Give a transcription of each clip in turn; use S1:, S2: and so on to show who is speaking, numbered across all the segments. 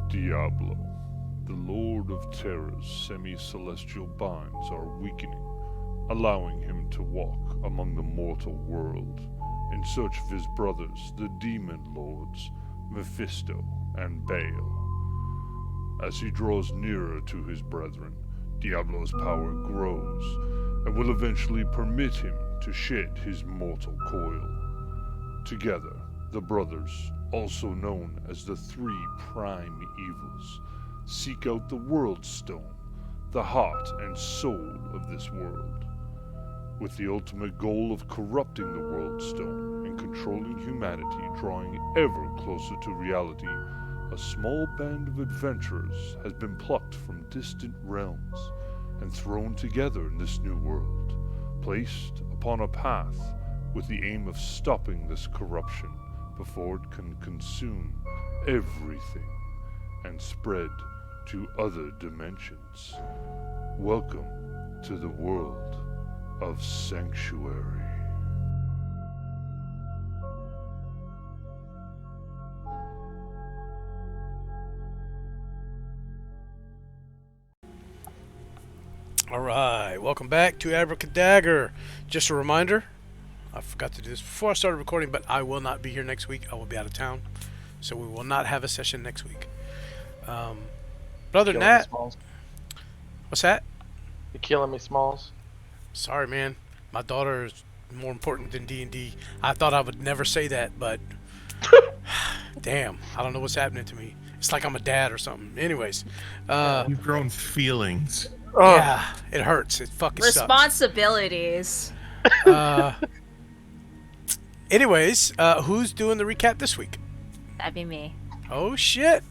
S1: Diablo, the Lord of Terror's semi-celestial binds are weakening, allowing him to walk among the mortal world in search of his brothers, the demon lords, Mephisto and Baal. As he draws nearer to his brethren, Diablo's power grows and will eventually permit him to shed his mortal coil. Together, the brothers, also known as the Three Prime Evils, seek out the World Stone, the heart and soul of this world, with the ultimate goal of corrupting the World Stone and controlling humanity, drawing ever closer to reality. A small band of adventurers has been plucked from distant realms and thrown together in this new world, placed upon a path with the aim of stopping this corruption before it can consume everything and spread to other dimensions. Welcome to the world of Sanctuary.
S2: Alright, welcome back to Abracadagger. Just a reminder, I forgot to do this before I started recording, but I will not be here next week. I will be out of town, so we will not have a session next week. But other than that, what's that?
S3: You're killing me, Smalls.
S2: Sorry, man. My daughter is more important than D&D. I thought I would never say that, but damn, I don't know what's happening to me. It's like I'm a dad or something. Anyways,
S4: You've grown feelings.
S2: yeah, it hurts. It fucking
S5: Responsibilities.
S2: sucks. Anyways, who's doing the recap this week?
S5: That'd be me.
S2: Oh shit,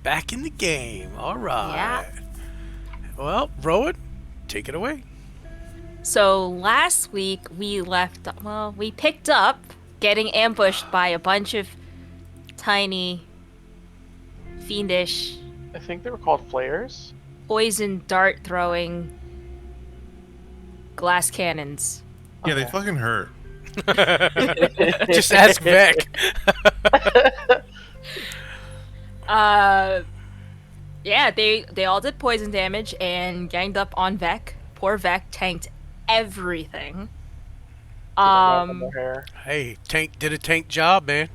S2: back in the game. All right.
S5: Yeah.
S2: Well, Rowan, take it away.
S5: So last week we picked up getting ambushed by a bunch of tiny, fiendish,
S3: I think they were called flares.
S5: poison dart throwing glass cannons.
S4: Yeah, they
S3: Okay.
S4: fucking hurt.
S2: Just ask Vec.
S5: Yeah, they all did poison damage and ganged up on Vec. Poor Vec tanked everything.
S2: Hey, Tank did a tank job, man.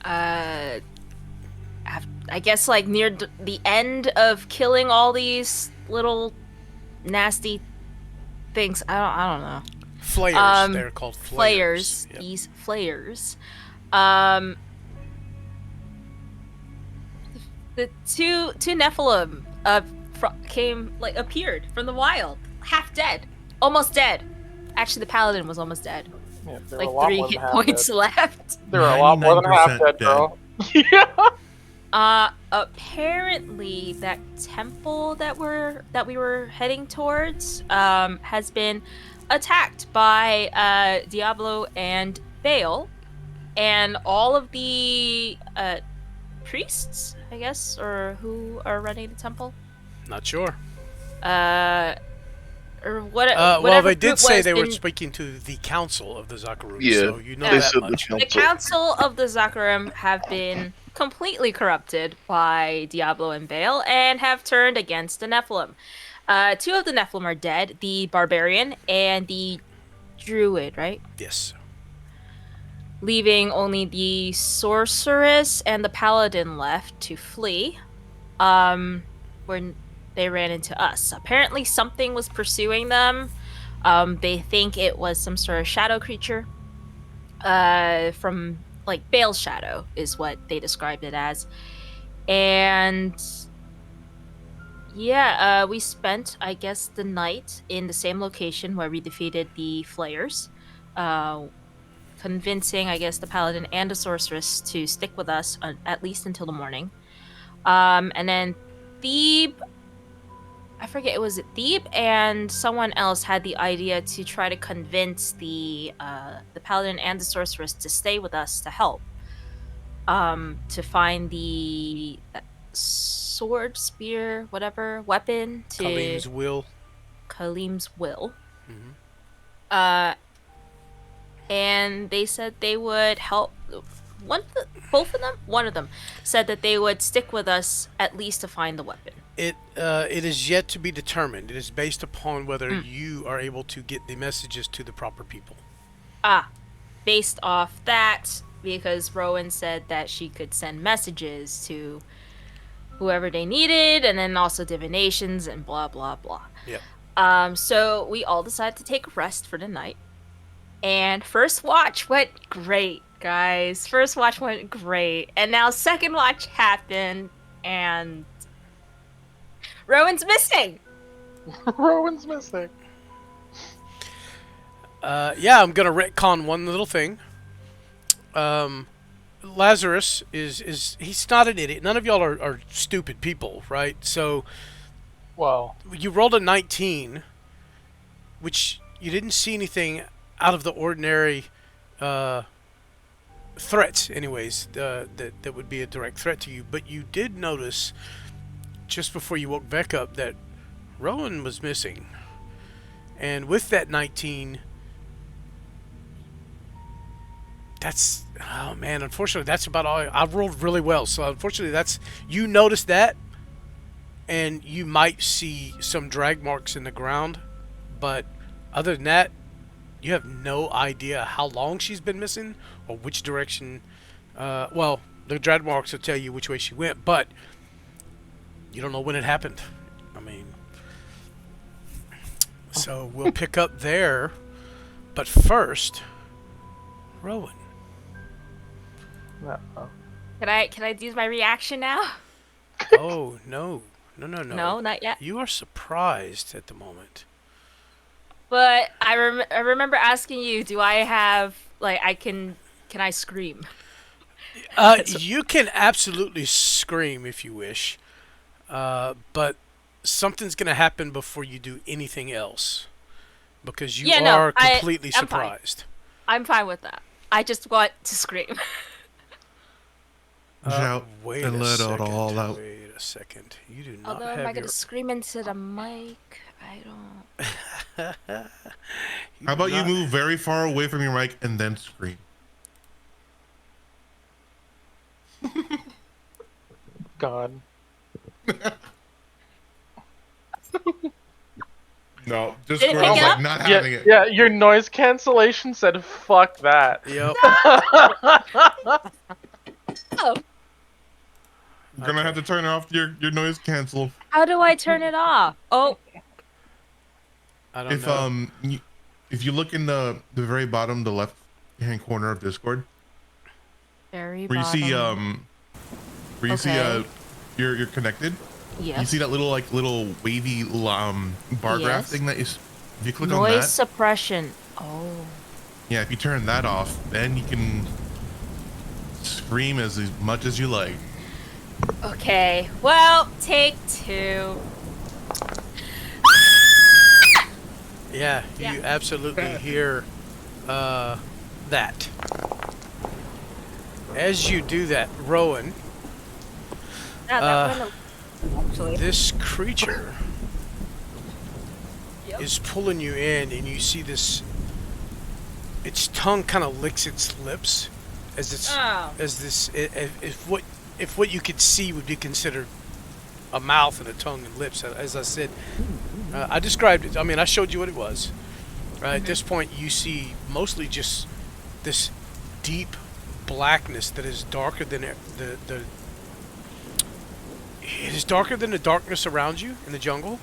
S5: I guess like near the end of killing all these little nasty things. I don't know.
S2: Flayers. They're called
S5: Flayers.
S2: Yep.
S5: These flayers. The two Nephilim appeared from the wild, half dead, almost dead. Actually, the paladin was almost dead.
S3: Yeah, they were
S5: Like
S3: a lot
S5: 3
S3: more
S5: hit
S3: than half
S5: points
S3: dead.
S5: left.
S3: They were a lot more than half
S4: 99%
S3: dead, bro. Yeah.
S5: Apparently that temple that we were heading towards has been attacked by Diablo and Baal, and all of the priests, I guess, or who are running the temple.
S2: Not sure.
S5: Or what?
S2: Well,
S5: whatever
S2: they did
S5: group
S2: say
S5: was
S2: they were
S5: in-
S2: speaking to the council of the Zakarum,
S6: Yeah,
S2: so you know
S6: they
S2: that
S6: said
S2: much.
S6: the
S5: The council of the Zakarum have been completely corrupted by Diablo and Baal and have turned against the Nephilim. 2 of the Nephilim are dead, the barbarian and the druid, right?
S2: Yes.
S5: Leaving only the sorceress and the paladin left to flee. When they ran into us. Apparently something was pursuing them. They think it was some sort of shadow creature. From like Baal's shadow is what they described it as. And yeah, we spent, I guess, the night in the same location where we defeated the flayers. Convincing, I guess, the paladin and the sorceress to stick with us at least until the morning. And then Thebe, I forget, it was Thebe and someone else had the idea to try to convince the paladin and the sorceress to stay with us to help. To find the sword, spear, whatever weapon to
S2: Kaleem's will.
S5: Kaleem's will.
S2: Mhm.
S5: And they said they would help both of them, one of them, said that they would stick with us at least to find the weapon.
S2: It is yet to be determined. It is based upon whether you are able to get the messages to the proper people.
S5: Based off that, because Rowan said that she could send messages to whoever they needed, and then also divinations and blah blah blah.
S2: Yep.
S5: So we all decided to take a rest for the night, and first watch went great, guys. First watch went great, and now second watch happened, and Rowan's missing.
S3: Rowan's missing.
S2: Yeah, I'm gonna retcon one little thing. Lazarus is he's not an idiot. None of y'all are stupid people, right? So,
S3: Well,
S2: you rolled a 19, which you didn't see anything out of the ordinary threats, anyways, that would be a direct threat to you. But you did notice, just before you woke back up, that Rowan was missing. And with that 19, that's, oh man, unfortunately, that's about all. I rolled really well, so unfortunately, that's, you noticed that, and you might see some drag marks in the ground, but other than that, you have no idea how long she's been missing or which direction. Well, the drag marks will tell you which way she went, but you don't know when it happened. I mean, so we'll pick up there, but first, Rowan.
S5: Can I use my reaction now?
S2: Oh no.
S5: No, not yet.
S2: You are surprised at the moment.
S5: But I remember asking you, do I have, like, can I scream?
S2: You can absolutely scream if you wish, but something's gonna happen before you do anything else, because you are completely surprised.
S5: I'm fine with that. I just want to scream.
S4: Shout
S2: Wait
S4: and
S2: a
S4: let
S2: second.
S4: it all out.
S2: Wait a second. You do not
S5: Although,
S2: have
S5: am I
S2: your...
S5: gonna scream into the mic? I don't.
S4: How about you move very far away from your mic and then scream?
S3: God.
S4: No, just
S5: Did it
S4: scream
S5: pick it
S4: like
S5: up?
S4: not having it.
S3: Yeah, your noise cancellation said fuck that.
S2: Yep.
S5: Oh,
S4: You're gonna have to turn off your noise cancel.
S5: how do I turn it off? Oh,
S2: I don't know.
S4: If you look in the very bottom, the left hand corner of Discord,
S5: very
S4: where you see
S5: bottom.
S4: where you see
S5: Okay.
S4: you're connected.
S5: Yes.
S4: You see that little wavy bar graph
S5: Yes.
S4: thing that is. If you click on
S5: Noise
S4: that,
S5: suppression. Oh.
S4: yeah, if you turn that off, then you can scream as much as you like.
S5: Okay. Well, take two.
S2: Yeah,
S5: Yeah.
S2: you absolutely hear that. As you do that, Rowan,
S5: Yeah, that went actually.
S2: this creature
S5: Yep.
S2: is pulling you in, and you see this. Its tongue kind of licks its lips, as it's
S5: Oh.
S2: as this. If what you could see would be considered a mouth and a tongue and lips, as I said, I described it. I mean, I showed you what it was. At this point, you see mostly just this deep blackness that is darker than it is darker than the darkness around you in the jungle.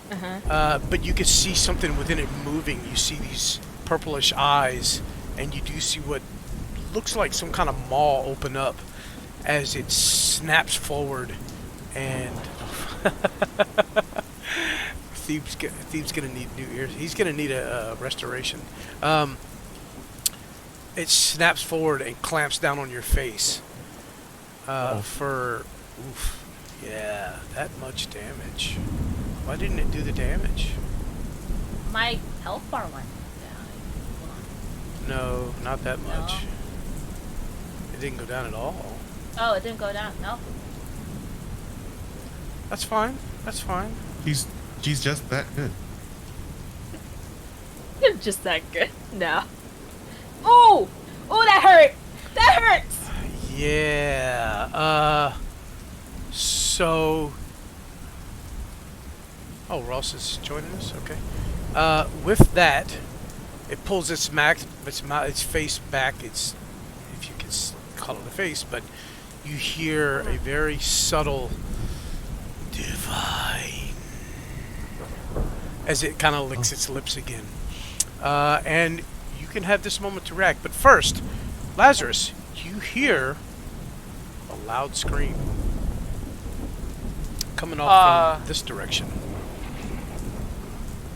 S2: But you can see something within it moving. You see these purplish eyes, and you do see what looks like some kind of maw open up as it snaps forward, and Thief's gonna need new ears. He's gonna need a restoration. It snaps forward and clamps down on your face for, yeah, that much damage. Why didn't it do the damage?
S5: My health bar went down.
S2: No, not that much.
S5: No.
S2: It didn't go down at all.
S5: Oh, it didn't go down. No.
S2: That's fine. That's fine.
S4: She's just that good.
S5: Just that good. No. Oh! Oh, that hurt! That hurts!
S2: Yeah. So. Oh, Ross is joining us. Okay. With that, it pulls its face back. It's, if you can call it a face, but you hear a very subtle divine as it kind of licks its lips again. And you can have this moment to react. But first, Lazarus, you hear a loud scream coming off from this direction.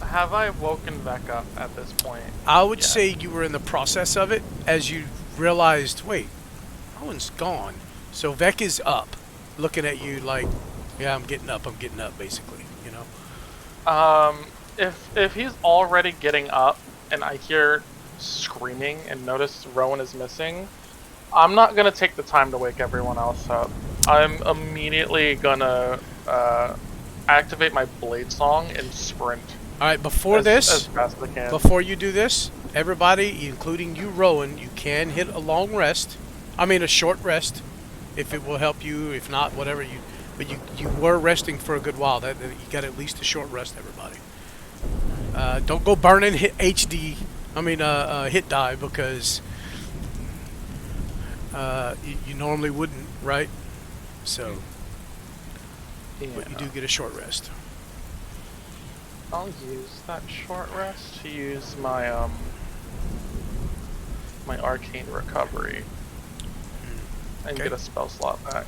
S3: Have I woken back up at this point?
S2: I would say you were in the process of it as you realized, wait, Rowan's gone. So Vec is up, looking at you like, yeah, I'm getting up, basically, you know?
S3: If he's already getting up and I hear screaming and notice Rowan is missing, I'm not gonna take the time to wake everyone else up. I'm immediately gonna activate my blade song and sprint.
S2: All right, before
S3: as fast as I can.
S2: before you do this, everybody, including you, Rowan, you can hit a long rest. I mean, a short rest, if it will help you. If not, whatever you. But you were resting for a good while. That you got at least a short rest, everybody. Don't go burning hit die because you normally wouldn't, right? So, but you do get a short rest.
S3: I'll use that short rest to use my my arcane recovery and get a spell slot back.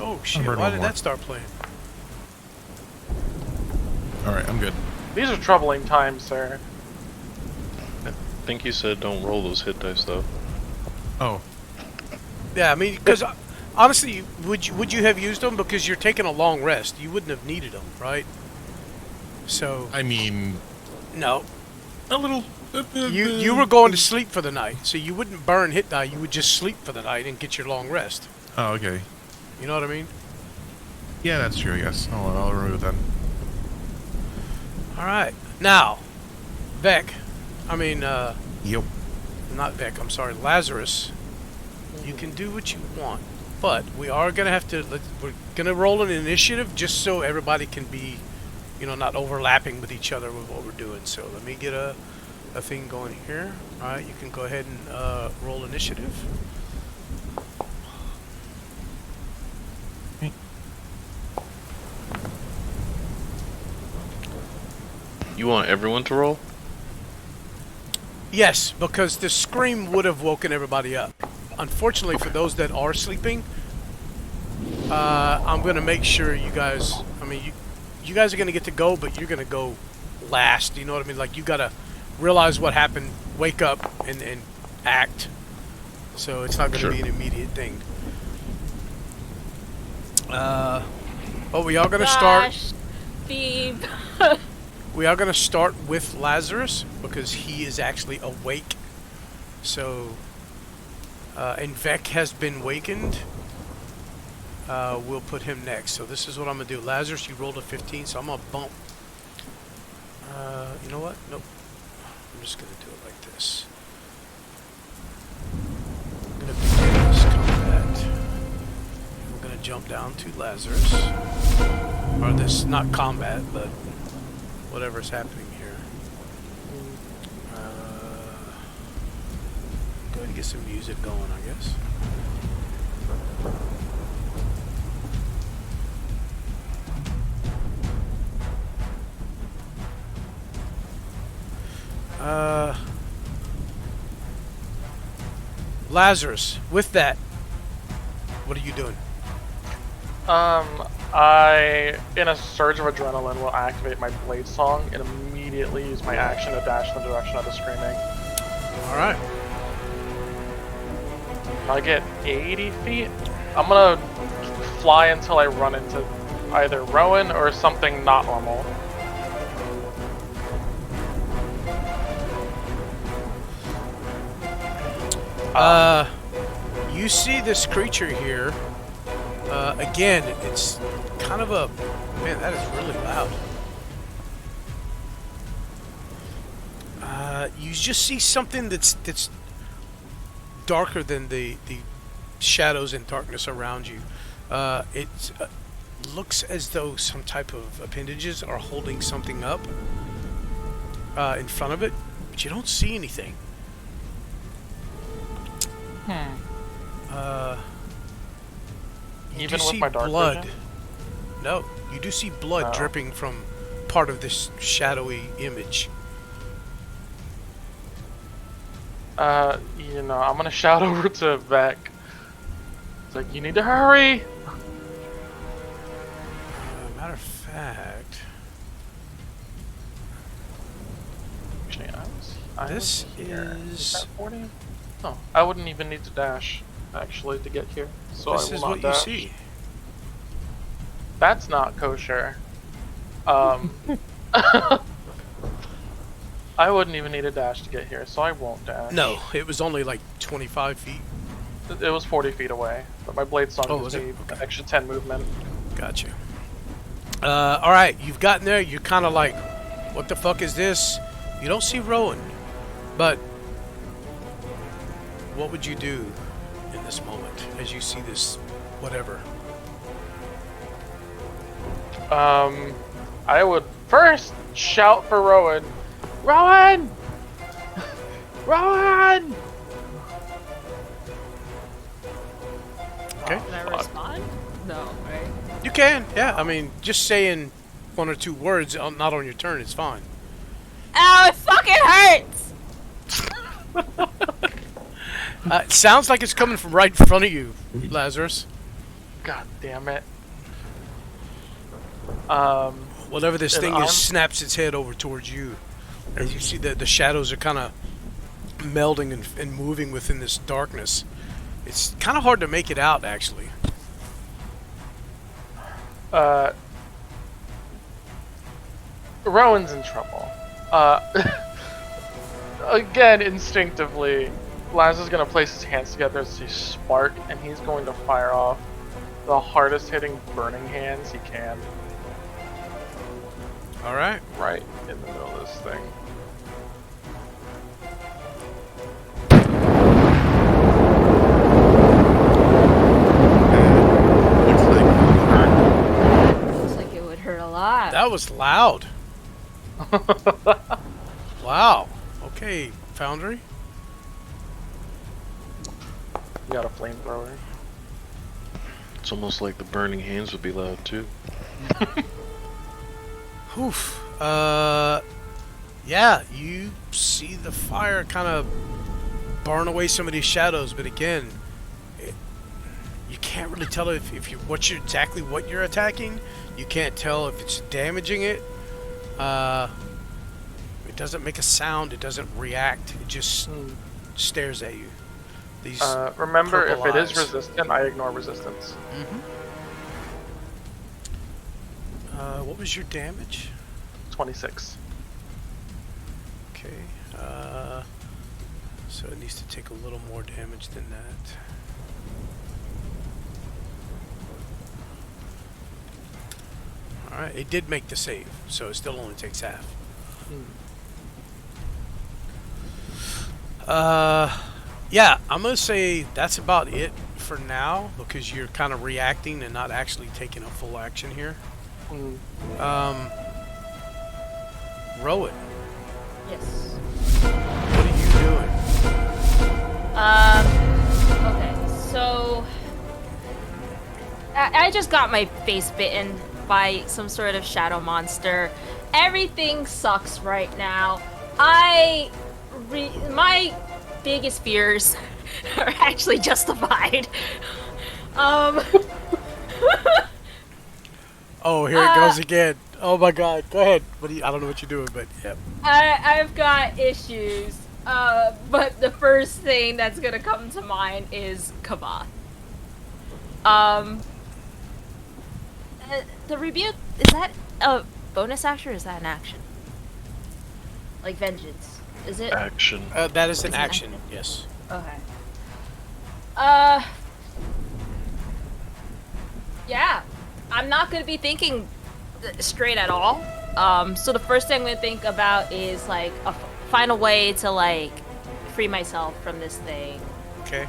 S2: Oh shit! Why did that start playing?
S4: All right, I'm good.
S3: These are troubling times, sir.
S6: I think you said don't roll those hit dice though.
S4: Oh,
S2: Yeah, I mean, because honestly, would you have used them because you're taking a long rest? You wouldn't have needed them, right? So
S4: I mean,
S2: no,
S4: a little.
S2: you were going to sleep for the night, so you wouldn't burn hit die. You would just sleep for the night and get your long rest.
S4: Oh, okay.
S2: You know what I mean?
S4: Yeah, that's true. I guess I'll remove that.
S2: All right, now, Vec. I mean,
S4: Yep.
S2: not Vec. I'm sorry, Lazarus. You can do what you want, but we are gonna have to. We're gonna roll an initiative just so everybody can be, you know, not overlapping with each other with what we're doing. So let me get a thing going here. All right, you can go ahead and roll initiative.
S6: You want everyone to roll?
S2: Yes, because the scream would have woken everybody up. Unfortunately, for those that are sleeping, I'm gonna make sure you guys. I mean, you guys are gonna get to go, but you're gonna go last. You know what I mean? Like you gotta realize what happened, wake up, and act. So it's not gonna be an immediate thing. But we are gonna start.
S5: Phoebe.
S2: We are gonna start with Lazarus because he is actually awake. So, and Vec has been wakened. We'll put him next. So this is what I'm gonna do. Lazarus, you rolled a 15, so I'm gonna bump. You know what? Nope. I'm just gonna do it like this. I'm gonna begin this combat. We're gonna jump down to Lazarus, or this not combat, but whatever's happening here. Go ahead and get some music going, I guess. Lazarus, with that, what are you doing?
S3: I, in a surge of adrenaline, will activate my blade song and immediately use my action to dash in the direction of the screaming.
S2: Alright.
S3: If I get 80 feet, I'm gonna fly until I run into either Rowan or something not normal.
S2: You see this creature here. Again, it's kind of a... Man, that is really loud. You just see something that's darker than the shadows and darkness around you. It looks as though some type of appendages are holding something up in front of it, but you don't see anything. You
S3: Even
S2: do
S3: with
S2: see
S3: my dark
S2: blood.
S3: vision?
S2: No, you do see blood
S3: Oh.
S2: dripping from part of this shadowy image.
S3: You know, I'm gonna shout over to Vec. It's like, you need to hurry!
S2: Matter of fact,
S3: Actually, I
S2: this
S3: was here.
S2: is
S3: that 40? Oh, I wouldn't even need to dash, actually, to get here. So
S2: this
S3: I will
S2: is
S3: not
S2: what
S3: dash.
S2: you see.
S3: That's not kosher. I wouldn't even need a dash to get here, so I won't dash.
S2: No, it was only like 25 feet.
S3: It was 40 feet away, but my blade song
S2: Oh,
S3: gives
S2: was it?
S3: me
S2: Okay.
S3: an extra 10 movement.
S2: Gotcha. All right, you've gotten there. You're kind of like, what the fuck is this? You don't see Rowan, but what would you do in this moment as you see this whatever?
S3: I would first shout for Rowan. Rowan! Rowan!
S2: Okay.
S5: Can I respond? No, right?
S2: You can, yeah. I mean, just saying one or two words, not on your turn, is fine.
S5: Ow, it fucking hurts!
S2: It sounds like it's coming from right in front of you, Lazarus.
S3: God damn it.
S2: Whatever this
S3: And
S2: thing
S3: I'm-
S2: is snaps its head over towards you. As you see that the shadows are kind of melding and moving within this darkness. It's kind of hard to make it out, actually.
S3: Rowan's in trouble. Again, instinctively, Laz is going to place his hands together as he spark, and he's going to fire off the hardest hitting burning hands he can.
S2: All right.
S3: Right in the middle of this thing.
S4: Looks like
S5: Looks like it would hurt a lot.
S2: That was loud. Wow. Okay, Foundry.
S3: You got a flamethrower.
S6: It's almost like the burning hands would be loud too.
S2: Oof. Yeah, you see the fire kind of burn away some of these shadows, but again, you can't really tell if you exactly what you're attacking. You can't tell if it's damaging it. It doesn't make a sound. It doesn't react. It just stares at you. These
S3: Remember, if
S2: purple
S3: it is
S2: eyes.
S3: resistant, I ignore resistance.
S2: What was your damage?
S3: 26.
S2: Okay. So it needs to take a little more damage than that. Alright, it did make the save, so it still only takes half. Yeah, I'm gonna say that's about it for now, because you're kind of reacting and not actually taking a full action here. Rowan,
S5: Yes.
S2: what are you doing?
S5: Okay, so I just got my face bitten by some sort of shadow monster. Everything sucks right now. My biggest fears are actually justified.
S2: Oh, here it goes again. Oh my god, go ahead. I don't know what you're doing, but yeah.
S5: I've got issues. But the first thing that's gonna come to mind is Kavath. The rebuke, is that a bonus action or is that an action? Like vengeance. Is it?
S6: Action.
S2: That is an
S5: It's an
S2: action, yes.
S5: Okay. Yeah. I'm not gonna be thinking straight at all. So the first thing I'm gonna think about is like a find a way to like free myself from this thing.
S2: Okay.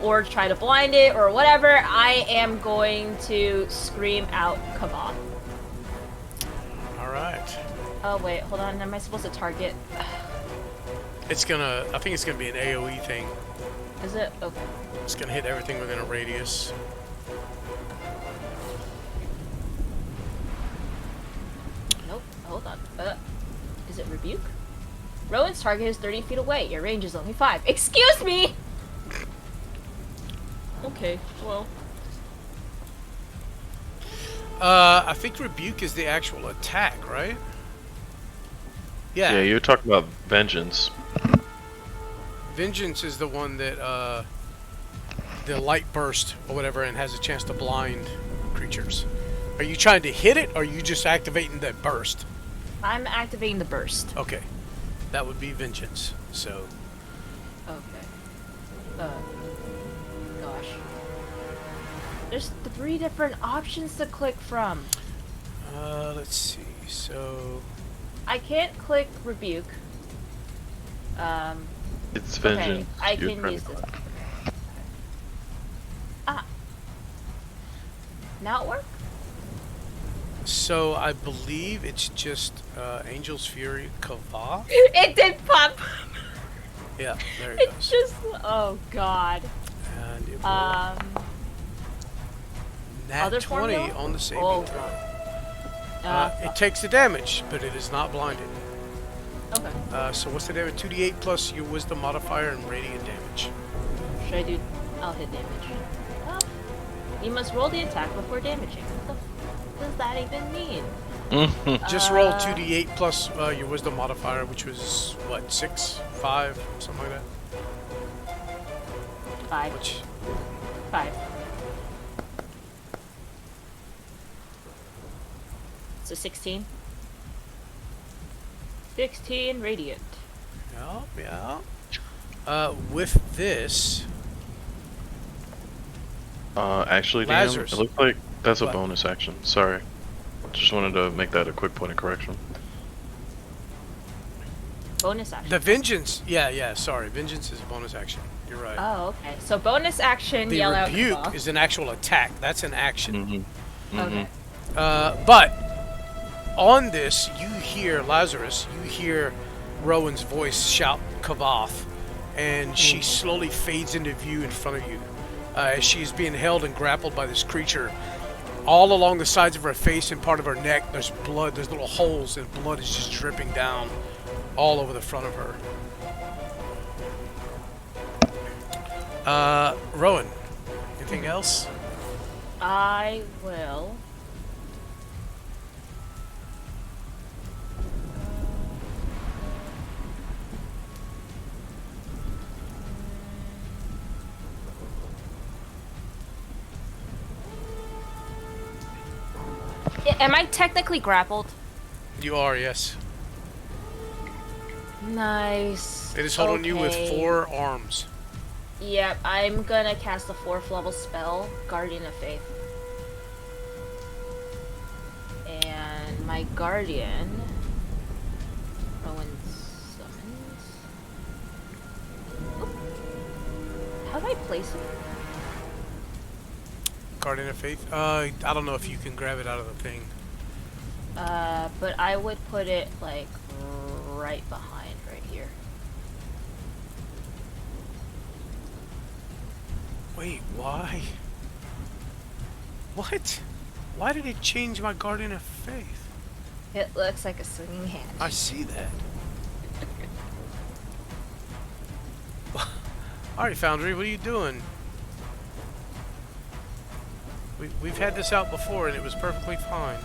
S5: Or try to blind it or whatever, I am going to scream out Kava.
S2: Alright.
S5: Oh wait, hold on. Am I supposed to target?
S2: It's gonna, I think it's gonna be an AoE thing.
S5: Is it? Okay.
S2: It's gonna hit everything within a radius.
S5: Nope. Hold on. Is it rebuke? Rowan's target is 30 feet away. Your range is only 5. Excuse me! Okay, well.
S2: I think rebuke is the actual attack, right? Yeah.
S6: Yeah, you were talking about vengeance.
S2: Vengeance is the one that, the light burst or whatever and has a chance to blind creatures. Are you trying to hit it or are you just activating that burst?
S5: I'm activating the burst.
S2: Okay. That would be vengeance, so.
S5: Okay. Gosh. There's 3 different options to click from.
S2: Let's see, so.
S5: I can't click rebuke.
S6: It's
S5: Okay,
S6: vengeance.
S5: I
S6: You're
S5: can
S6: trying
S5: use
S6: to-
S5: this. Ah. Now it worked?
S2: So I believe it's just Angel's Fury Kava.
S5: It did pop!
S2: Yeah, there it
S5: It
S2: goes.
S5: just... Oh, God.
S2: And it will nat
S5: other
S2: 20
S5: formula?
S2: on the saving
S5: Oh,
S2: throw.
S5: God.
S2: It takes the damage, but it is not blinded.
S5: Okay.
S2: So what's the damage? 2d8 plus your wisdom modifier and radiant damage.
S5: Should I do... I'll hit damage. Well, you must roll the attack before damaging. What the does that even mean?
S2: Just roll 2d8 plus your wisdom modifier, which was, what, 6? 5? Something like that?
S5: 5.
S2: Which,
S5: 5. So 16. 16 radiant.
S2: yeah. With this,
S6: Actually, DM,
S2: Lazarus.
S6: it looks like that's a
S2: What?
S6: bonus action. Sorry. Just wanted to make that a quick point of correction.
S5: Bonus action.
S2: the vengeance, sorry, vengeance is a bonus action. You're right.
S5: Oh, okay. So bonus action,
S2: The
S5: yell out
S2: rebuke
S5: Kava.
S2: is an actual attack. That's an action.
S6: Mm-hmm.
S5: Okay.
S2: But on this, you hear Lazarus. You hear Rowan's voice shout Kavath, and she slowly fades into view in front of you. As she's being held and grappled by this creature. All along the sides of her face and part of her neck, there's blood. There's little holes, and blood is just dripping down all over the front of her. Rowan, anything else?
S5: I will. Am I technically grappled?
S2: You are, yes.
S5: Nice.
S2: It is holding you with
S5: Okay.
S2: 4 arms.
S5: Yep, I'm gonna cast a 4th level spell, Guardian of Faith. And my Guardian... Rowan summons... Oop. How do I place it?
S2: Guardian of Faith. I don't know if you can grab it out of the thing.
S5: But I would put it, like, right behind, right here.
S2: Wait, why? What? Why did it change my Guardian of Faith?
S5: It looks like a swinging hand.
S2: I see that. Alright, Foundry, what are you doing? We've had this out before and it was perfectly fine.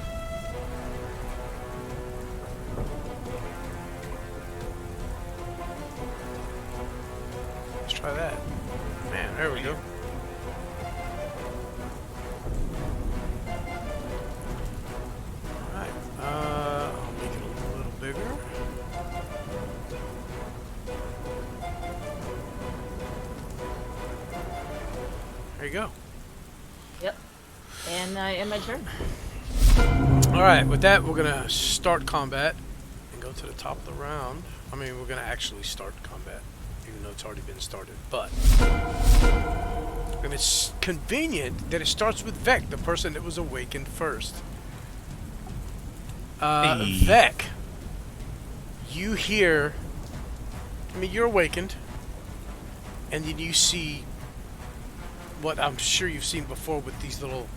S2: Let's try that. Man, there we go. Alright, I'll make it a little bigger. There you go.
S5: Yep. And my turn.
S2: Alright, with that, we're gonna start combat and go to the top of the round. I mean, we're gonna actually start combat, even though it's already been started. But and it's convenient that it starts with Vec, the person that was awakened first.
S4: Hey.
S2: Vec, you hear. I mean, you're awakened, and then you see what I'm sure you've seen before with these little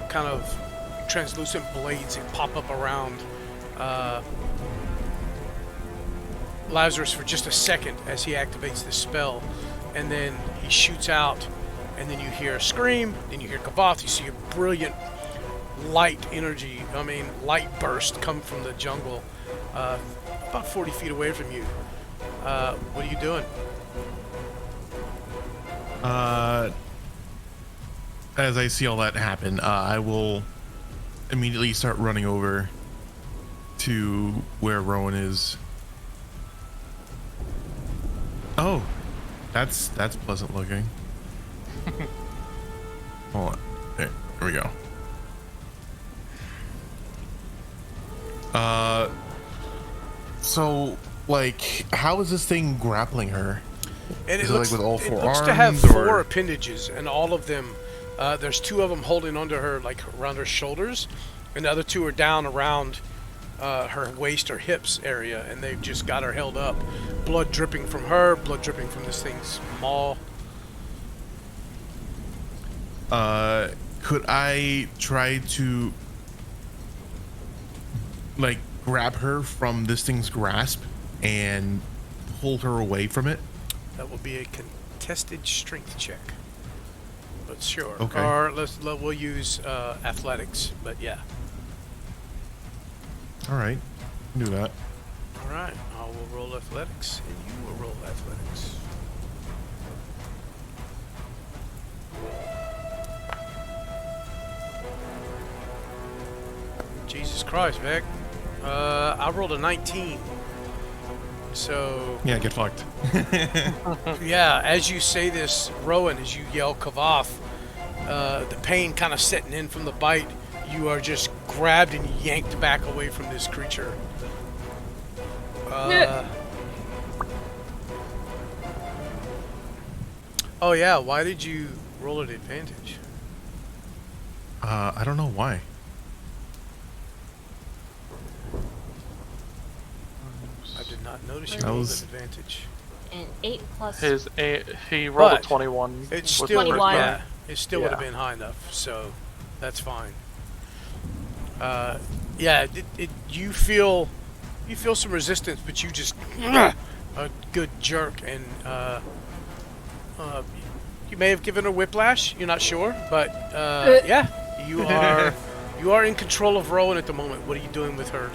S2: kind of translucent blades that pop up around Lazarus for just a second as he activates this spell, and then he shoots out, and then you hear a scream, then you hear Kavath, you see a brilliant light burst come from the jungle about 40 feet away from you. What are you doing?
S4: As I see all that happen, I will immediately start running over to where Rowan is. Oh, that's pleasant looking. Hold on. There we go. So, like, how is this thing grappling her?
S2: And
S4: Is it like with all four
S2: it looks
S4: arms,
S2: to have
S4: or-
S2: 4 appendages, and all of them, there's 2 of them holding onto her, like around her shoulders, and the other 2 are down around her waist or hips area, and they've just got her held up. Blood dripping from her, blood dripping from this thing's maw.
S4: Could I try to, like, grab her from this thing's grasp and pull her away from it?
S2: That will be a contested strength check. But sure.
S4: Okay.
S2: Or we'll use athletics, but yeah.
S4: All right, do that.
S2: All right, I will roll athletics, and you will roll athletics. Jesus Christ, Vic. I rolled a 19. So,
S4: Yeah, get fucked.
S2: yeah, as you say this, Rowan, as you yell Kavath, the pain kind of setting in from the bite, you are just grabbed and yanked back away from this creature. Oh yeah, why did you roll at advantage?
S4: I don't know why.
S2: I did not notice you
S4: That
S2: rolled
S4: was-
S2: at advantage.
S5: And 8 plus.
S3: He rolled
S2: But
S3: a 21.
S2: It
S3: with
S2: still,
S5: 21.
S2: yeah, it still would have
S3: Yeah.
S2: been high enough, so that's fine. Yeah, you feel some resistance, but you just a good jerk, and you may have given her whiplash. You're not sure, but yeah, you are in control of Rowan at the moment. What are you doing with her?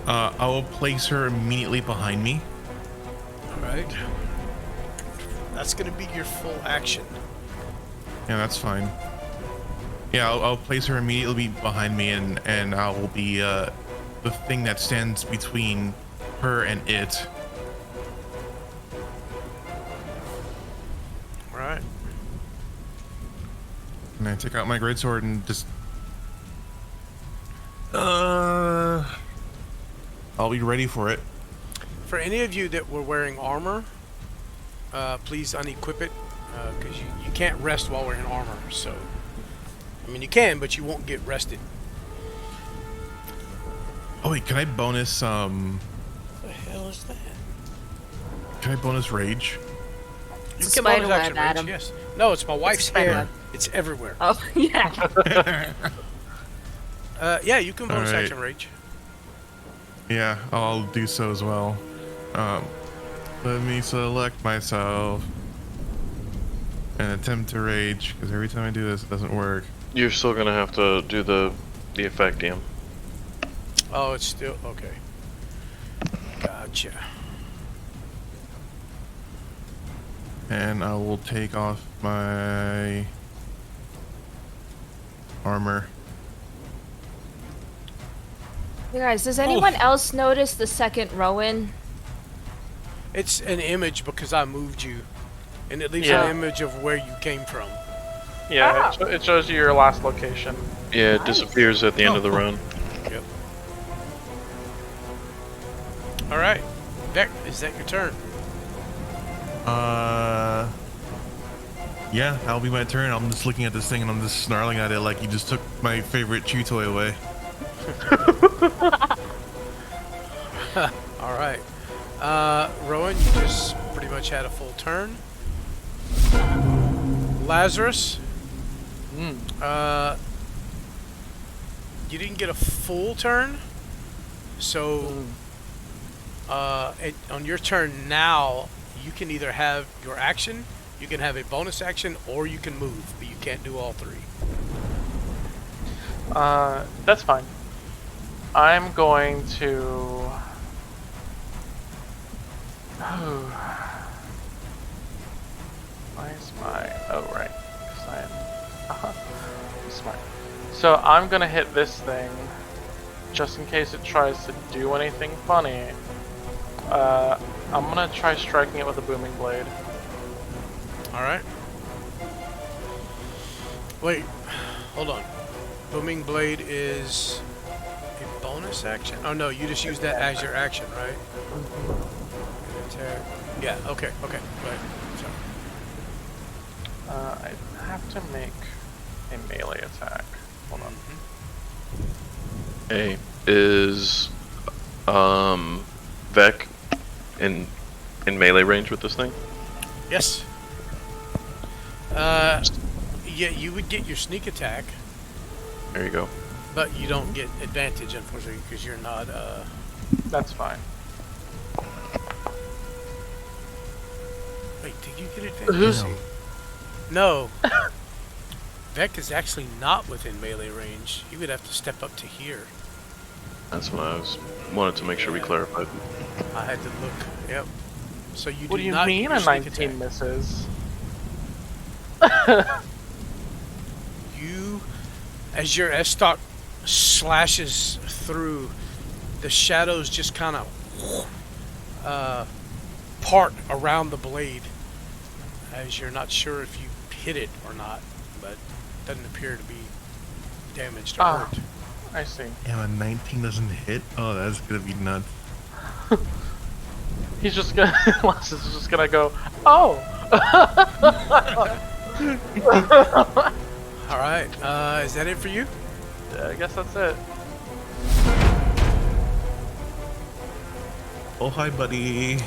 S4: I will place her immediately behind me.
S2: All right, that's gonna be your full action.
S4: Yeah, that's fine. Yeah, I'll place her immediately behind me, and I will be the thing that stands between her and it.
S2: All right.
S4: And I take out my greatsword and just I'll be ready for it.
S2: For any of you that were wearing armor, please unequip it, because you can't rest while wearing armor. So, I mean, you can, but you won't get rested.
S4: Oh wait, can I bonus
S2: What the hell is that?
S4: can I bonus rage?
S2: You
S5: It's a
S2: can bonus
S5: spider web,
S2: action rage,
S5: Adam.
S2: yes. No, it's my wife's
S5: spider
S2: hair.
S5: web.
S2: It's everywhere.
S5: Oh, yeah.
S2: Yeah, you can bonus
S4: Alright.
S2: action rage.
S4: Yeah, I'll do so as well. Let me select myself and attempt to rage, because every time I do this, it doesn't work.
S6: You're still gonna have to do the effect, Ian.
S2: Oh, it's still okay. Gotcha.
S4: And I will take off my armor.
S5: Hey guys, does anyone else notice the second Rowan?
S2: It's an image because I moved you, and it leaves
S3: Yeah.
S2: an image of where you came from.
S3: Yeah, it shows you your last location.
S6: Yeah, it disappears at the end of the round.
S2: Yep. All right, Beck, is that your turn?
S4: Yeah, that'll be my turn. I'm just looking at this thing and I'm just snarling at it like you just took my favorite chew toy away.
S2: All right. Rowan, you just pretty much had a full turn. Lazarus, you didn't get a full turn, so on your turn now, you can either have your action, you can have a bonus action, or you can move, but you can't do all three.
S3: That's fine. I'm going to. Why is my? Oh right, because I am. Smart. So I'm gonna hit this thing, just in case it tries to do anything funny. I'm gonna try striking it with a booming blade.
S2: All right. Wait, hold on. Booming blade is a bonus action? Oh no, you just use that as your action, right? Attack. Yeah. Okay. Okay. Go ahead. Sorry.
S3: I have to make a melee attack. Hold on.
S6: Hey, is Vec in melee range with this thing?
S2: Yes. Yeah, you would get your sneak attack,
S6: There you go.
S2: but you don't get advantage, unfortunately, because you're not.
S3: That's fine.
S2: Wait, did you get advantage? No. Vec is actually not within melee range. He would have to step up to here.
S6: That's what I wanted to make sure we clarified.
S2: I had to look. Yep. So you
S3: What do you
S2: not
S3: mean
S2: get your
S3: a
S2: sneak
S3: 19
S2: attack.
S3: misses?
S2: You, as your S-stock slashes through, the shadows just kind of part around the blade, as you're not sure if you hit it or not, but it doesn't appear to be damaged or hurt.
S3: I see.
S4: Damn, a 19 doesn't hit? Oh, that's gonna be nuts.
S3: He's just gonna. Lass is just gonna go. Oh.
S2: All right. Is that it for you?
S3: I guess that's it.
S4: Oh, hi, buddy.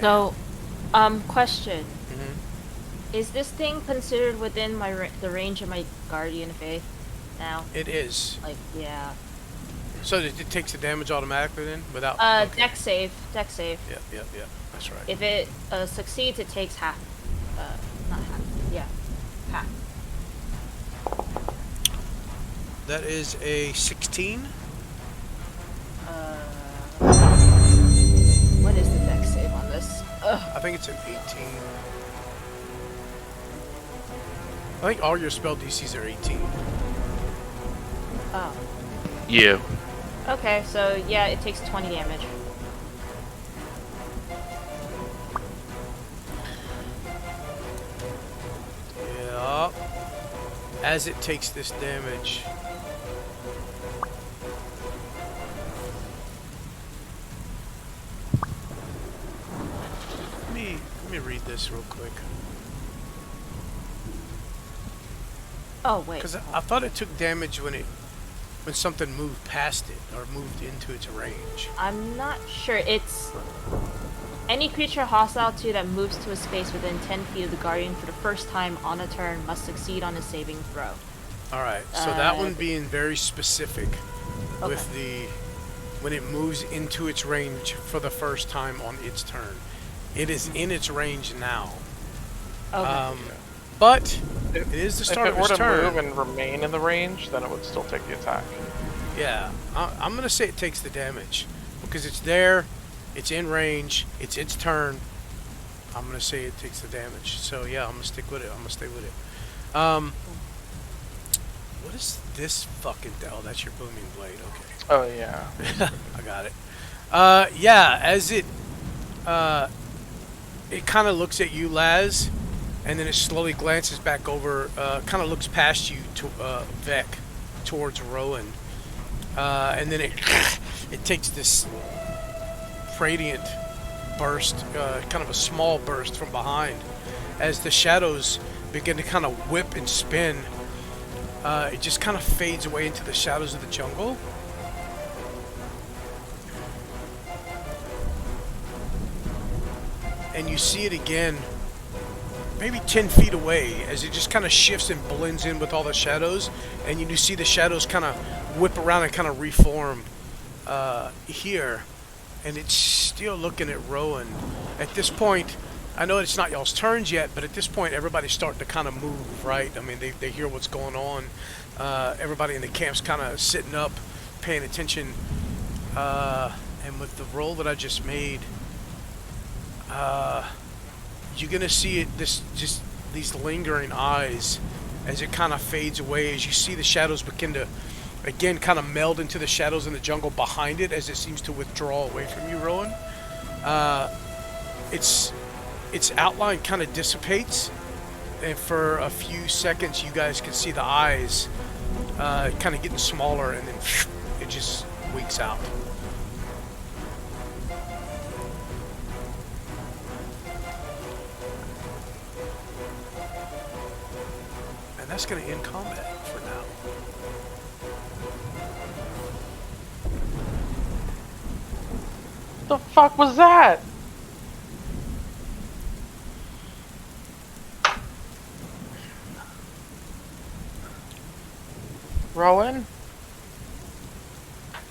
S5: So, question. Is this thing considered within my the range of my guardian faith now?
S2: It is.
S5: Like, yeah.
S2: So it takes the damage automatically then, without. Okay.
S5: Deck save. Deck save.
S2: Yep. Yep. Yep. That's right.
S5: If it succeeds, it takes half. Not half. Yeah, half.
S2: That is a 16.
S5: What is the deck save on this?
S2: I think it's an 18. I think all your spell DCs are 18.
S5: Oh.
S6: Yeah.
S5: Okay, so yeah, it takes 20 damage.
S2: Yeah. As it takes this damage. Let me read this real quick.
S5: Oh wait.
S2: Because I thought it took damage when something moved past it or moved into its range.
S5: I'm not sure. It's any creature hostile to that moves to a space within 10 feet of the guardian for the first time on a turn must succeed on a saving throw.
S2: Alright, so that one being very specific with when it moves into its range for the first time on its turn. It is in its range now.
S5: Okay.
S2: But it is the start of its
S3: If it were
S2: turn.
S3: to move and remain in the range, then it would still take the attack.
S2: Yeah, I'm going to say it takes the damage. Because it's there, it's in range, it's its turn. I'm going to say it takes the damage. So yeah, I'm going to stick with it. I'm going to stay with it. What is this fucking... Oh, that's your booming blade. Okay.
S3: Oh yeah.
S2: I got it. Yeah, as it kind of looks at you, Laz, and then it slowly glances back over, kind of looks past you to Vec, towards Rowan, and then it takes this radiant burst, kind of a small burst from behind, as the shadows begin to kind of whip and spin. It just kind of fades away into the shadows of the jungle. And you see it again, maybe 10 feet away, as it just kind of shifts and blends in with all the shadows. And you see the shadows kind of whip around and kind of reform here. And it's still looking at Rowan. At this point, I know it's not y'all's turns yet, but at this point, everybody's starting to kind of move, right? I mean, they hear what's going on. Everybody in the camp's kind of sitting up, paying attention. And with the roll that I just made, you're gonna see it, just these lingering eyes as it kind of fades away, as you see the shadows begin to again kind of meld into the shadows in the jungle behind it, as it seems to withdraw away from you, Rowan. Its outline kind of dissipates, and for a few seconds you guys can see the eyes kind of getting smaller, and then it just winks out. And that's going to end combat for now.
S3: The fuck was that? Rowan?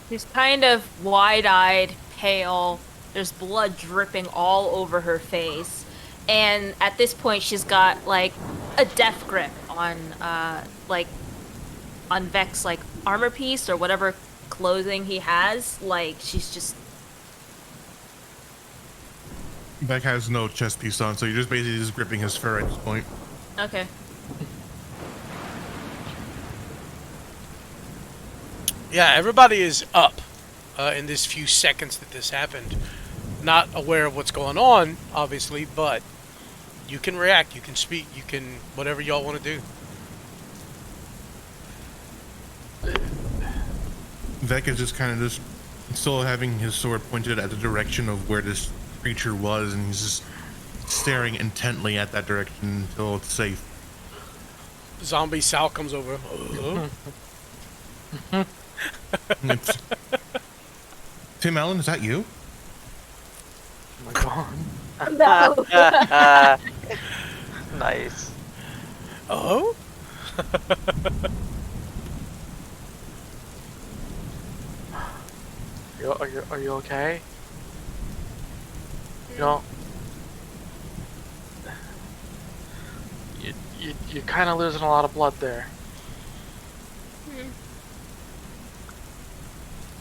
S5: She's kind of wide-eyed, pale. There's blood dripping all over her face. And at this point, she's got, like, a death grip on Vec's, like, armor piece or whatever clothing he has. Like, she's just...
S4: Beck has no chest piece on, so you're just basically just gripping his fur at this point.
S5: Okay.
S2: Yeah, everybody is up in this few seconds that this happened. Not aware of what's going on, obviously, but you can react, you can speak, you can... whatever y'all want to do.
S4: Vec is just kind of just still having his sword pointed at the direction of where this creature was, and he's just staring intently at that direction until it's safe.
S2: Zombie Sal comes over.
S4: It's... Tim Allen, is that you?
S3: Oh my god.
S5: No.
S7: Nice.
S2: Oh?
S3: Are you okay? You know, you're kind of losing a lot of blood there.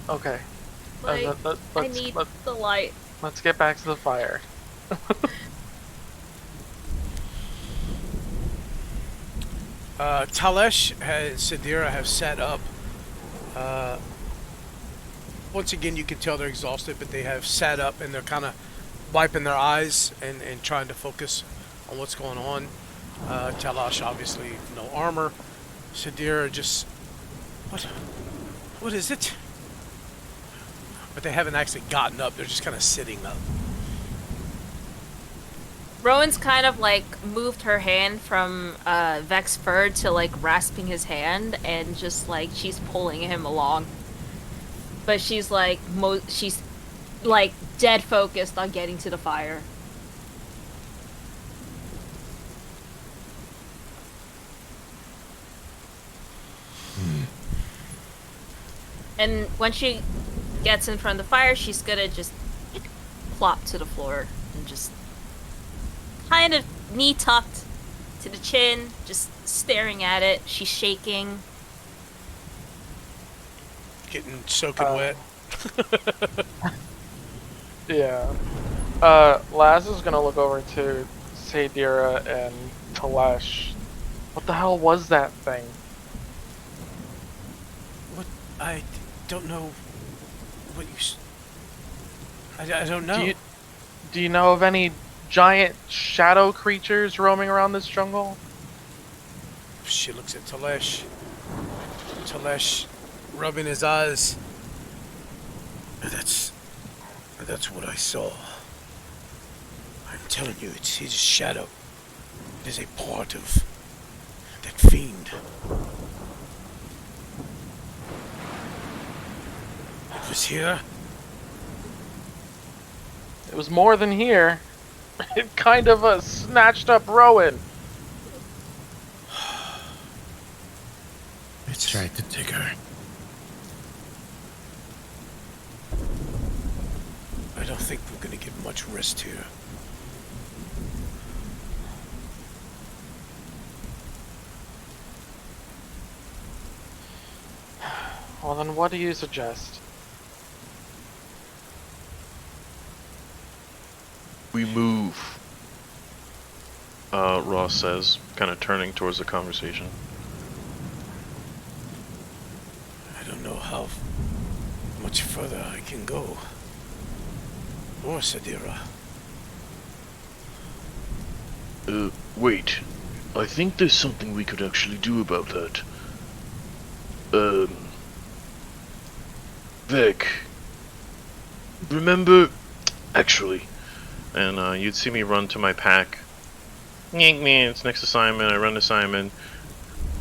S3: Okay.
S5: Like, I need the light.
S3: Let's get back to the fire.
S2: Talesh and Sadira have sat up. Once again, you can tell they're exhausted, but they have sat up and they're kind of wiping their eyes and trying to focus on what's going on. Talesh, obviously, no armor. Sadira just... What is it? But they haven't actually gotten up. They're just kind of sitting up.
S5: Rowan's kind of like moved her hand from Vec's fur to like grasping his hand, and just like she's pulling him along. But she's like she's like dead focused on getting to the fire. And when she gets in front of the fire, she's gonna just plop to the floor and just kind of knee tucked to the chin, just staring at it. She's shaking.
S2: Getting soaking wet.
S3: Yeah. Laz is gonna look over to Sadira and Talesh. What the hell was that thing?
S2: I don't know what you... I don't know.
S3: Do you know of any giant shadow creatures roaming around this jungle?
S2: She looks at Telesh. Telesh rubbing his eyes. That's what I saw. I'm telling you, it's his shadow. It is a part of that fiend. It was here.
S3: It was more than here. It kind of snatched up Rowan.
S4: It's tried to take her.
S2: I don't think we're gonna get much rest here.
S3: Well, then what do you suggest?
S6: We move. Ross says, kind of turning towards the conversation.
S2: I don't know how much further I can go. Or Sadira.
S6: Wait. I think there's something we could actually do about that. Vec. Remember... Actually. And, you'd see me run to my pack. Yank me, it's next to Simon, I run to Simon.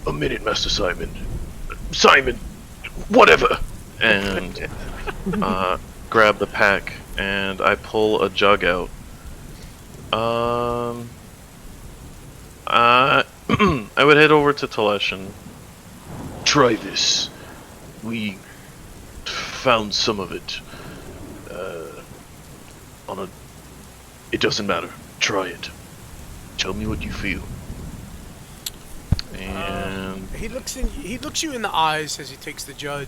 S6: A minute, Master Simon. Simon! Whatever! And, grab the pack, and I pull a jug out. I would head over to Telesh and try this. We found some of it. It doesn't matter. Try it. Tell me what you feel. And
S2: He looks you in the eyes as he takes the jug.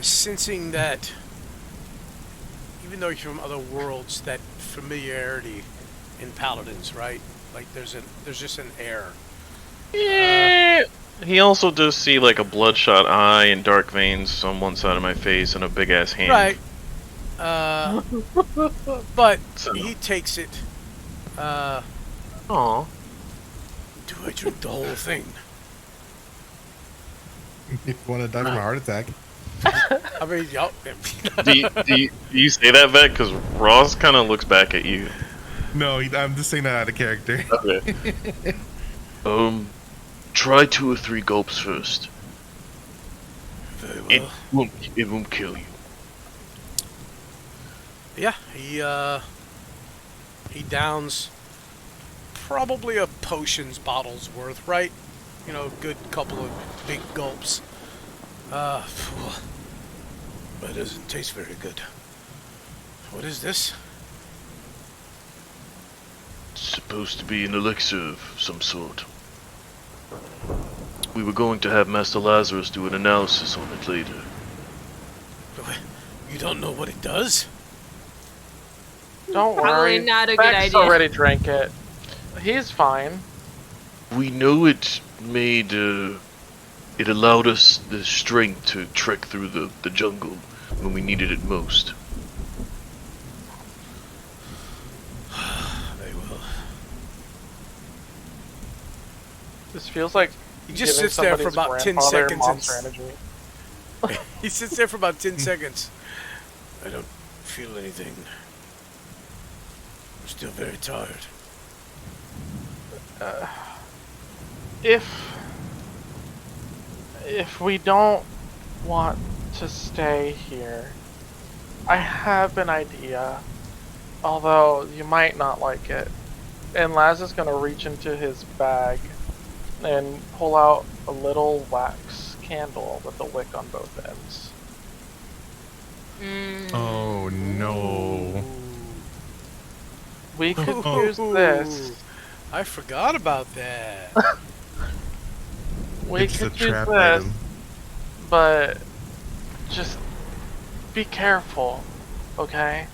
S2: Sensing that, even though you're from other worlds, that familiarity in paladins, right? Like there's just an air.
S6: yeah. He also does see like a bloodshot eye and dark veins on one side of my face and a big ass hand.
S2: Right. But he takes it.
S6: Aww.
S2: Do I drink the whole thing?
S4: If you want to die from a heart attack.
S2: I mean, yup.
S6: do you say that, Vec? Because Ross kind of looks back at you.
S4: No, I'm just saying that out of character.
S6: Okay. Try 2 or 3 gulps first.
S2: Very well.
S6: It won't kill you.
S2: Yeah, he downs probably a potion's bottle's worth, right? You know, a good couple of big gulps. But it doesn't taste very good. What is this?
S6: It's supposed to be an elixir of some sort. We were going to have Master Lazarus do an analysis on it later.
S2: You don't know what it does?
S3: Don't
S5: Probably
S3: worry.
S5: not a good
S3: Bex
S5: idea.
S3: already drank it. He's fine.
S6: We know it made, it allowed us the strength to trek through the jungle when we needed it most.
S2: Very well.
S3: This feels like
S2: He just
S3: giving
S2: sits there for
S3: somebody's
S2: about 10
S3: grandfather
S2: seconds
S3: Monster
S2: and
S3: energy.
S2: he sits there for about 10 seconds. I don't feel anything. I'm still very tired.
S3: If we don't want to stay here, I have an idea, although you might not like it. And Laz is gonna reach into his bag and pull out a little wax candle with a wick on both ends.
S4: Oh no.
S3: We could use this.
S2: I forgot about that.
S3: We
S4: It's a
S3: could use
S4: trap
S3: this,
S4: item.
S3: but just be careful, okay?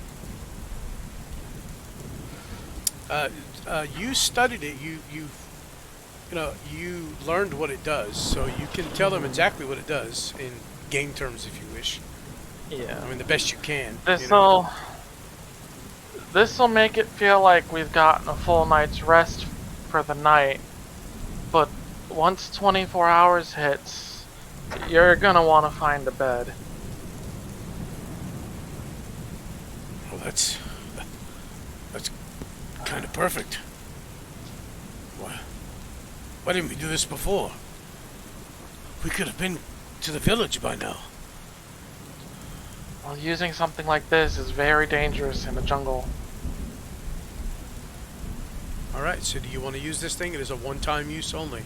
S2: You studied it. You you know, you learned what it does, so you can tell them exactly what it does in game terms if you wish.
S3: Yeah.
S2: I mean, the best you can. You know?
S3: This'll make it feel like we've gotten a full night's rest for the night. But once 24 hours hits, you're gonna want to find a bed.
S2: Well, that's kind of perfect. Why didn't we do this before? We could have been to the village by now.
S3: Well, using something like this is very dangerous in the jungle.
S2: Alright, so do you want to use this thing? It is a one-time use only.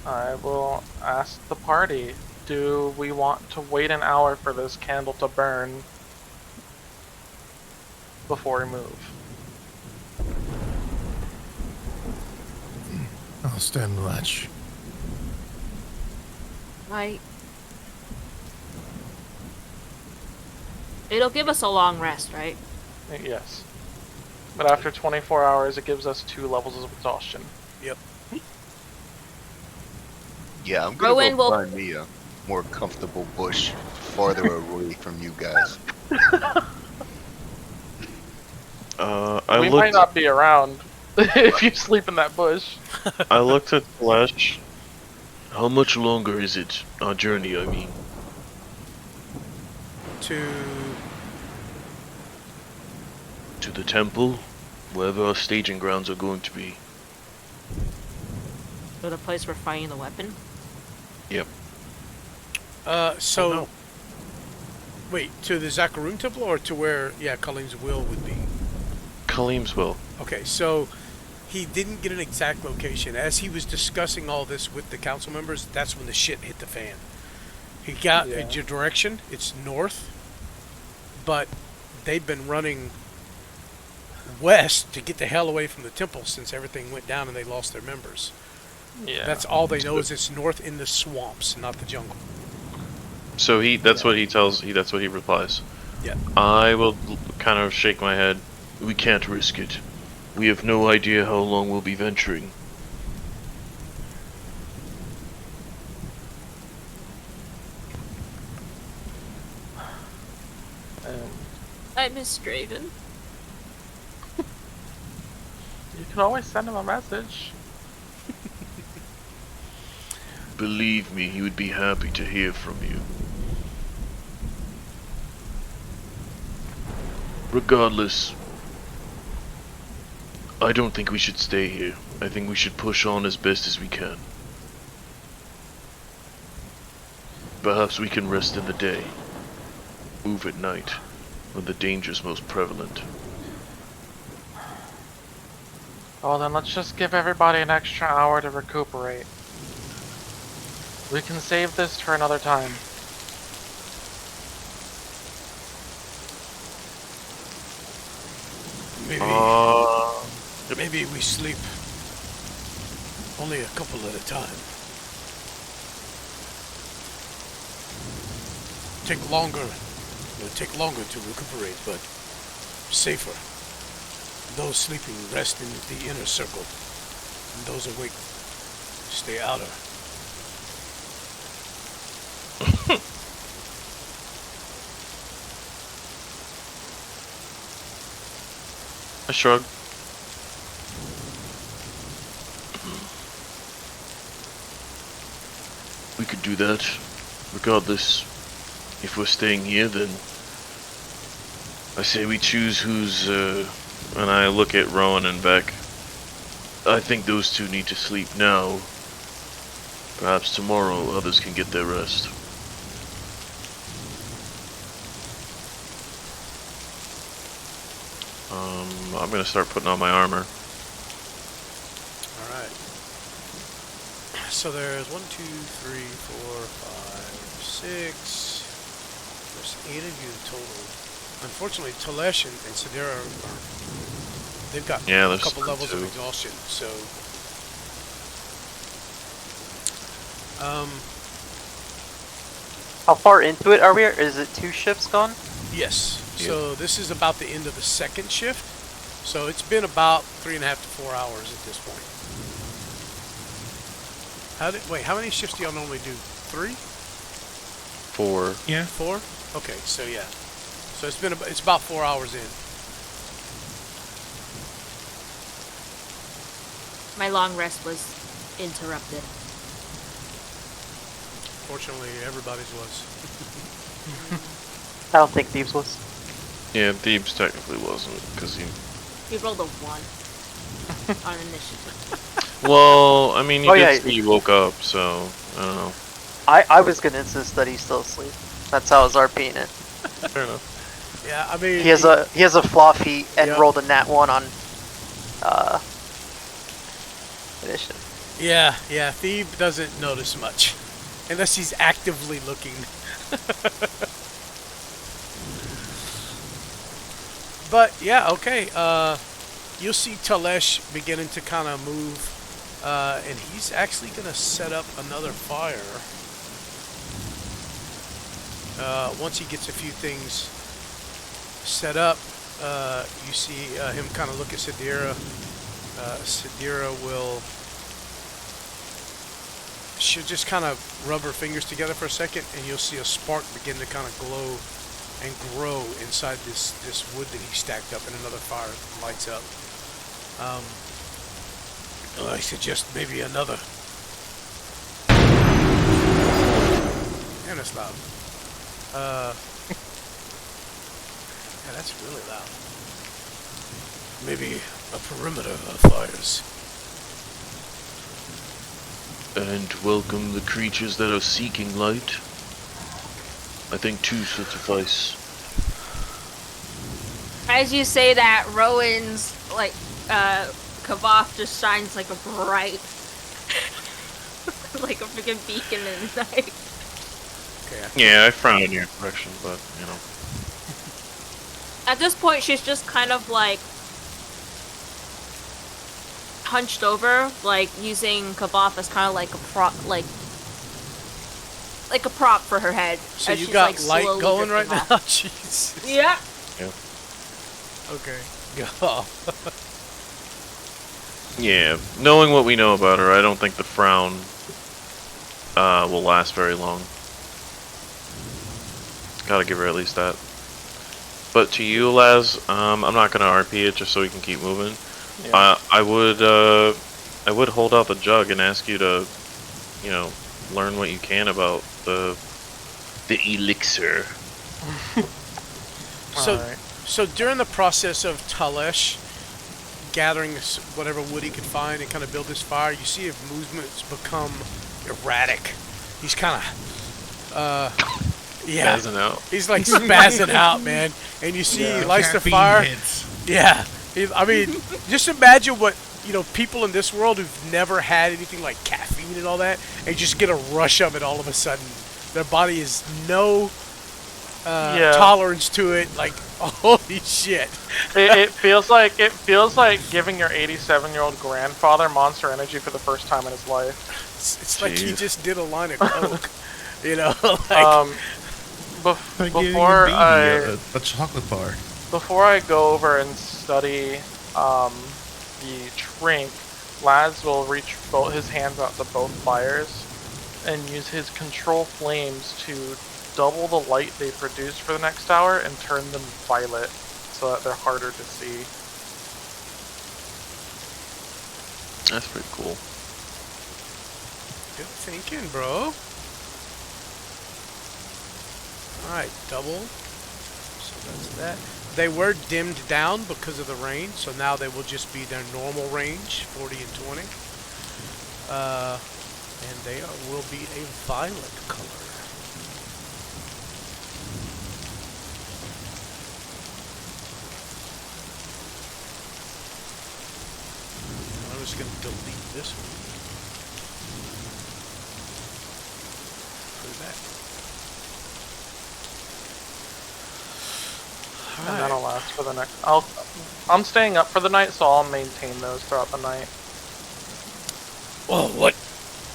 S3: I will ask the party, do we want to wait an hour for this candle to burn before we move?
S4: I'll stand watch.
S5: It'll give us a long rest, right?
S3: Yes. But after 24 hours, it gives us 2 levels of exhaustion.
S2: Yep.
S8: Yeah, I'm gonna
S5: Rowan
S8: go
S5: will-
S8: find me a more comfortable bush farther away from you guys.
S6: I
S3: We
S6: looked.
S3: might not be around if you sleep in that bush.
S6: I looked at Flesh. How much longer is it? Our journey, I mean.
S2: To
S6: To the temple, wherever our staging grounds are going to be.
S5: Or the place we're finding the weapon?
S6: Yep.
S2: so...
S6: Oh, no.
S2: Wait, to the Zakarum temple or to where, Coleen's will would be?
S6: Kaleem's will.
S2: Okay, so he didn't get an exact location. As he was discussing all this with the council members, that's when the shit hit the fan. He got a direction, it's north, but they've been running west to get the hell away from the temple since everything went down and they lost their members.
S3: Yeah.
S2: That's all they know is it's north in the swamps, not the jungle.
S6: So that's what he tells. That's what he replies.
S2: Yeah.
S6: I will kind of shake my head. We can't risk it. We have no idea how long we'll be venturing.
S5: I miss Draven.
S3: You can always send him a message.
S6: Believe me, he would be happy to hear from you. Regardless, I don't think we should stay here. I think we should push on as best as we can. Perhaps we can rest in the day. Move at night, when the danger's most prevalent.
S3: Well, then let's just give everybody an extra hour to recuperate. We can save this for another time.
S2: Maybe we sleep only a couple at a time. It'll take longer to recuperate, but safer. Those sleeping rest in the inner circle, and those awake stay outer.
S6: I shrug. We could do that. Regardless, if we're staying here, then I say we choose who's, and I look at Rowan and Beck. I think those two need to sleep now. Perhaps tomorrow others can get their rest. I'm gonna start putting on my armor.
S2: Alright. So there's 1, 2, 3, 4, 5, 6. There's 8 of you total. Unfortunately, Telesh and Sedera they've got a couple levels of exhaustion, so
S7: How far into it are we? Is it 2 shifts gone?
S2: yes. So this is about the end of the second shift. So it's been about 3.5 to 4 hours at this point. How many shifts do y'all normally do? 3?
S6: 4.
S4: Yeah.
S2: 4? Okay, so yeah. So it's about 4 hours in.
S5: My long rest was interrupted.
S2: Fortunately, everybody's was.
S7: I don't think Thieves was.
S6: Yeah, Thebes technically wasn't, because he...
S5: We rolled a 1 on initiative.
S6: Well, I mean, you
S7: Oh,
S6: did
S7: yeah.
S6: say you woke up, so, I don't know.
S7: I was gonna insist that he's still asleep. That's how I was RPing it.
S6: Fair enough.
S2: Yeah, I mean...
S7: He has a flaw feat and
S2: Yep.
S7: rolled a nat 1 on initiative.
S2: Yeah, Thebe doesn't notice much. Unless he's actively looking. But, yeah, okay. You'll see Talesh beginning to kind of move. And he's actually going to set up another fire. Once he gets a few things set up, you see him kind of look at Sidira. Sidira she'll just kind of rub her fingers together for a second, and you'll see a spark begin to kind of glow and grow inside this wood that he stacked up, and another fire lights up. I suggest maybe another. And it's loud. Yeah, that's really loud. Maybe a perimeter of fires.
S6: And welcome the creatures that are seeking light. I think 2 should suffice.
S5: As you say that, Rowan's like Kavoth just shines like a bright, like a freaking beacon in the night.
S2: Okay.
S6: Yeah, I frown in your direction, but, you know.
S5: At this point, she's just kind of like hunched over, like using Kavoth as kind of like a prop, like a prop for her head.
S2: So
S5: as
S2: you
S5: she's,
S2: got
S5: like,
S2: light
S5: slowly
S2: going right
S5: drifting
S2: now?
S5: off.
S2: Jesus.
S5: Yeah.
S2: Okay. Go.
S6: Yeah, knowing what we know about her, I don't think the frown will last very long. Gotta give her at least that. But to you, Laz, I'm not gonna RP it just so we can keep moving.
S3: Yeah.
S6: I would hold out the jug and ask you to, you know, learn what you can about the elixir.
S3: Alright.
S2: So during the process of Talesh gathering whatever wood he could find and kind of build this fire, you see his movements become erratic. He's kind of, yeah,
S6: Spazzing out.
S2: he's like spazzing out, man. And you see he lights the fire. Yeah, I mean, just imagine what, you know, people in this world who've never had anything like caffeine and all that, and just get a rush of it all of a sudden. Their body is no tolerance to it. Like, holy shit!
S3: It feels like giving your 87-year-old grandfather Monster Energy for the first time in his life.
S2: It's like he just did a line of coke, you know. Like,
S4: Like giving
S3: before
S4: a baby a chocolate bar.
S3: Before I go over and study the drink, Laz will reach his hands out to both fires and use his control flames to double the light they produce for the next hour and turn them violet so that they're harder to see.
S6: That's pretty cool.
S2: good thinking, bro. Alright, double. So that's that. They were dimmed down because of the rain, so now they will just be their normal range, 40 and 20. And they will be a violet color. I'm just going to delete this one. Put it back.
S3: And that'll last for the next. I'm staying up for the night, so I'll maintain those throughout the night.
S2: Oh, what?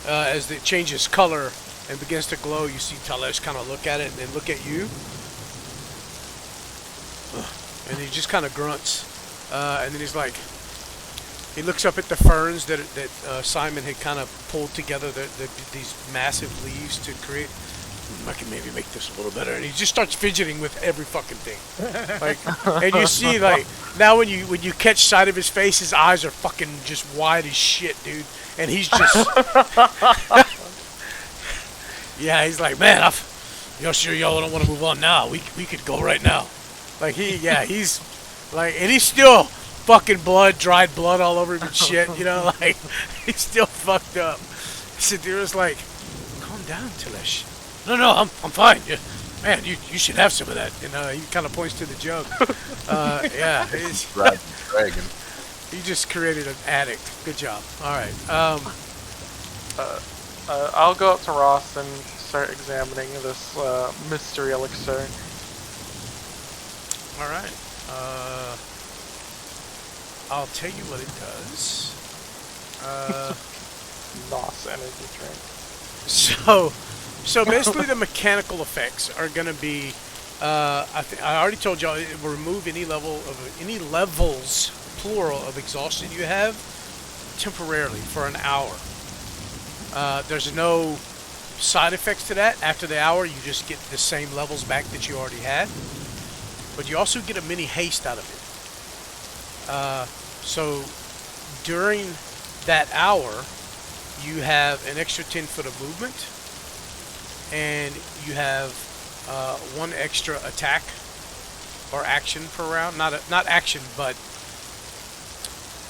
S2: As it changes color and begins to glow, you see Talesh kind of look at it and then look at you. And he just kind of grunts. And then he's like, He looks up at the ferns that Simon had kind of pulled together, these massive leaves to create. I can maybe make this a little better, and he just starts fidgeting with every fucking thing. Like, and you see, like, now when you catch sight of his face, his eyes are fucking just wide as shit, dude. And he's just, yeah, he's like, man, y'all sure y'all don't want to move on now? We could go right now. Like he's like, and he's still fucking dried blood all over him and shit, you know, like he's still fucked up. Sadira's like, calm down, Tilesh. No, I'm fine. Man, you should have some of that. You know, he kind of points to the jug. Yeah, he's
S8: Dragon.
S2: he just created an addict. Good job. All right.
S3: I'll go up to Ross and start examining this mystery elixir.
S2: All right. I'll tell you what it does.
S3: Ross energy drink.
S2: So basically, the mechanical effects are going to be. I already told y'all it will remove any levels plural of exhaustion you have temporarily for an hour. There's no side effects to that. After the hour, you just get the same levels back that you already had. But you also get a mini haste out of it. So during that hour, you have an extra 10 foot of movement, and you have one extra attack or action per round. Not action, but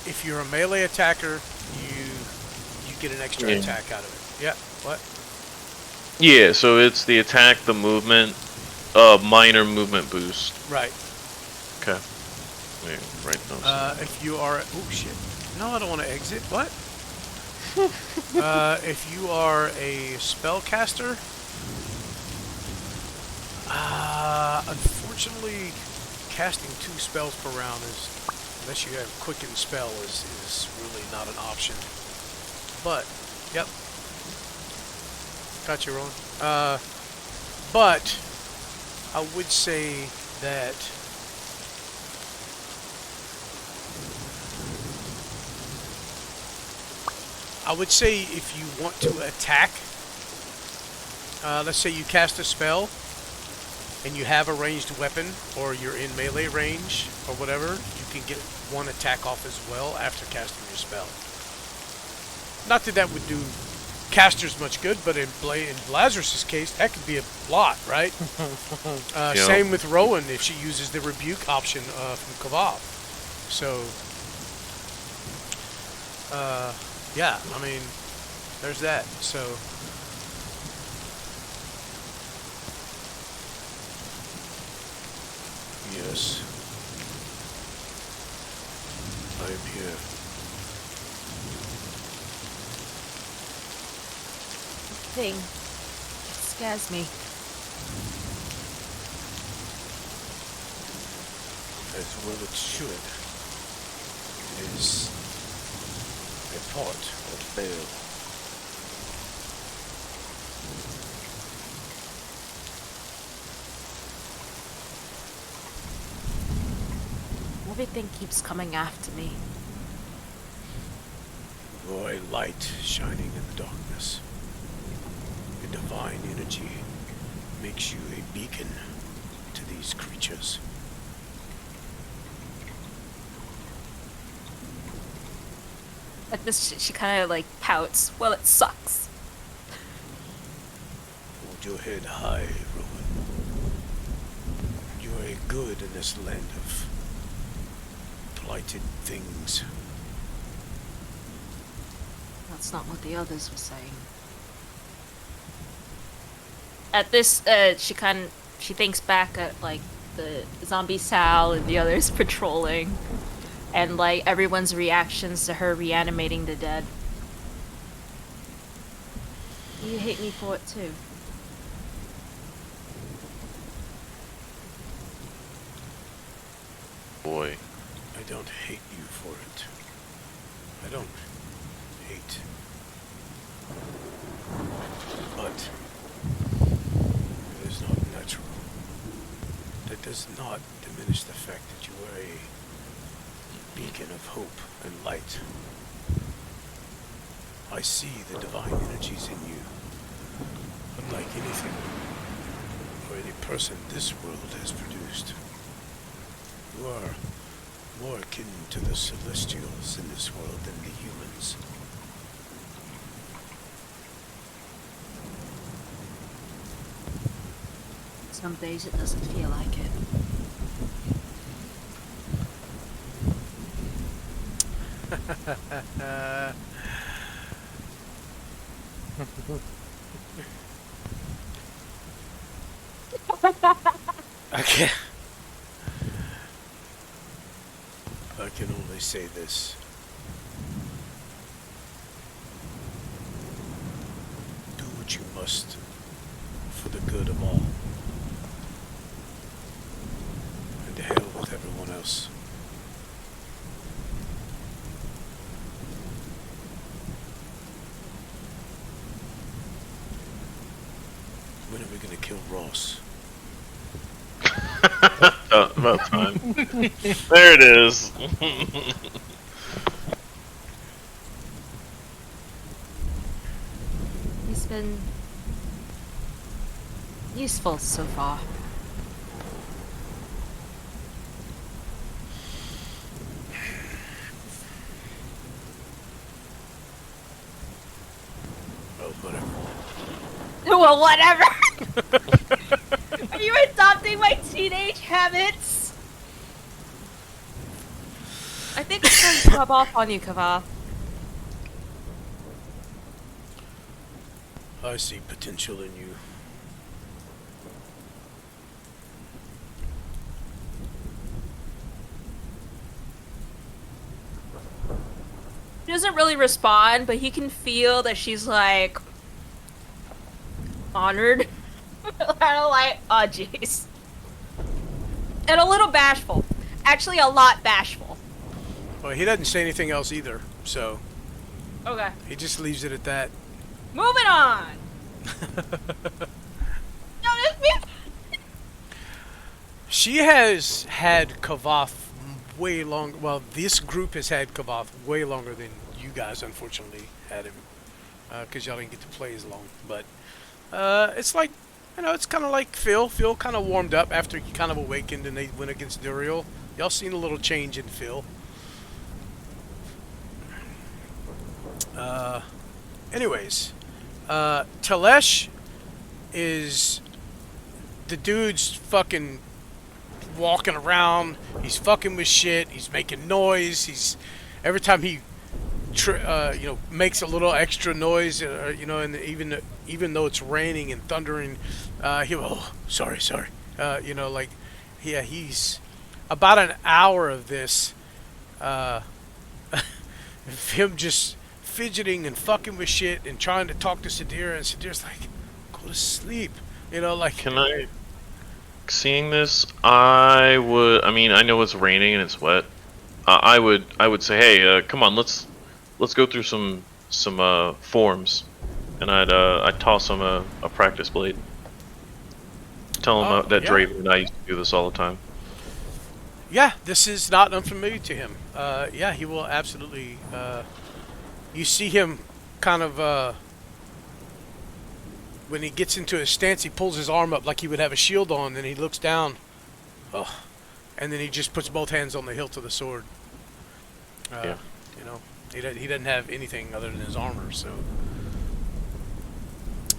S2: if you're a melee attacker, you get an extra attack out of it. Yeah. What?
S6: Yeah, so it's the attack, the movement, minor movement boost.
S2: Right.
S6: Okay. Wait, right those.
S2: If you are, oh shit! No, I don't want to exit. What? If you are a spellcaster, unfortunately, casting 2 spells per round is, unless you have quicken spell, is really not an option. But, yep. Got you, Rowan. But I would say that if you want to attack, let's say you cast a spell and you have a ranged weapon, or you're in melee range or whatever, you can get one attack off as well after casting your spell. Not that that would do casters much good, but in Lazarus's case, that could be a lot, right? Same with Rowan if she uses the rebuke option from Kavav. So, yeah, I mean, there's that. So, yes, I am here.
S5: Thing. It scares me.
S2: As well it should. It is a part of Baal.
S5: Everything keeps coming after me.
S2: You're a light shining in the darkness. The divine energy makes you a beacon to these creatures.
S5: At this, she kind of like pouts. Well, it sucks.
S2: Hold your head high, Rowan. You are a good in this land of blighted things.
S5: That's not what the others were saying. At this, she thinks back at like the zombie Sal and the others patrolling, and like everyone's reactions to her reanimating the dead. You hate me for it too.
S6: Boy.
S2: I don't hate you for it. I don't hate. But it is not natural. That does not diminish the fact that you are a beacon of hope and light. I see the divine energies in you, unlike anything or any person this world has produced. You are more akin to the celestials in this world than the humans.
S5: Some days it doesn't feel like it.
S2: I can only say this. Do what you must for the good of all. And to hell with everyone else. When are we gonna kill Ross?
S6: About time. There it is.
S5: He's been useful so far.
S2: Oh, whatever.
S5: Well, whatever. Are you adopting my teenage habits? I think it's going to rub off on you, Kaval.
S2: I see potential in you.
S5: He doesn't really respond, but he can feel that she's like honored. Kind of like, oh jeez. And a little bashful. Actually, a lot bashful.
S2: Well, he doesn't say anything else either, so
S5: Okay.
S2: he just leaves it at that.
S5: Moving on. No, this
S2: She has had Kavath way long. Well, this group has had Kavath way longer than you guys, unfortunately, had him, because y'all didn't get to play as long. But it's like, you know, it's kind of like Phil. Phil kind of warmed up after he kind of awakened and they went against Duriel. Y'all seen a little change in Phil. Anyways, Telesh is the dude's fucking walking around. He's fucking with shit. He's making noise. He's every time he, you know, makes a little extra noise. You know, and even though it's raining and thundering, he oh sorry. You know, like yeah, he's about an hour of this. Him just fidgeting and fucking with shit and trying to talk to Sadira, and Sadira's like, go to sleep. You know, like.
S6: Can I? Seeing this, I mean, I know it's raining and it's wet. I would say, hey, come on, let's go through some forms, and I'd toss him a practice blade. Tell him that
S2: yeah.
S6: Draven and I used to do this all the time.
S2: Yeah, this is not unfamiliar to him. Yeah, he will absolutely. You see him kind of when he gets into his stance, he pulls his arm up like he would have a shield on, and he looks down. Oh, and then he just puts both hands on the hilt of the sword.
S6: Yeah.
S2: You know, he doesn't have anything other than his armor, so.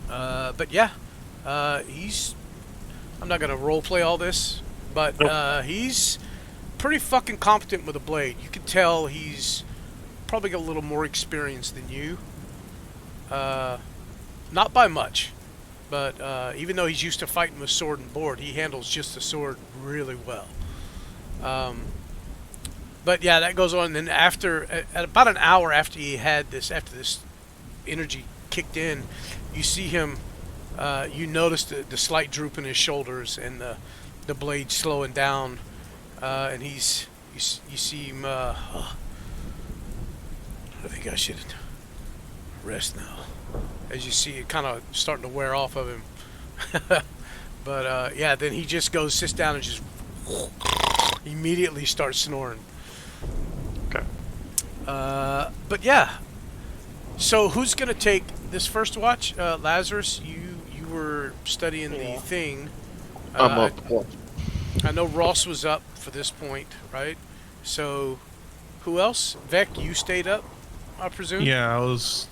S2: But yeah, he's. I'm not gonna role play all this, but
S6: Nope.
S2: he's pretty fucking competent with a blade. You can tell he's probably got a little more experience than you. Not by much, but even though he's used to fighting with sword and board, he handles just the sword really well. But yeah, that goes on. And then after, at about an hour after he had this, after this energy kicked in, you see him. You notice the slight droop in his shoulders and the blade slowing down, and you see him. I think I should rest now. As you see it kind of starting to wear off of him. But yeah, then he just goes, sits down, and just immediately starts snoring. But yeah. So who's gonna take this first watch? Lazarus, you were studying the
S3: Yeah.
S2: thing.
S6: I'm
S2: Uh,
S6: up.
S2: I know Ross was up for this point, right? So who else? Vec, you stayed up, I presume.
S4: Yeah, I was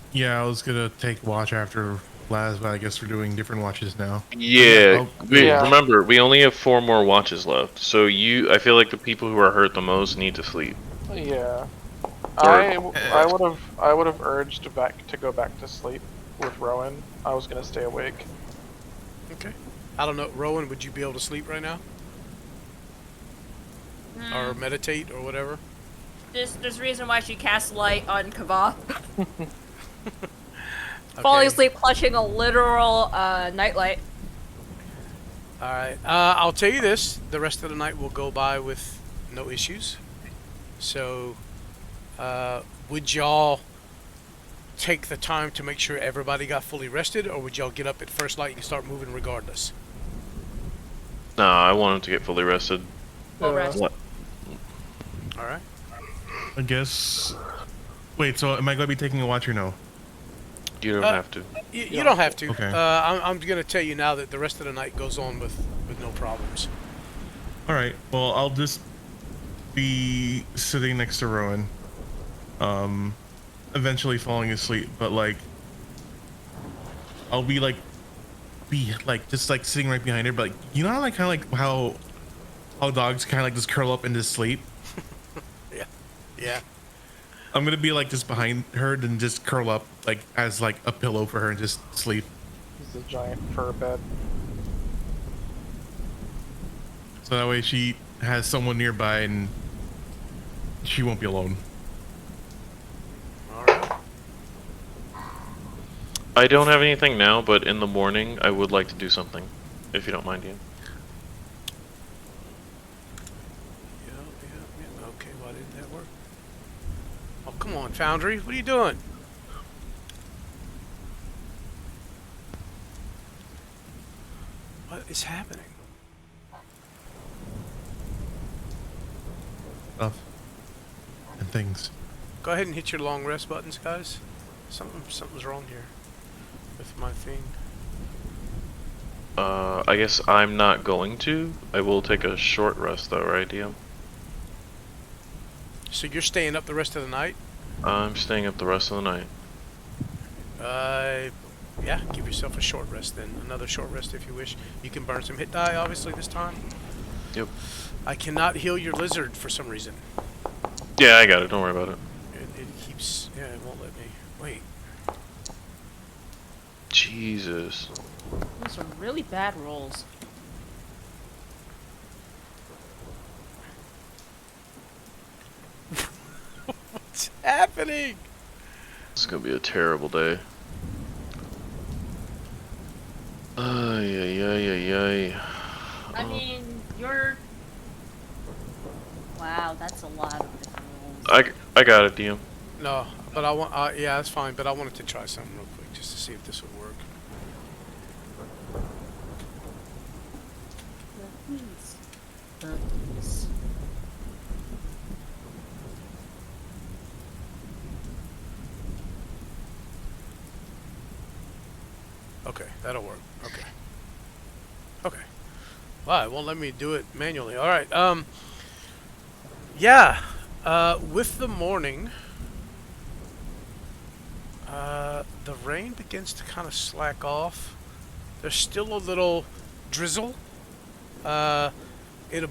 S4: gonna take watch after Laz, but I guess we're doing different watches now.
S6: Yeah,
S3: Yeah.
S6: remember, we only have 4 more watches left. So I feel like the people who are hurt the most need to sleep.
S3: Yeah.
S6: Or-
S3: I would have urged Vec to go back to sleep with Rowan. I was gonna stay awake.
S2: Okay. I don't know, Rowan. Would you be able to sleep right now, or meditate, or whatever?
S5: There's a reason why she casts light on Kava.
S2: Okay.
S5: Falling asleep, clutching a literal nightlight.
S2: All right. I'll tell you this: the rest of the night will go by with no issues. So, would y'all take the time to make sure everybody got fully rested, or would y'all get up at first light and start moving regardless?
S6: Nah, I want him to get fully rested.
S5: Full rest.
S6: What?
S2: All right.
S4: I guess. Wait, so am I going to be taking a watch or no?
S6: You don't have to.
S2: You don't have to.
S4: Okay.
S2: I'm going to tell you now that the rest of the night goes on with no problems.
S4: All right. Well, I'll just be sitting next to Rowan. Eventually falling asleep, but like, I'll be just like sitting right behind her. But like, you know how like kind of like how dogs kind of like just curl up into sleep.
S2: Yeah.
S4: I'm gonna be like just behind her and just curl up like as like a pillow for her and just sleep.
S3: It's a giant fur bed.
S4: So that way she has someone nearby and she won't be alone.
S2: All right.
S6: I don't have anything now, but in the morning, I would like to do something, if you don't mind, Ian.
S2: Yeah. Okay, why didn't that work? Oh, come on, Foundry. What are you doing? What is happening?
S4: Stuff and things.
S2: Go ahead and hit your long rest buttons, guys. Something's wrong here with my thing.
S6: I guess I'm not going to. I will take a short rest though, right, DM?
S2: So you're staying up the rest of the night?
S6: I'm staying up the rest of the night.
S2: Yeah, give yourself a short rest then. Another short rest if you wish. You can burn some hit die, obviously, this time.
S6: Yep.
S2: I cannot heal your lizard for some reason.
S6: Yeah, I got it. Don't worry about it.
S2: It keeps... Yeah, it won't let me... Wait.
S6: Jesus.
S5: Those are really bad rolls.
S2: What's happening?
S6: It's gonna be a terrible day. Ay, ay, ay, ay, ay.
S5: I mean, you're... Wow, that's a lot of different rolls.
S6: I got it, DM.
S2: No, but I want... yeah, that's fine, but I wanted to try something real quick just to see if this would work.
S5: Please.
S2: Okay, that'll work. Okay. Okay. Wow, it won't let me do it manually. All right. Yeah. With the morning, the rain begins to kind of slack off. There's still a little drizzle. It'll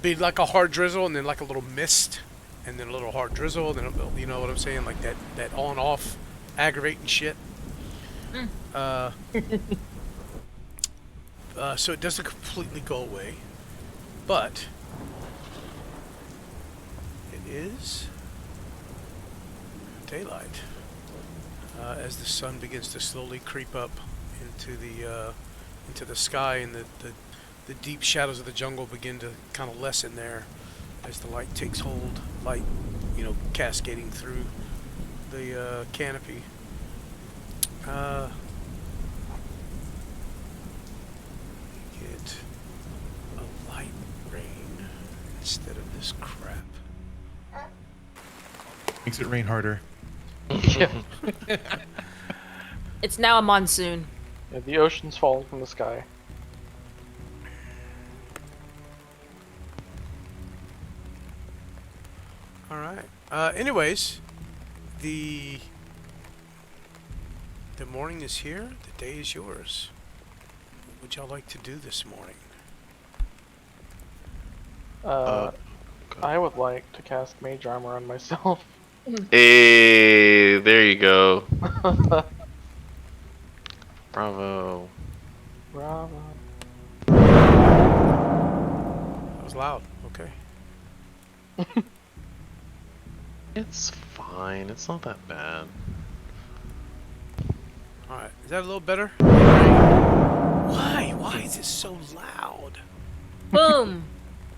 S2: be like a hard drizzle, and then like a little mist, and then a little hard drizzle, and then you know what I'm saying, like that on-off aggravating shit. So it doesn't completely go away, but it is daylight as the sun begins to slowly creep up into the sky, and the deep shadows of the jungle begin to kind of lessen there as the light takes hold, light, you know, cascading through the canopy. Get a light rain instead of this crap.
S4: Makes it rain harder.
S3: Yeah.
S5: It's now a monsoon.
S3: Yeah, the ocean's falling from the sky.
S2: All right. Anyways, the morning is here. The day is yours. What would y'all like to do this morning?
S3: I would like to cast Mage Armor on myself.
S6: Hey, there you go. Bravo.
S3: Bravo.
S2: That was loud. Okay.
S6: It's fine. It's not that bad.
S2: All right. Is that a little better? Why? Why is it so loud?
S5: Boom.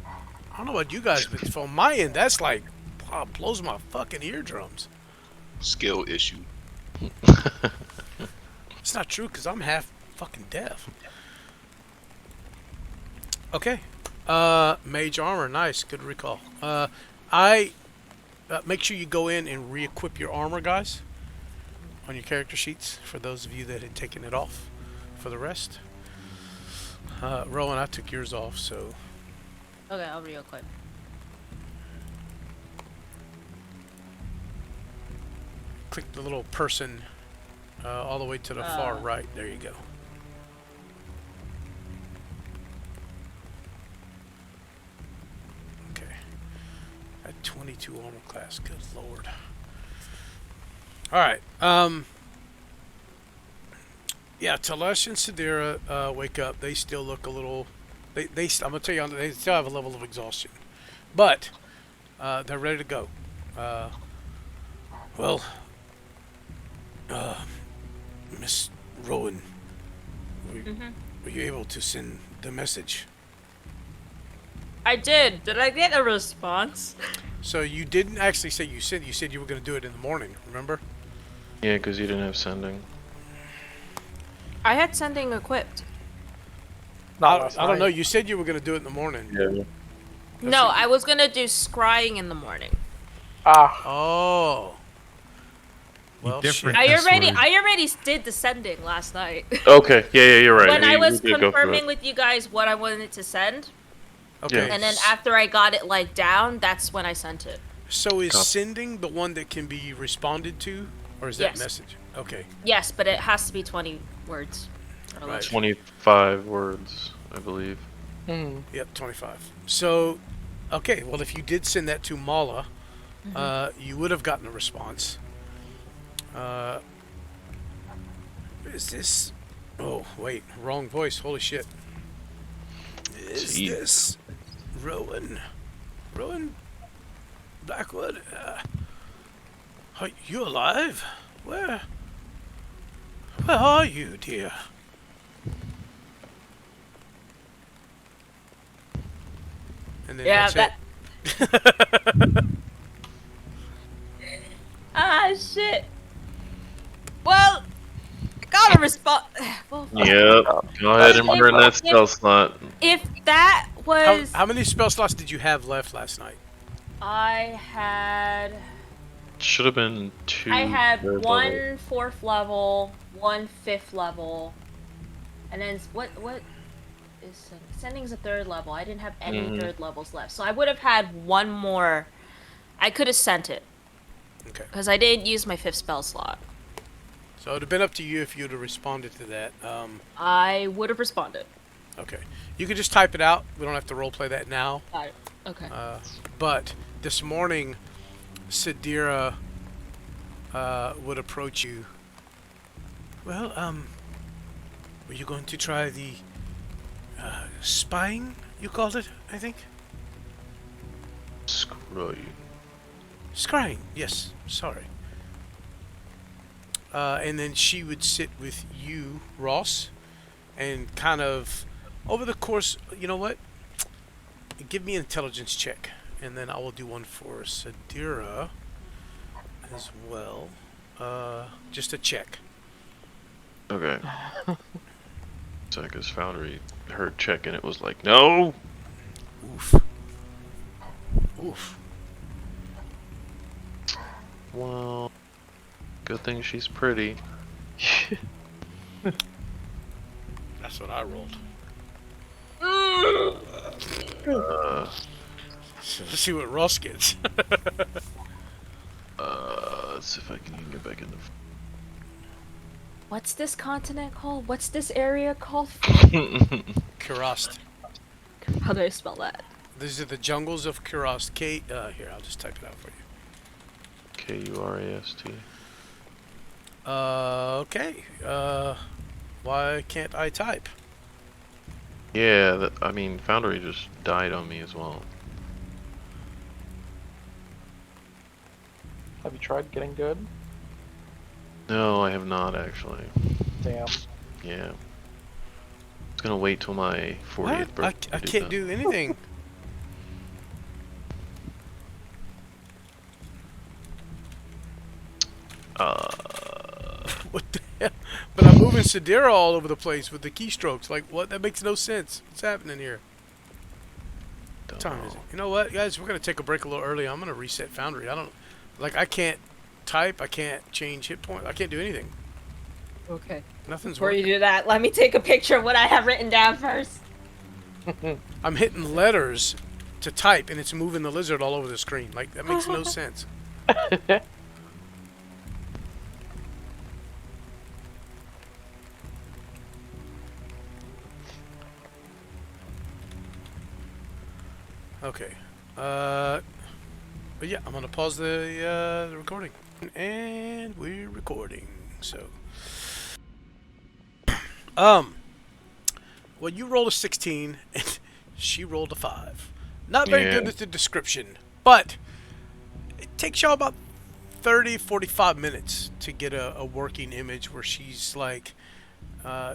S2: I don't know about you guys, but from my end, that's like blows my fucking eardrums.
S8: Skill issue.
S2: It's not true because I'm half fucking deaf. Okay. Mage armor, nice, good recall. Make sure you go in and re-equip your armor, guys, on your character sheets for those of you that had taken it off. For the rest, Rowan, I took yours off, so.
S5: Okay, I'll re-equip.
S2: Click the little person all the way to the far right. There you go. Okay. At 22 armor class. Good lord. Alright. Yeah, Telesh and Sidira wake up. They still look a little... I'm going to tell you, they still have a level of exhaustion. But they're ready to go. Miss Rowan, were you able to send the message?
S5: I did. Did I get a response?
S2: So you didn't actually say you said you were going to do it in the morning, remember?
S6: Yeah, because you didn't have sending.
S5: I had sending equipped.
S2: I don't know. You said you were going to do it in the morning.
S6: Yeah.
S5: No, I was gonna do scrying in the morning.
S3: Ah.
S2: Oh. Well,
S4: different.
S2: shit.
S5: I already did the sending last night.
S6: Okay. Yeah, you're right.
S5: When I was
S6: did go for
S5: confirming
S6: that.
S5: with you guys what I wanted to send,
S2: Okay.
S5: and then after I got it like down, that's when I sent it.
S2: So is
S6: Copy.
S2: sending the one that can be responded to, or is that
S5: Yes.
S2: message? Okay.
S5: Yes, but it has to be 20 words. or
S2: Right.
S5: less.
S6: 25 words, I believe.
S2: Yep, 25. So, okay. Well, if you did send that to Mala, you would have gotten a response. Is this? Oh, wait. Wrong voice. Holy shit. Is
S6: Jeez.
S2: this Rowan? Rowan Blackwood? Are you alive? Where are you, dear? And then
S5: Yeah,
S2: that's
S5: that. Ah, shit. Well, I got a response. Well,
S6: Yep. Go ahead and burn that spell slot.
S5: if that
S2: it.
S5: was,
S2: How many spell slots did you have left last night?
S5: I had
S6: Should have been 2.
S5: I had
S6: third
S5: one
S6: level.
S5: 4th level, one 5th level, and then what is sending's a 3rd level. I didn't have any 3rd levels left, so I would have had one more. I could have sent it
S2: Okay.
S5: because I didn't use my 5th spell slot.
S2: So it would have been up to you if you'd have responded to that.
S5: I would have responded.
S2: Okay. You could just type it out. We don't have to roleplay that now.
S5: Got it. Okay.
S2: But this morning, Sidira would approach you. Well, were you going to try the spying, you called it, I think?
S6: Screw you.
S2: Scrying, yes, sorry. And then she would sit with you, Ross, and kind of, over the course, you know what? Give me an intelligence check, and then I will do one for Sidira as well. Just a check.
S6: Okay. Because Foundry heard check and it was like, no!
S2: Oof. Oof.
S6: Well, good thing she's pretty.
S2: That's what I rolled. So let's see what Ross gets.
S6: Let's see if I can get back in the.
S5: What's this continent called? What's this area called?
S2: Kurast.
S5: How do I spell that?
S2: These are the jungles of Kurast. Here, I'll just type it out for you.
S6: K-U-R-A-S-T.
S2: Okay. Why can't I type?
S6: Yeah, I mean, Foundry just died on me as well.
S3: Have you tried getting good?
S6: No, I have not actually.
S3: Damn.
S6: Yeah. I was gonna wait till my 40th
S2: What?
S6: birthday.
S2: I can't do anything. What the hell? But I'm moving Sidera all over the place with the keystrokes. Like, what? That makes no sense. What's happening here? What time is it? You know what, guys? We're gonna take a break a little early. I'm gonna reset Foundry. I can't type. I can't change hit point. I can't do anything.
S5: Okay.
S2: Nothing's
S5: Before you
S2: working.
S5: do that, let me take a picture of what I have written down first.
S2: I'm hitting letters to type, and it's moving the lizard all over the screen. Like, that makes no sense. Okay. But yeah, I'm gonna pause the recording, and we're recording. So, well, you rolled a 16, and she rolled a 5. Not very good with the description, but it takes y'all about 30-45 minutes to get a working image where she's like,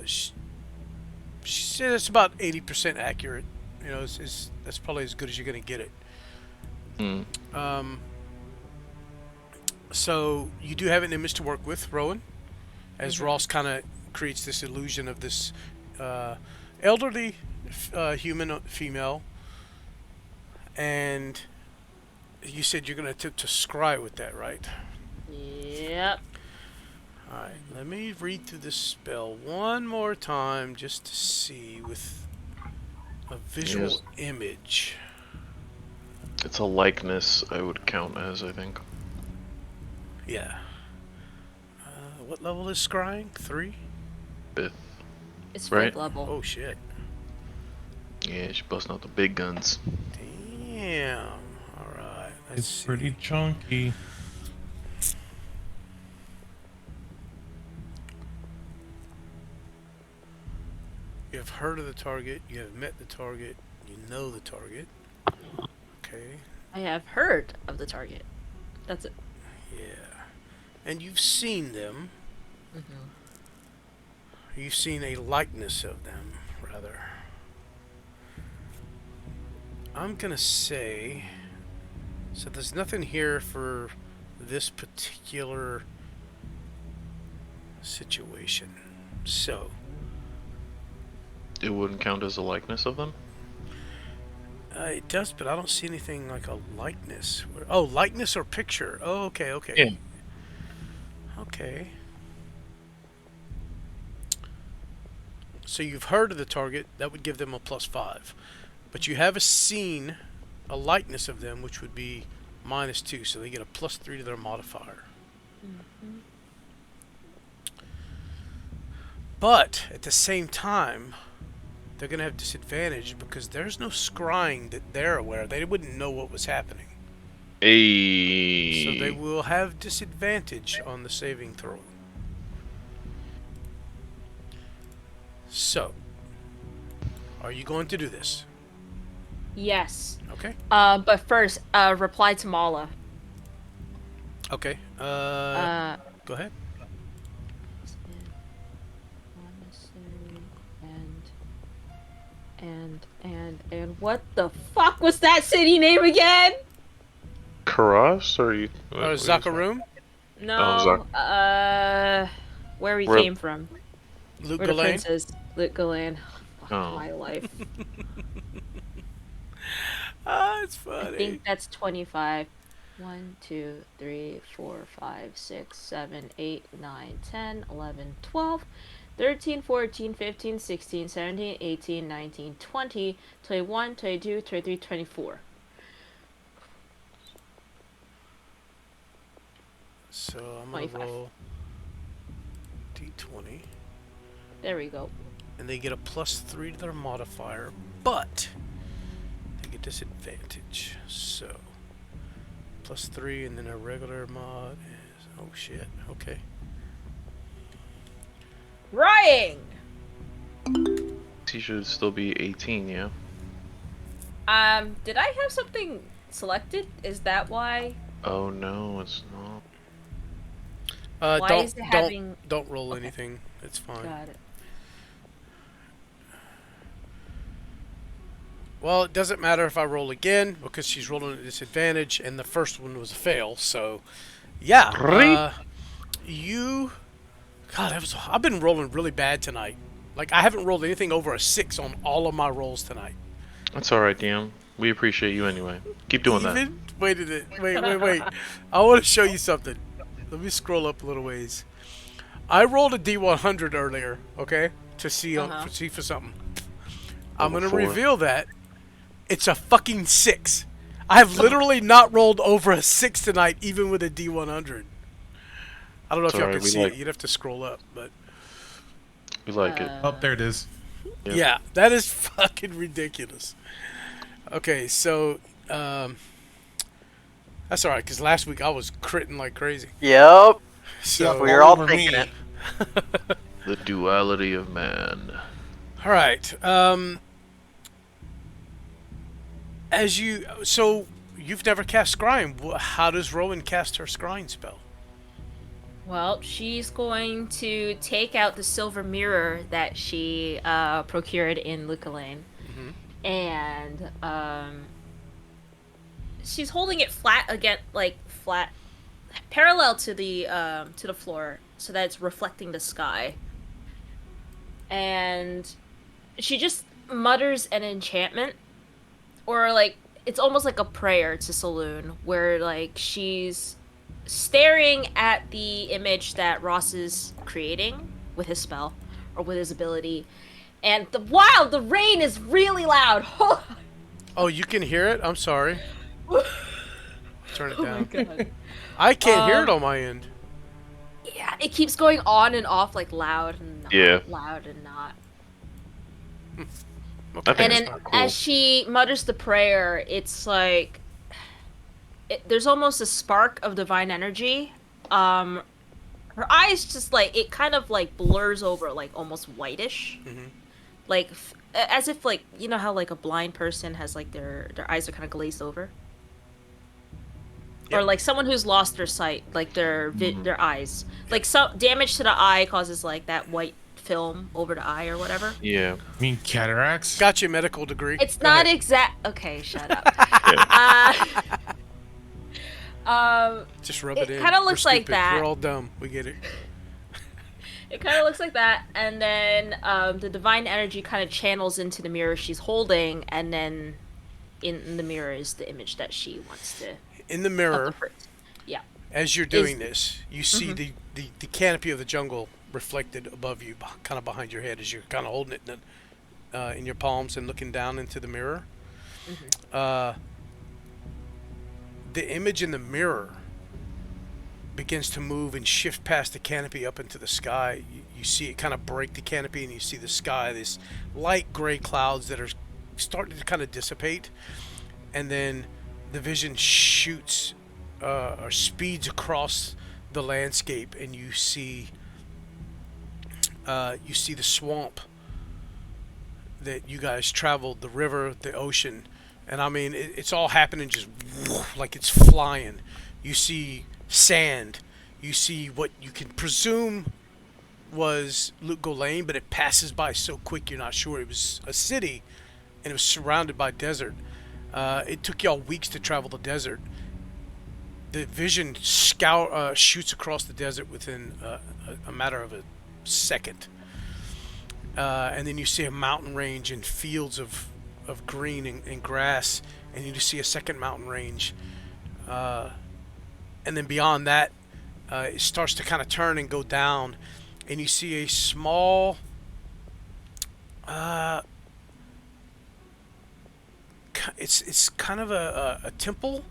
S2: she said it's about 80% accurate. You know, that's probably as good as you're gonna get it. So you do have an image to work with, Rowan, as Ross kind of creates this illusion of this elderly human female, and you said you're gonna attempt to scry with that, right?
S5: Yep.
S2: All right, let me read through this spell one more time just to see with a visual image.
S6: It's a likeness I would count as, I think.
S2: Yeah. What level is scrying? 3?
S6: 5th.
S5: It's
S6: Right.
S5: 5th level.
S2: Oh shit.
S6: Yeah, she's busting out the big guns.
S2: Damn. All right. Let's
S4: It's
S2: see.
S4: pretty chunky.
S2: You have heard of the target. You have met the target. You know the target. Okay.
S5: I have heard of the target. That's it.
S2: Yeah. And you've seen them. You've seen a likeness of them, rather. I'm gonna say, so there's nothing here for this particular situation. So,
S6: It wouldn't count as a likeness of them?
S2: it does, but I don't see anything like a likeness. Oh, likeness or picture. Oh, okay, okay.
S6: Yeah.
S2: Okay. So you've heard of the target, that would give them a +5. But you have seen a likeness of them, which would be -2, so they get a +3 to their modifier. But at the same time, they're going to have disadvantage because there's no scrying that they're aware of. They wouldn't know what was happening.
S6: Ayy.
S2: So they will have disadvantage on the saving throw. So, are you going to do this?
S5: Yes.
S2: Okay.
S5: But first, reply to Mala.
S2: Okay.
S5: Uh,
S2: Go ahead.
S5: And what the fuck was that city name again?
S6: Karas? Or you?
S2: Zakarum?
S5: No. Where he
S6: Where-
S5: came from.
S2: Luke
S5: Where the
S2: Ghislaine?
S5: prince is. Luke Ghislaine. Fuck
S6: Oh.
S5: my life.
S2: Ah, it's
S5: I
S2: funny.
S5: think that's 25. 1, 2, 3, 4, 5, 6, 7, 8, 9, 10, 11, 12, 13, 14, 15, 16, 17, 18, 19, 20, 21, 22, 23, 24.
S2: So I'm gonna
S5: 25.
S2: roll d20,
S5: There we go.
S2: and they get a +3 to their modifier, but they get disadvantage. So +3, and then a regular mod is oh shit. Okay.
S5: Rying!
S6: He should still be 18, yeah?
S5: Did I have something selected? Is that why?
S6: Oh no, it's not.
S5: Why
S2: don't
S5: is it having...
S2: don't roll anything. It's fine.
S5: Got it.
S2: Well, it doesn't matter if I roll again because she's rolling at disadvantage, and the first one was a fail. So, yeah. God, I've been rolling really bad tonight. Like, I haven't rolled anything over a 6 on all of my rolls tonight.
S6: That's alright, DM. We appreciate you anyway. Keep doing that.
S2: Wait. I want to show you something. Let me scroll up a little ways. I rolled a D100 earlier, okay, to see for something. I'm gonna reveal that it's a fucking 6. I have literally not rolled over a 6 tonight, even with a D100. I don't know if y'all can see it. You'd have to scroll up, but
S6: we like it.
S4: Oh, there it is.
S6: Yep.
S2: yeah, that is fucking ridiculous. Okay, so that's all right, because last week I was critting like crazy.
S7: Yep.
S2: So
S7: We were all
S4: over
S7: thinking
S4: me.
S7: it.
S6: The duality of man.
S2: all right. So you've never cast scrying. How does Rowan cast her scrying spell?
S5: Well, she's going to take out the silver mirror that she procured in Lucalane, and she's holding it flat parallel to the floor, so that it's reflecting the sky. And she just mutters an enchantment, or like it's almost like a prayer to Saloon, where like she's staring at the image that Ross is creating with his spell or with his ability, and the rain is really loud.
S2: Oh, you can hear it? I'm sorry. Turn it down.
S5: Oh my god.
S2: I can't hear it on my end.
S5: Yeah, it keeps going on and off, like loud and not, loud and not.
S2: Okay.
S5: And then as she mutters the prayer, it's like there's almost a spark of divine energy. Her eyes just like it kind of like blurs over, like almost whitish, like as if like you know how like a blind person has like their eyes are kind of glazed over. Or like someone who's lost their sight, like their eyes, like some damage to the eye causes like that white film over the eye or whatever.
S6: Yeah.
S4: You mean cataracts?
S2: Got your medical degree.
S5: It's not exact. Okay, shut up.
S2: Just rub it in.
S5: It kind of looks
S2: We're
S5: like
S2: stupid.
S5: that.
S2: We're all dumb. We get it.
S5: It kind of looks like that, and then the divine energy kind of channels into the mirror she's holding, and then in the mirror is the image that she wants to.
S2: In the mirror,
S5: yeah.
S2: as you're doing this, you see the canopy of the jungle reflected above you, kind of behind your head, as you're kind of holding it in your palms and looking down into the mirror. The image in the mirror begins to move and shift past the canopy up into the sky. You see it kind of break the canopy, and you see the sky, this light gray clouds that are starting to kind of dissipate, and then the vision shoots or speeds across the landscape, and you see the swamp that you guys traveled, the river, the ocean, and I mean it's all happening just like it's flying. You see sand, you see what you can presume was Lugo Lane, but it passes by so quick you're not sure. It was a city, and it was surrounded by desert. It took y'all weeks to travel the desert. The vision shoots across the desert within a matter of a second. And then you see a mountain range and fields of green and grass, and you just see a second mountain range. and then beyond that, it starts to kind of turn and go down, and you see a small, it's kind of a temple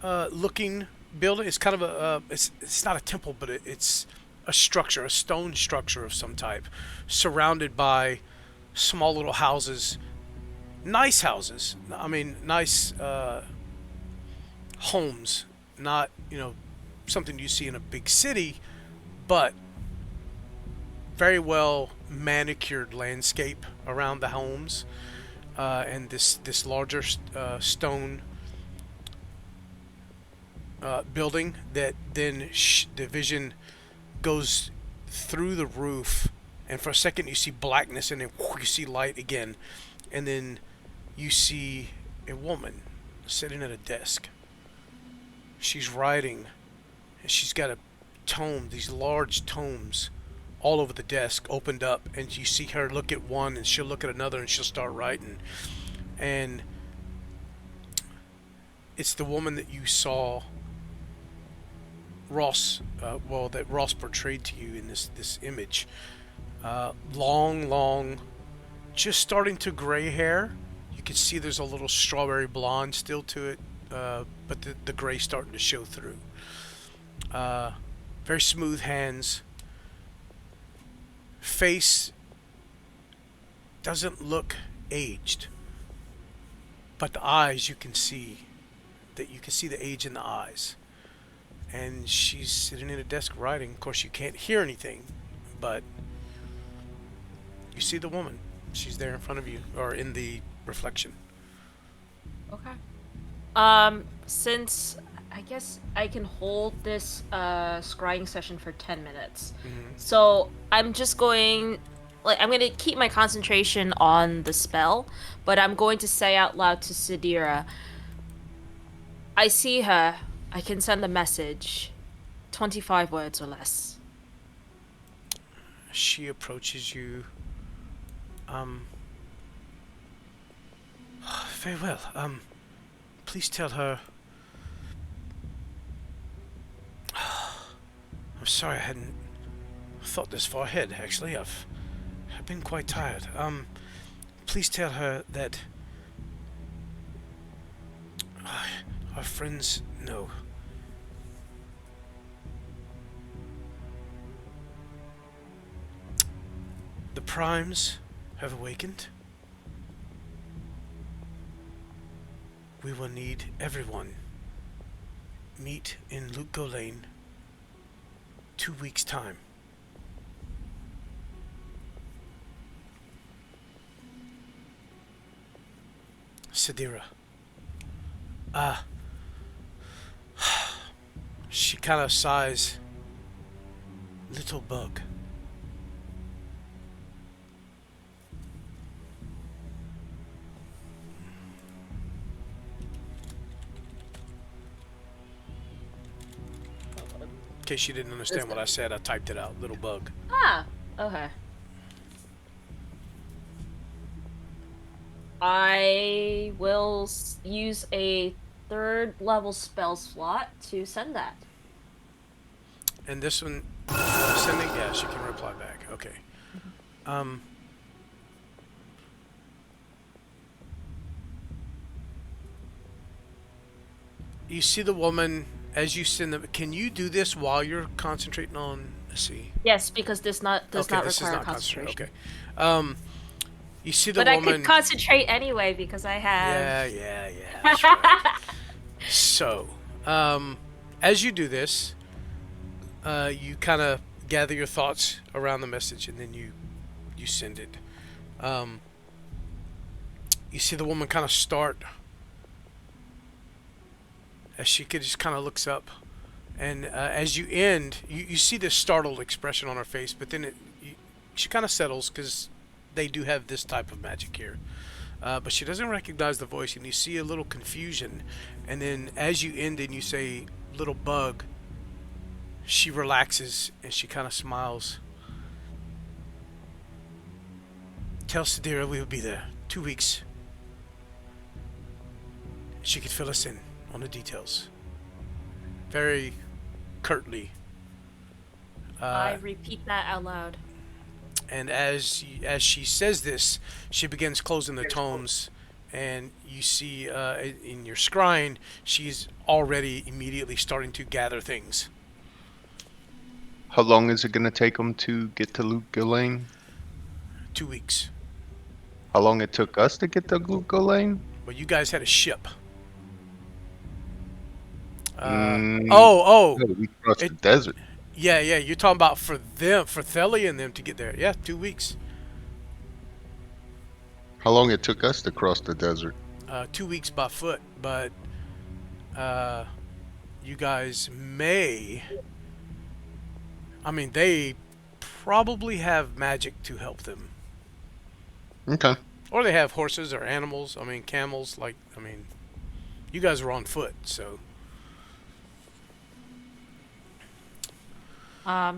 S2: looking building. It's kind of it's not a temple, but it's a structure, a stone structure of some type, surrounded by small little houses, nice houses. I mean, nice homes, not, something you see in a big city, but very well manicured landscape around the homes, and this larger stone building that then the vision goes through the roof, and for a second you see blackness, and then you see light again, and then you see a woman sitting at a desk. She's writing, and she's got a tome, these large tomes all over the desk, opened up, and you see her look at one, and she'll look at another, and she'll start writing. And it's the woman that you saw Ross, that Ross portrayed to you in this image. Long, just starting to gray hair. You can see there's a little strawberry blonde still to it, but the gray starting to show through. Very smooth hands. Face doesn't look aged, but the eyes, you can see the age in the eyes. And she's sitting at a desk writing. Of course, you can't hear anything, but you see the woman. She's there in front of you, or in the reflection.
S5: Okay. Since I guess I can hold this scrying session for 10 minutes. So I'm just going, I'm going to keep my concentration on the spell, but I'm going to say out loud to Sidira, I see her. I can send a message. 25 words or less.
S2: She approaches you. Very well. Please tell her. I'm sorry, I hadn't thought this far ahead, actually. I've been quite tired. Please tell her that our friends know. The primes have awakened. We will need everyone. Meet in Lugo Lane. 2 weeks' time. Sidira. She kind of sighs. Little bug. In case you didn't understand what I said, I typed it out. Little bug.
S5: Ah, okay. I will use a 3rd level spell slot to send that.
S2: And this one, sending? Yeah, she can reply back. Okay. You see the woman as you send them. Can you do this while you're concentrating on? Let's see.
S5: Yes, because this does not
S2: this is
S5: require
S2: not
S5: concentration.
S2: Okay. You see the
S5: but
S2: woman.
S5: I could concentrate anyway because I have.
S2: Yeah. That's right. So, as you do this, you kind of gather your thoughts around the message, and then you send it. You see the woman kind of start as she just kind of looks up, and as you end, you see this startled expression on her face, but then she kind of settles because they do have this type of magic here. But she doesn't recognize the voice, and you see a little confusion. And then as you end and you say, little bug, she relaxes and she kind of smiles. Tell Sidira we will be there. 2 weeks. She could fill us in on the details. very curtly.
S5: I repeat that out loud.
S2: And as she says this, she begins closing the tomes, and you see in your scrying, she's already immediately starting to gather things.
S8: How long is it gonna take them to get to Luke Ghislaine?
S2: 2 weeks.
S8: How long it took us to get to Luke Ghislaine?
S2: But you guys had a ship.
S8: Mm,
S2: Oh,
S8: no, we crossed
S2: it-
S8: the desert.
S2: yeah. You're talking about for them, for Theli and them to get there. Yeah, 2 weeks.
S8: How long it took us to cross the desert?
S2: 2 weeks by foot, but you guys may. I mean, they probably have magic to help them,
S8: Okay.
S2: or they have horses or animals. I mean, camels. You guys were on foot, so.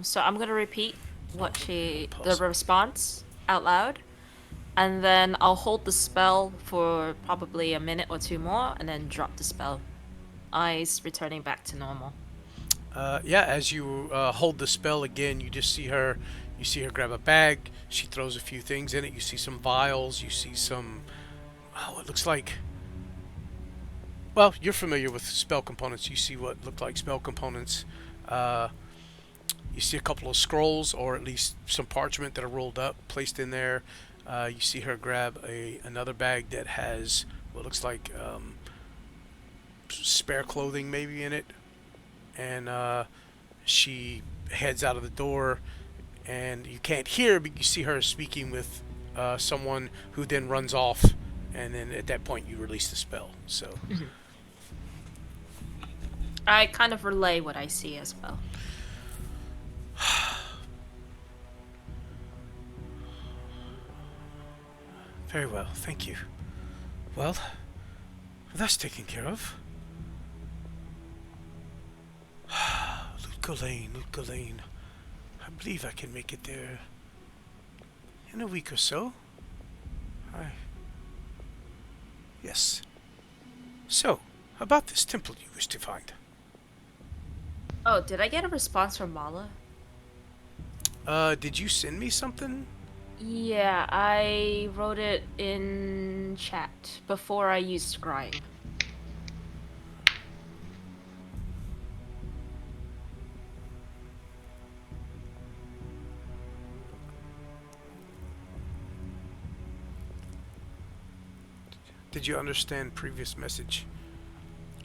S5: So I'm gonna repeat the
S2: Pause.
S5: response out loud, and then I'll hold the spell for probably a minute or two more, and then drop the spell. Eyes returning back to normal.
S2: Yeah, as you hold the spell again, you just see her. You see her grab a bag. She throws a few things in it. You see some vials. You see some. Oh, it looks like. Well, you're familiar with spell components. You see what look like spell components. You see a couple of scrolls, or at least some parchment that are rolled up, placed in there. You see her grab another bag that has what looks like spare clothing maybe in it, and she heads out of the door, and you can't hear, but you see her speaking with someone who then runs off, and then at that point you release the spell. So
S5: I kind of relay what I see as well.
S2: very well, thank you. Well, that's taken care of. Luke Lane. I believe I can make it there in a week or so. Yes. So, about this temple you wish to find.
S5: Oh, did I get a response from Mala?
S2: Did you send me something?
S5: Yeah, I wrote it in chat before I used scrying.
S2: Did you understand previous message?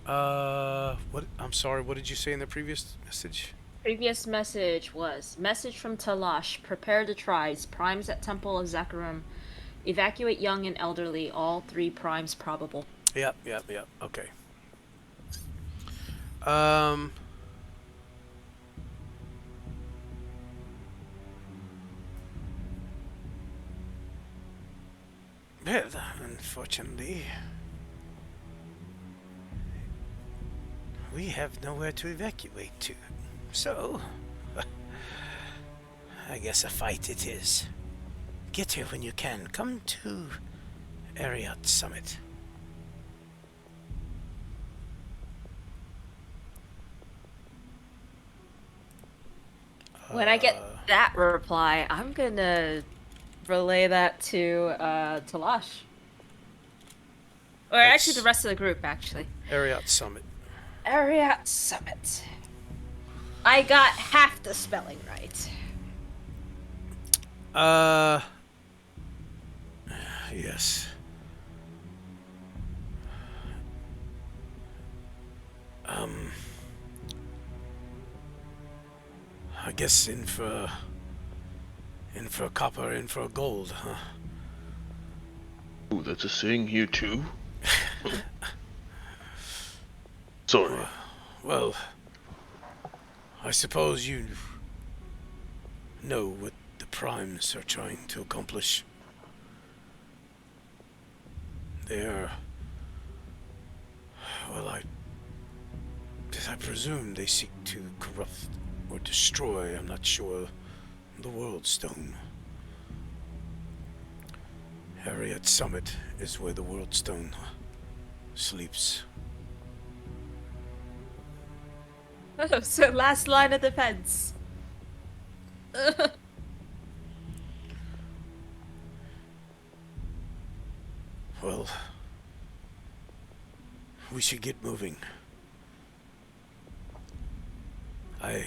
S2: What? I'm sorry, what did you say in the previous message?
S5: Previous message was message from Talash. Prepare the tribes. Primes at Temple of Zakarum. Evacuate young and elderly. All 3 primes probable.
S2: Yep. Okay. Well, unfortunately, we have nowhere to evacuate to. So, I guess a fight it is. Get here when you can. Come to Ariat Summit.
S5: When I get that reply, I'm gonna relay that to Talash. Or actually the rest of the group, actually.
S2: Ariat Summit.
S5: Ariat Summit. I got half the spelling right.
S2: Yes. I guess in for copper, in for gold, huh?
S6: Ooh, that's a saying here too. Sorry.
S2: Well, I suppose you know what the primes are trying to accomplish. They're... Well, I presume they seek to corrupt or destroy, I'm not sure, the World Stone. Ariat Summit is where the World Stone sleeps.
S5: Oh, so last line of defense.
S2: Well, we should get moving. I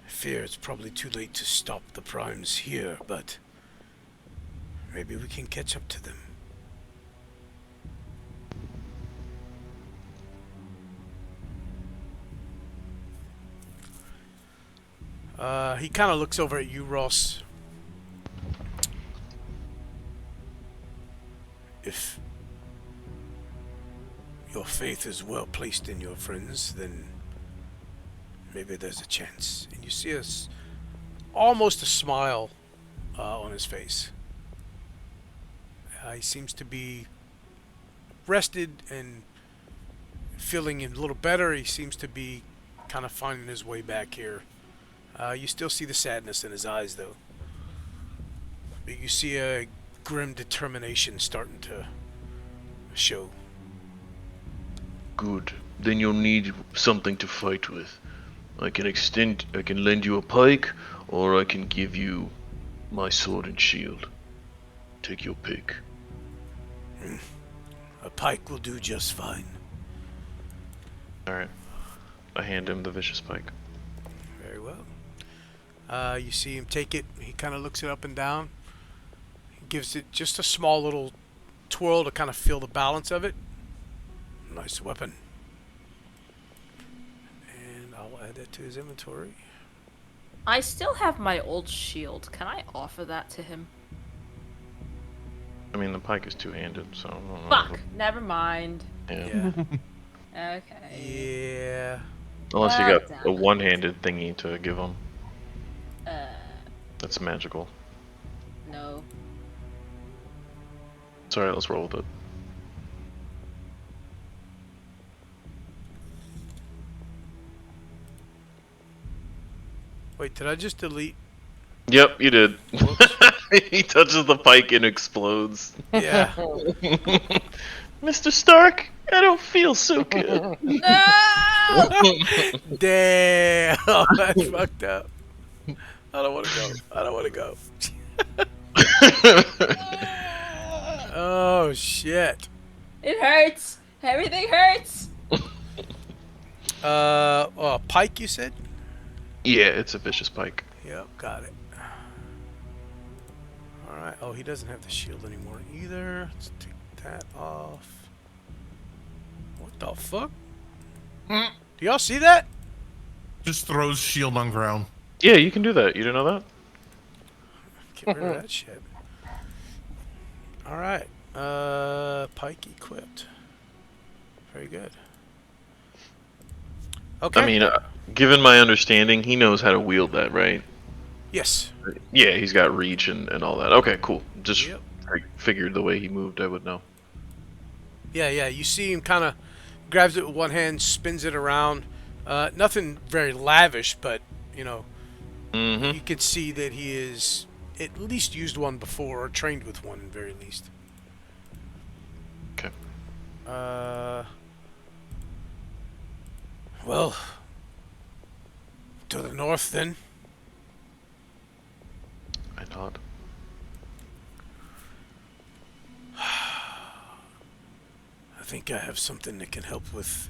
S2: fear it's probably too late to stop the primes here, but maybe we can catch up to them. He kind of looks over at you, Ross. If your faith is well placed in your friends, then maybe there's a chance. And you see almost a smile on his face. He seems to be rested and feeling a little better. He seems to be kind of finding his way back here. You still see the sadness in his eyes, though. But you see a grim determination starting to show.
S6: Good. Then you'll need something to fight with. I can lend you a pike, or I can give you my sword and shield. Take your pick.
S2: A pike will do just fine.
S6: Alright. I hand him the vicious pike.
S2: Very well. You see him take it. He kind of looks it up and down. He gives it just a small little twirl to kind of feel the balance of it. Nice weapon. And I'll add that to his inventory.
S5: I still have my old shield. Can I offer that to him?
S6: I mean, the pike is two-handed, so I don't know.
S5: Fuck. Never mind.
S6: Yeah.
S5: Okay.
S2: Yeah.
S6: Unless you
S5: Well
S6: got
S5: done.
S6: a one-handed thingy to give him.
S5: Uh,
S6: That's magical.
S5: no.
S6: It's alright, let's roll with it.
S2: Wait, did I just delete?
S6: Yep, you did. He touches the pike and explodes.
S2: Yeah.
S6: Mr. Stark, I don't feel so good.
S5: No!
S2: Damn. That's fucked up. I don't want to go. I don't want to go. Oh, shit.
S5: It hurts. Everything hurts.
S2: Pike, you said?
S6: Yeah, it's a vicious pike.
S2: Yep, got it. Alright. Oh, he doesn't have the shield anymore either. Let's take that off. What the fuck? Do y'all see that?
S4: Just throws shield on ground.
S6: Yeah, you can do that. You didn't know that?
S2: Get rid of that shit. Alright. Pike equipped. Very good. Okay.
S6: I mean, given my understanding, he knows how to wield that, right?
S2: yes.
S6: Yeah, he's got reach and all that. Okay, cool. Just
S2: Yep.
S6: I figured the way he moved, I would know.
S2: Yeah. You see him kind of grabs it with one hand, spins it around. Nothing very lavish, but, you know,
S6: Mm-hmm.
S2: you could see that he is at least used one before or trained with one, at the very least.
S6: Okay.
S2: Well, to the north then.
S6: I nod.
S2: I think I have something that can help with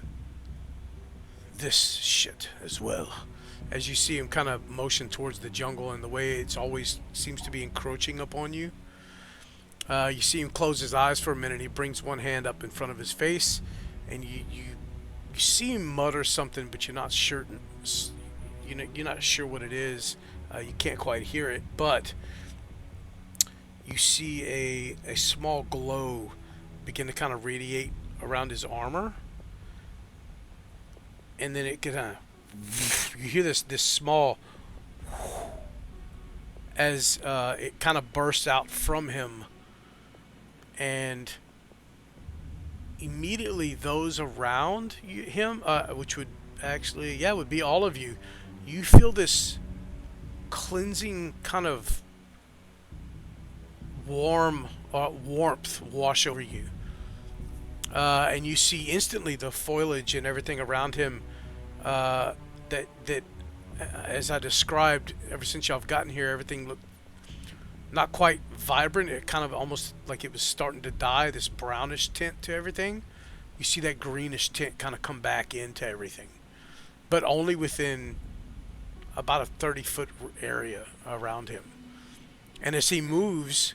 S2: this shit as well. As you see him kind of motion towards the jungle and the way it's always seems to be encroaching upon you. You see him close his eyes for a minute. He brings one hand up in front of his face, and you see him mutter something, but you're not sure. You're not sure what it is. You can't quite hear it, but you see a small glow begin to kind of radiate around his armor, and then it kind of you hear this small as it kind of bursts out from him, and immediately those around him, which would actually would be all of you, you feel this cleansing kind of warmth wash over you. And you see instantly the foliage and everything around him that as I described, ever since y'all have gotten here, everything looked not quite vibrant. It kind of almost like it was starting to die. This brownish tint to everything. You see that greenish tint kind of come back into everything, but only within about a 30-foot area around him. And as he moves,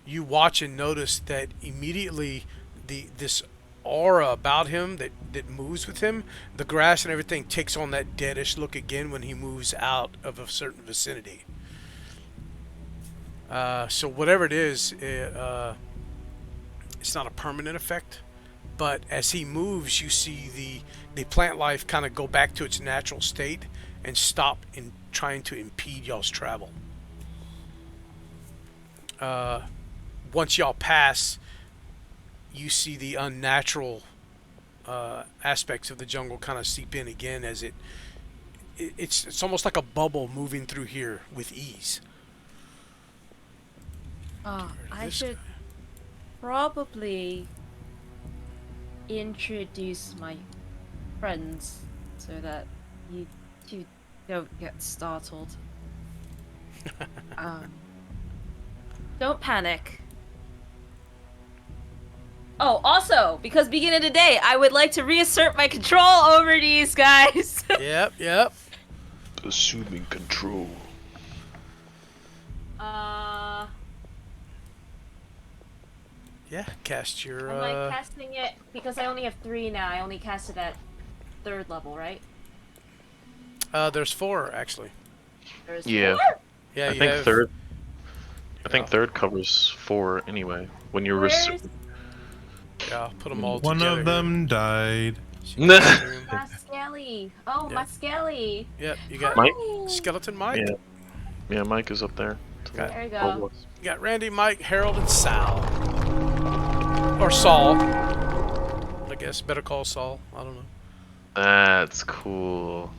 S2: you watch and notice that immediately this aura about him that moves with him, the grass and everything takes on that deadish look again when he moves out of a certain vicinity. So whatever it is, it's not a permanent effect, but as he moves, you see the plant life kind of go back to its natural state and stop in trying to impede y'all's travel. Once y'all pass, you see the unnatural aspects of the jungle kind of seep in again as it's almost like a bubble moving through here with ease.
S9: I should probably introduce my friends so that you two don't get startled. Don't panic. Oh, also, because beginning of the day, I would like to reassert my control over these guys.
S2: Yep.
S6: Assuming control.
S2: Yeah, cast your.
S9: Am I casting it because I only have 3 now? I only cast it at 3rd level, right?
S2: There's 4 actually.
S9: There's
S6: Yeah.
S9: 4?
S2: Yeah,
S6: I
S2: you
S6: think
S2: have,
S6: third. I think third covers 4 anyway. When you're
S9: Where's
S2: Yeah, I'll put them all
S4: One
S2: together.
S4: of them died.
S9: my skelly? Oh,
S2: Yeah.
S9: my skelly.
S2: Yep, you got
S6: Mike?
S2: Skeleton Mike.
S6: Yeah. Yeah, Mike is up there.
S2: Got,
S9: There you go.
S2: you got Randy, Mike, Harold, and Sal. Or Saul. I guess better call Saul. I don't know.
S6: That's cool.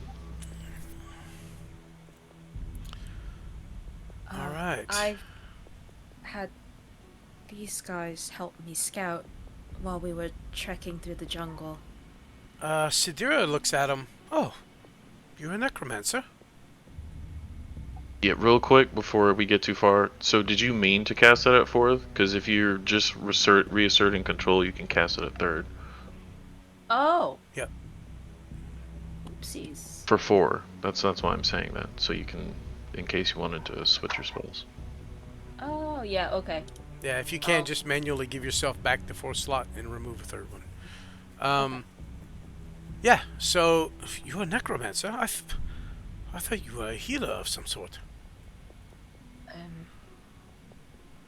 S2: All right.
S9: I had these guys help me scout while we were trekking through the jungle.
S2: Sidira looks at him. Oh, you're a necromancer?
S6: Yeah, real quick before we get too far. So, did you mean to cast that at 4th? Because if you're just reasserting control, you can cast it at 3rd.
S9: Oh.
S2: Yep.
S9: Oopsies.
S6: For 4. That's why I'm saying that. So you can, in case you wanted to switch your spells.
S9: Oh, yeah, okay.
S2: Yeah, if you can, just manually give yourself back the 4th slot and remove a 3rd one. Yeah, so you're a necromancer? I thought you were a healer of some sort.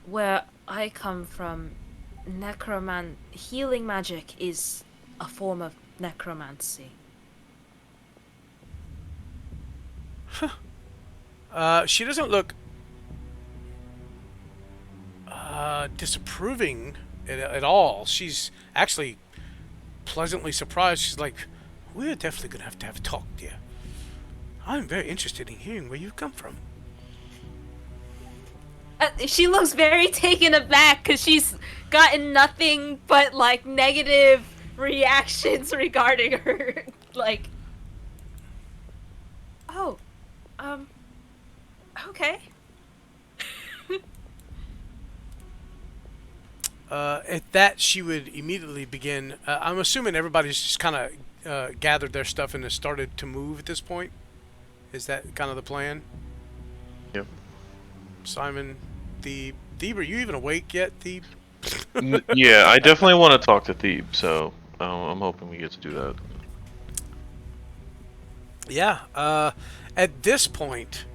S9: Where I come from, healing magic is a form of necromancy.
S2: She doesn't look disapproving at all. She's actually pleasantly surprised. She's like, we're definitely going to have a talk, dear. I'm very interested in hearing where you come from.
S9: She looks very taken aback because she's gotten nothing but, like, negative reactions regarding her. Like, oh, okay.
S2: At that, she would immediately begin. I'm assuming everybody's just kind of gathered their stuff and has started to move at this point. Is that kind of the plan?
S6: Yep.
S2: Simon, Thebe, are you even awake yet, Thebe?
S6: Yeah, I definitely want to talk to Thebe, so I'm hoping we get to do that.
S2: Yeah. At this point,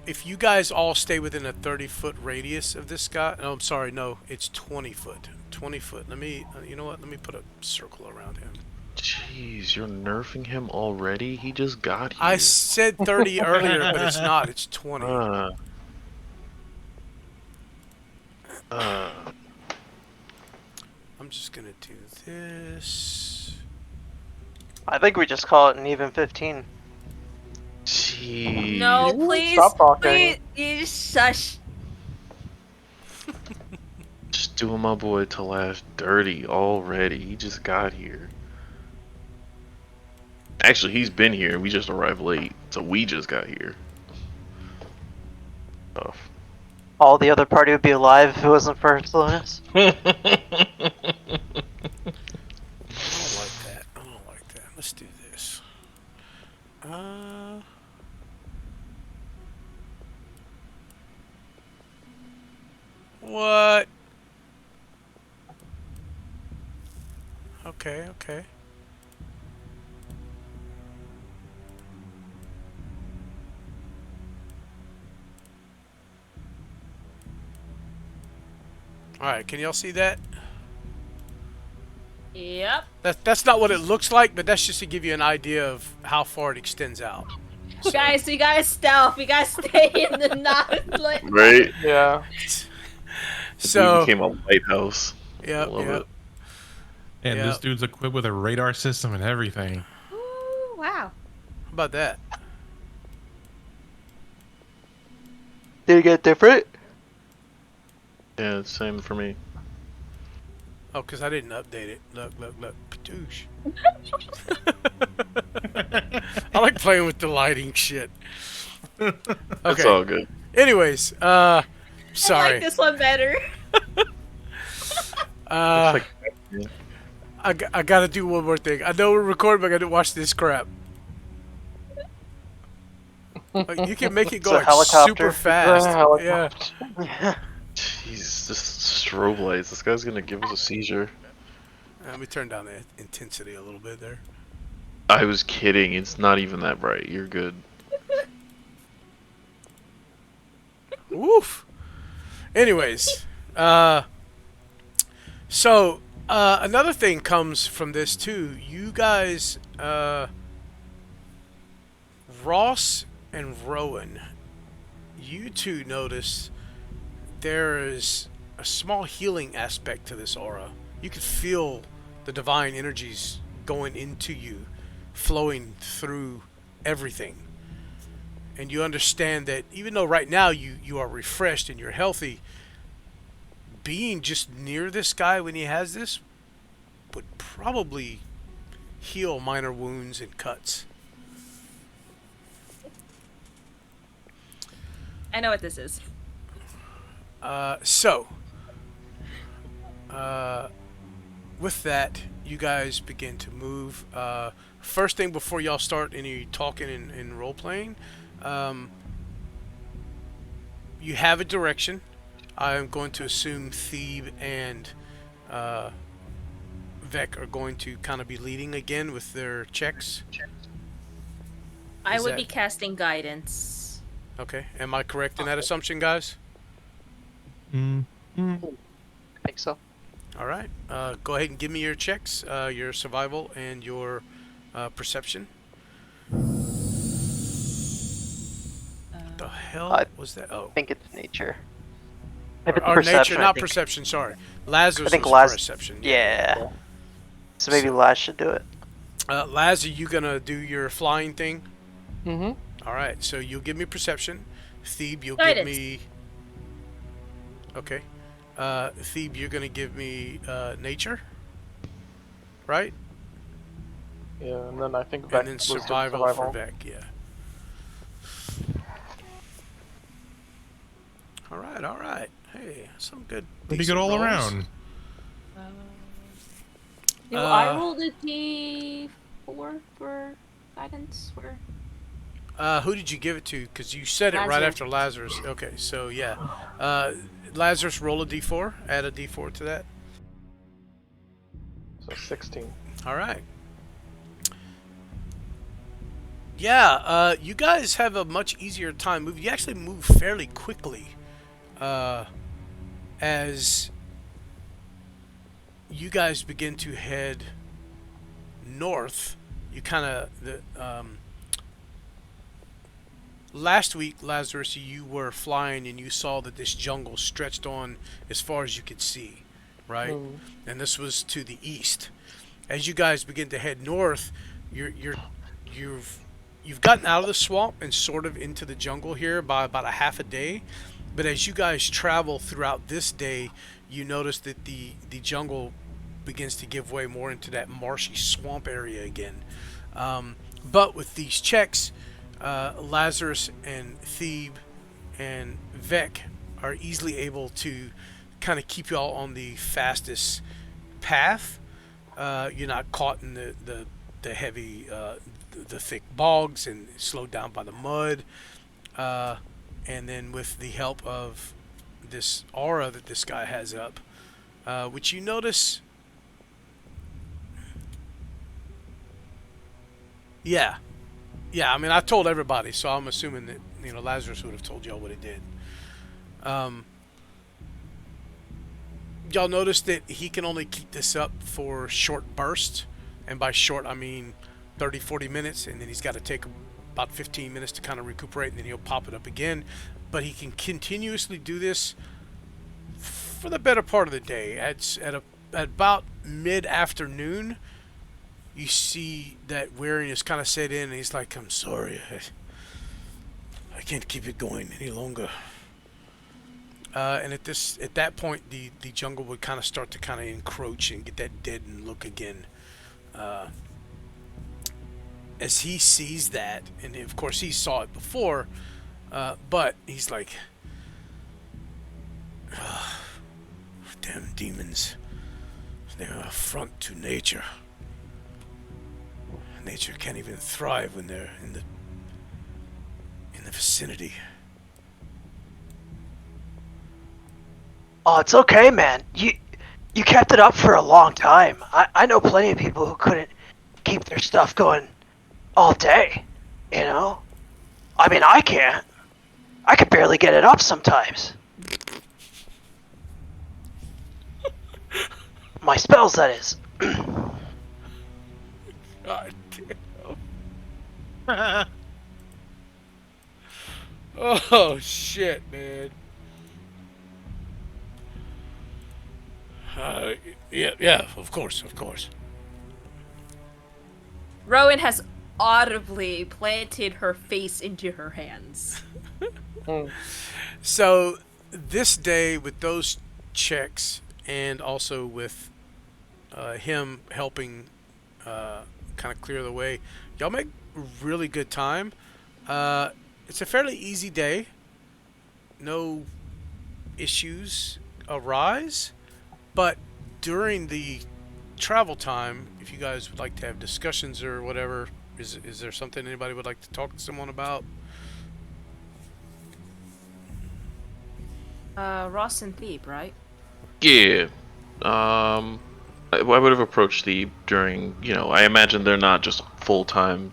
S2: if you guys all stay within a 30-foot radius of this guy, oh, I'm sorry, no, it's 20 foot. 20 foot. Let me, you know what? Let me put a circle around him.
S6: Jeez, you're nerfing him already? He just got here.
S2: I said 30 earlier, but it's not. It's 20. I'm just gonna do this.
S7: I think we just call it an even 15.
S6: Jeez.
S9: No, please,
S7: Stop talking.
S9: please, shush.
S6: Just doing my boy to laugh dirty already. He just got here. Actually, he's been here. We just arrived late, so we just got here. Oh.
S7: All the other party would be alive if it wasn't for slowness.
S2: I don't like that. I don't like that. Let's do this. What? Okay, okay. Alright, can y'all see that?
S9: Yep.
S2: That's not what it looks like, but that's just to give you an idea of how far it extends out. So,
S9: Guys, we gotta stealth. We gotta stay in the not like.
S6: Right?
S3: Yeah.
S2: so
S6: we became a lighthouse.
S2: Yep,
S6: Love
S2: yep.
S6: it.
S4: And
S2: Yep.
S4: this dude's equipped with a radar system and everything.
S9: Ooh, wow.
S2: How about that?
S7: Did it get different?
S6: Yeah, it's same for me.
S2: Oh, because I didn't update it. Look, look, look. Patoosh. I like playing with the lighting shit.
S6: It's
S2: Okay.
S6: all good.
S2: Anyways,
S9: I
S2: sorry.
S9: like this one better.
S6: It's like,
S2: I gotta do one more thing. I know we're recording, but I gotta watch this crap. Like, you can make it go
S7: It's a
S2: like
S7: helicopter.
S2: super fast. Yeah.
S6: jeez, just strobe lights. This guy's gonna give us a seizure.
S2: Let me turn down the intensity a little bit there.
S6: I was kidding. It's not even that bright. You're good.
S2: Woof. Anyways, so another thing comes from this too. You guys, Ross and Rowan, you two notice there is a small healing aspect to this aura. You could feel the divine energies going into you, flowing through everything. And you understand that even though right now you are refreshed and you're healthy, being just near this guy when he has this would probably heal minor wounds and cuts.
S9: I know what this is.
S2: With that, you guys begin to move. First thing before y'all start any talking and role playing, you have a direction. I'm going to assume Thebe and Vec are going to kind of be leading again with their checks.
S9: I
S2: Is
S9: would
S2: that-
S9: be casting guidance.
S2: Okay, am I correct in that assumption, guys?
S7: I think so.
S2: All right. Go ahead and give me your checks, your survival and your perception. The hell was that? Oh,
S7: I think it's nature.
S2: or nature, not perception. Sorry, Lazarus
S7: I think
S2: was perception.
S7: Yeah. So maybe Laz should do it.
S2: Laz, are you gonna do your flying thing?
S3: Mm-hmm.
S2: All right. So you'll give me perception. Thebe, you'll
S9: Guidance.
S2: give me. Okay. Thebe, you're gonna give me nature. Right.
S3: Yeah, and then I think Vec
S2: And then
S3: was doing
S2: survival for Vec, yeah. All right. Hey, some good.
S4: Pretty
S2: decent
S4: good all
S2: rolls.
S4: around.
S9: Do I roll the D4 for guidance? Or
S2: Who did you give it to? Because you said it right
S9: Lazarus.
S2: after Lazarus. Okay, so yeah. Lazarus, roll a d4. Add a d4 to that.
S3: So 16.
S2: All right. Yeah, you guys have a much easier time moving. You actually move fairly quickly. As you guys begin to head north, you kind of last week, Lazarus, you were flying and you saw that this jungle stretched on as far as you could see, right?
S3: Mhm.
S2: And this was to the east. As you guys begin to head north, you've gotten out of the swamp and sort of into the jungle here by about a half a day. But as you guys travel throughout this day, you notice that the jungle begins to give way more into that marshy swamp area again. But with these checks, Lazarus and Thebe and Vec are easily able to kind of keep y'all on the fastest path. You're not caught in the heavy, the thick bogs and slowed down by the mud. And then with the help of this aura that this guy has up, which you notice. Yeah. Yeah, I mean, I told everybody, so I'm assuming that, Lazarus would have told y'all what it did. Y'all notice that he can only keep this up for short bursts. And by short, I mean 30, 40 minutes. And then he's got to take about 15 minutes to kind of recuperate. And then he'll pop it up again. But he can continuously do this for the better part of the day. At about mid-afternoon, you see that weariness kind of set in, and he's like, I'm sorry, I can't keep it going any longer. And at that point, the jungle would kind of start to kind of encroach and get that deadened look again. As he sees that, and of course he saw it before, but he's like, damn demons, they're an affront to nature. Nature can't even thrive when they're in the vicinity.
S10: Oh, it's okay, man. You kept it up for a long time. I know plenty of people who couldn't keep their stuff going all day, I mean, I can't. I could barely get it up sometimes. My spells, that is.
S2: God damn. Oh, shit, man. Yeah, of course.
S9: Rowan has audibly planted her face into her hands.
S2: So, this day, with those checks, and also with him helping kind of clear the way, y'all make really good time. It's a fairly easy day. No issues arise. But during the travel time, if you guys would like to have discussions or whatever, is there something anybody would like to talk to someone about?
S5: Ross and Thebe, right?
S6: Yeah. I would have approached the during, I imagine they're not just full-time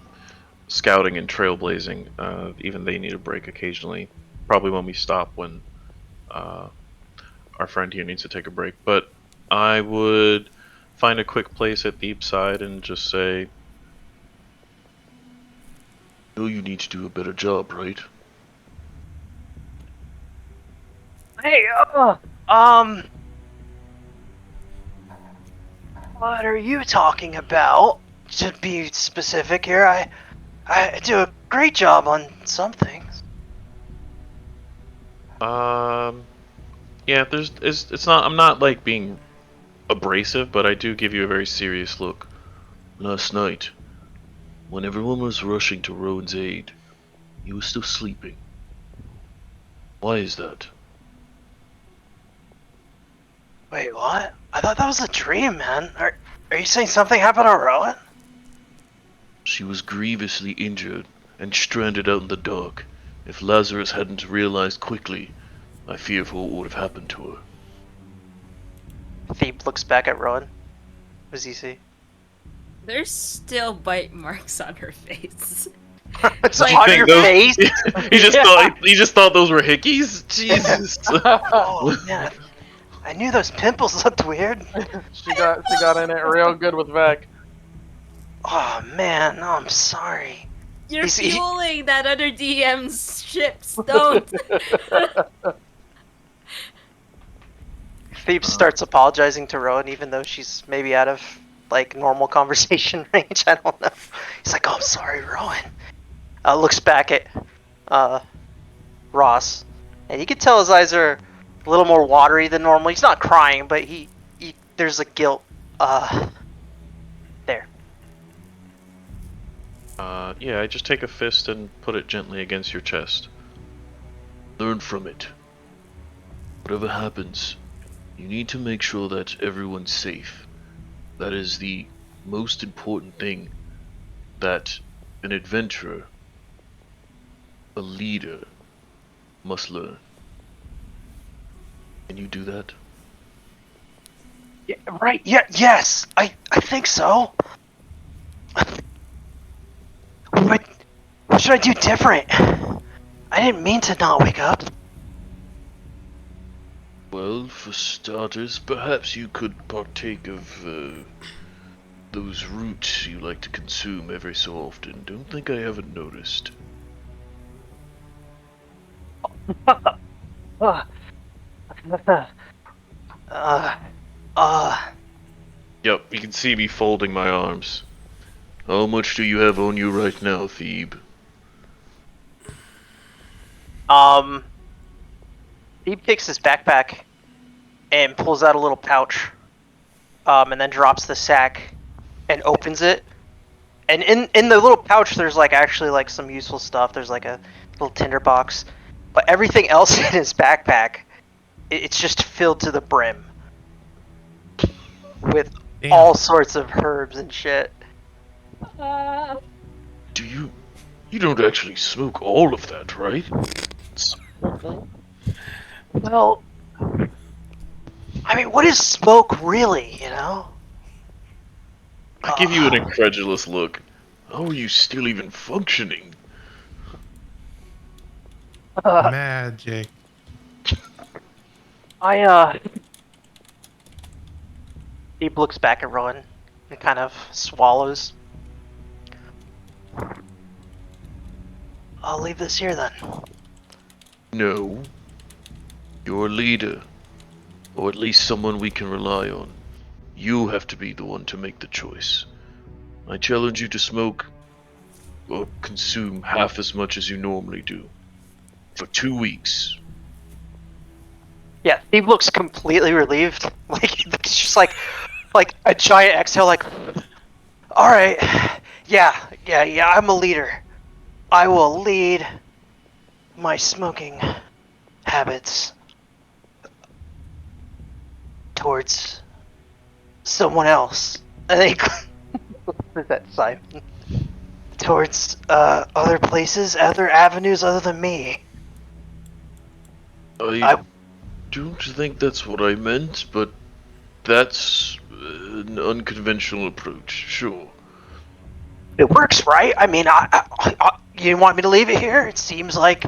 S6: scouting and trailblazing. Even they need a break occasionally. Probably when we stop when our friend here needs to take a break. But I would find a quick place at Thebe's side and just say, you need to do a better job, right?
S10: Hey, what are you talking about? To be specific here, I do a great job on some things.
S6: Yeah, it's not, I'm not like being abrasive, but I do give you a very serious look. Last night, when everyone was rushing to Rowan's aid, you were still sleeping. Why is that?
S10: Wait, what? I thought that was a dream, man. Are you saying something happened to Rowan?
S6: She was grievously injured and stranded out in the dark. If Lazarus hadn't realized quickly, I fear for what would have happened to her.
S7: Thebe looks back at Rowan. What does he see?
S9: There's still bite marks on her face.
S10: It's
S9: Like-
S10: on your
S6: Those-
S10: face?
S6: He just thought those were hickeys? Jesus.
S10: Oh, man. I knew those pimples looked weird.
S3: She got in it real good with Vec.
S10: Oh, man. No, I'm sorry.
S9: You're
S10: He's- he-
S9: fueling that other DM's ships. Don't.
S10: Thebe starts apologizing to Rowan, even though she's maybe out of, like, normal conversation range. I don't know. He's like, oh, I'm sorry, Rowan. Looks back at Ross, and you can tell his eyes are a little more watery than normal. He's not crying, but he there's a guilt there.
S6: Yeah, I just take a fist and put it gently against your chest. Learn from it. Whatever happens, you need to make sure that everyone's safe. That is the most important thing that an adventurer, a leader, must learn. Can you do that?
S10: Yeah, right. Yeah. Yes. I think so. What should I do different? I didn't mean to not wake up.
S6: Well, for starters, perhaps you could partake of those roots you like to consume every so often. Don't think I haven't noticed.
S10: Uh,
S6: Yep, you can see me folding my arms. How much do you have on you right now, Thebe?
S10: He takes his backpack and pulls out a little pouch, and then drops the sack and opens it. And in the little pouch, there's like actually like some useful stuff. There's like a little tinder box, but everything else in his backpack, it's just filled to the brim with all sorts of herbs and shit.
S6: Do you... You don't actually smoke all of that, right?
S10: Well, I mean, what is smoke really, you know?
S6: I give you an incredulous look. How are you still even functioning?
S4: Magic.
S10: Steve looks back at Rowan and kind of swallows. I'll leave this here then.
S6: No. You're a leader. Or at least someone we can rely on. You have to be the one to make the choice. I challenge you to smoke or consume half as much as you normally do. For 2 weeks.
S10: Yeah, Steve looks completely relieved. Like it's just like a giant exhale. Like, all right, yeah. I'm a leader. I will lead my smoking habits towards someone else. I think is that Simon? Towards other places, other avenues other than me.
S6: I don't think that's what I meant, but that's an unconventional approach, sure.
S10: It works, right? I mean, you didn't want me to leave it here? It seems like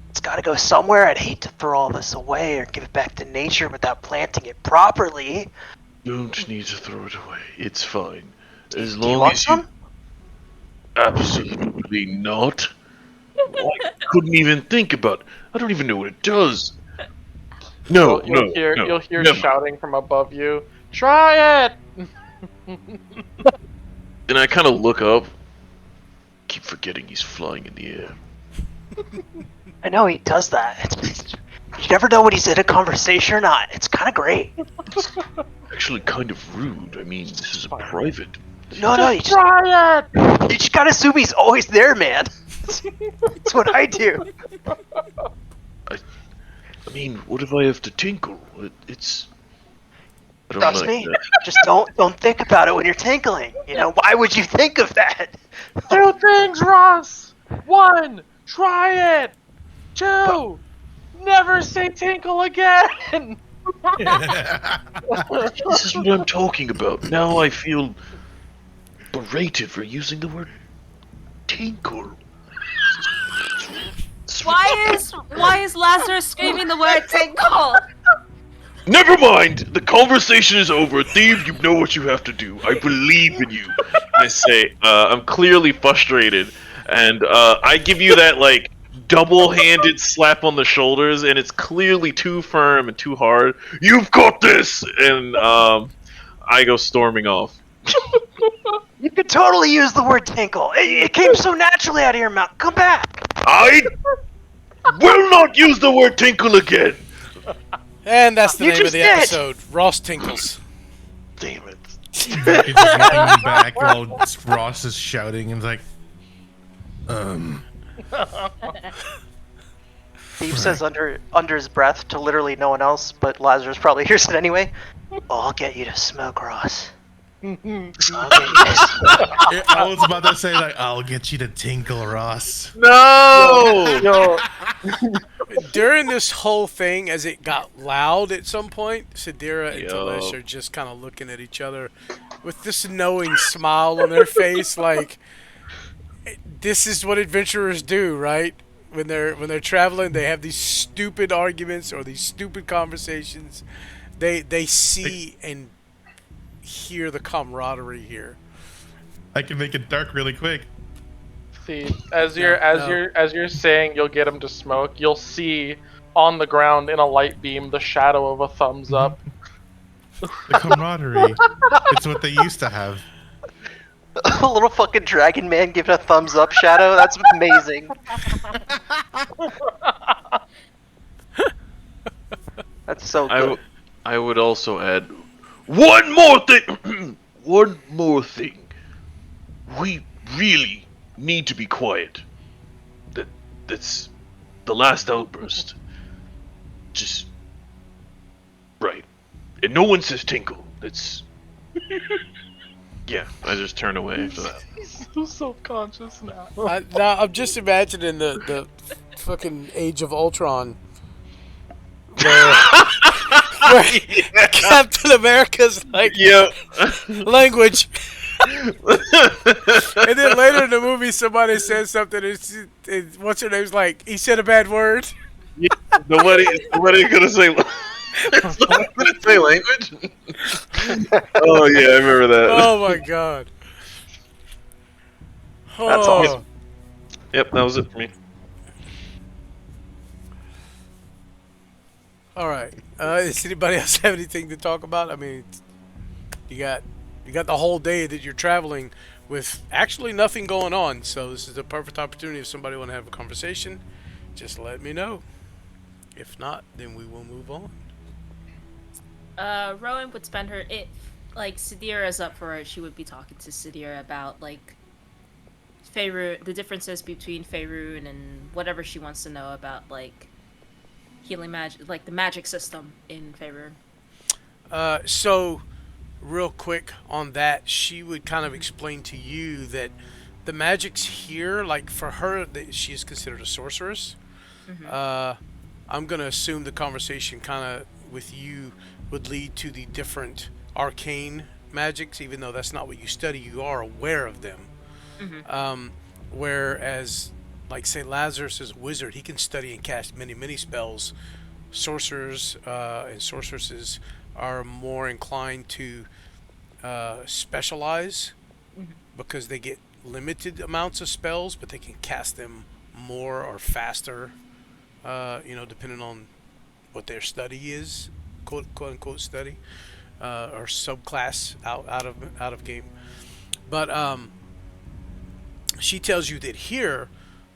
S10: it's got to go somewhere. I'd hate to throw all this away or give it back to nature without planting it properly.
S6: Don't need to throw it away. It's fine. As
S10: Do you
S6: long
S10: want
S6: as
S10: some?
S6: you... Absolutely not. I couldn't even think about it. I don't even know what it does. No,
S3: You'll hear
S6: never.
S3: shouting from above you. Try it!
S6: And I kind of look up. Keep forgetting he's flying in the air.
S10: I know he does that. You never know when he's in a conversation or not. It's kind of great.
S6: It's actually kind of rude. I mean, this is a private.
S10: No, you just gotta assume he's always there, man. That's what I do.
S6: I mean, what if I have to tinkle? It's... I don't
S10: Trust
S6: like
S10: me.
S6: that.
S10: Just don't think about it when you're tinkling. You know, why would you think of that?
S3: 2 things, Ross! 1, try it! 2, never say tinkle again!
S6: This is what I'm talking about. Now I feel berated for using the word tinkle.
S9: Why is Lazarus screaming the word tinkle?
S6: Never mind! The conversation is over. Thief, you know what you have to do. I believe in you. I say, I'm clearly frustrated, and I give you that, like, double-handed slap on the shoulders, and it's clearly too firm and too hard. You've got this! And I go storming off.
S10: You could totally use the word tinkle. It came so naturally out of your mouth. Come back.
S6: I will not use the word tinkle again!
S2: And that's the
S10: You
S2: name of
S10: just
S2: the
S10: did.
S2: episode. Rosse Tinkles.
S6: Damn it.
S4: It's looking back while Ross is shouting and like,
S10: Steve says under his breath to literally no one else, but Lazarus probably hears it anyway. Oh, I'll get you to smoke, Ross. I'll get you to smoke.
S4: I was about to say, like, I'll get you to tinkle, Ross.
S6: No!
S3: Yo,
S2: During this whole thing, as it got loud at some point, Sadira and
S6: Yo.
S2: Talish are just kind of looking at each other with this knowing smile on their face, like this is what adventurers do, right? When they're traveling, they have these stupid arguments or these stupid conversations. They see and hear the camaraderie here.
S4: I can make it dark really quick.
S3: see, as you're saying, you'll get him to smoke. You'll see on the ground in a light beam the shadow of a thumbs up.
S4: The camaraderie. It's what they used to have.
S10: A little fucking dragon man giving a thumbs up shadow. That's amazing. That's so good.
S6: I would also add one more thing. One more thing. We really need to be quiet. That's the last outburst. Just right. And no one says tinkle. That's yeah. I just turn away after that.
S3: He's so self-conscious now.
S2: Now I'm just imagining the fucking Age of Ultron, where Captain America's like
S6: Yeah.
S2: language. And then later in the movie, somebody says something. And what's her name's like? He said a bad word.
S6: Yeah. Nobody gonna say. Someone gonna say language. Oh yeah, I remember that.
S2: Oh my god.
S10: That's
S2: Oh.
S10: awesome.
S6: Yep, that was it for me.
S2: All right. Does anybody else have anything to talk about? I mean, you got the whole day that you're traveling with actually nothing going on. So this is the perfect opportunity. If somebody want to have a conversation, just let me know. If not, then we will move on.
S5: Rowan would spend her like Sadira's up for it. She would be talking to Sadira about like Faerun, the differences between Faerun and whatever she wants to know about like healing magic, like the magic system in Faerun.
S2: So, real quick on that, she would kind of explain to you that the magic's here, like for her, that she is considered a sorceress.
S5: Mm-hmm.
S2: I'm gonna assume the conversation kind of with you would lead to the different arcane magics, even though that's not what you study. You are aware of them.
S5: Mm-hmm.
S2: Whereas, like say Lazarus is a wizard, he can study and cast many spells. Sorcerers and sorceresses are more inclined to specialize because they get limited amounts of spells, but they can cast them more or faster. Depending on what their study is, quote unquote study, or subclass out of game. But she tells you that here,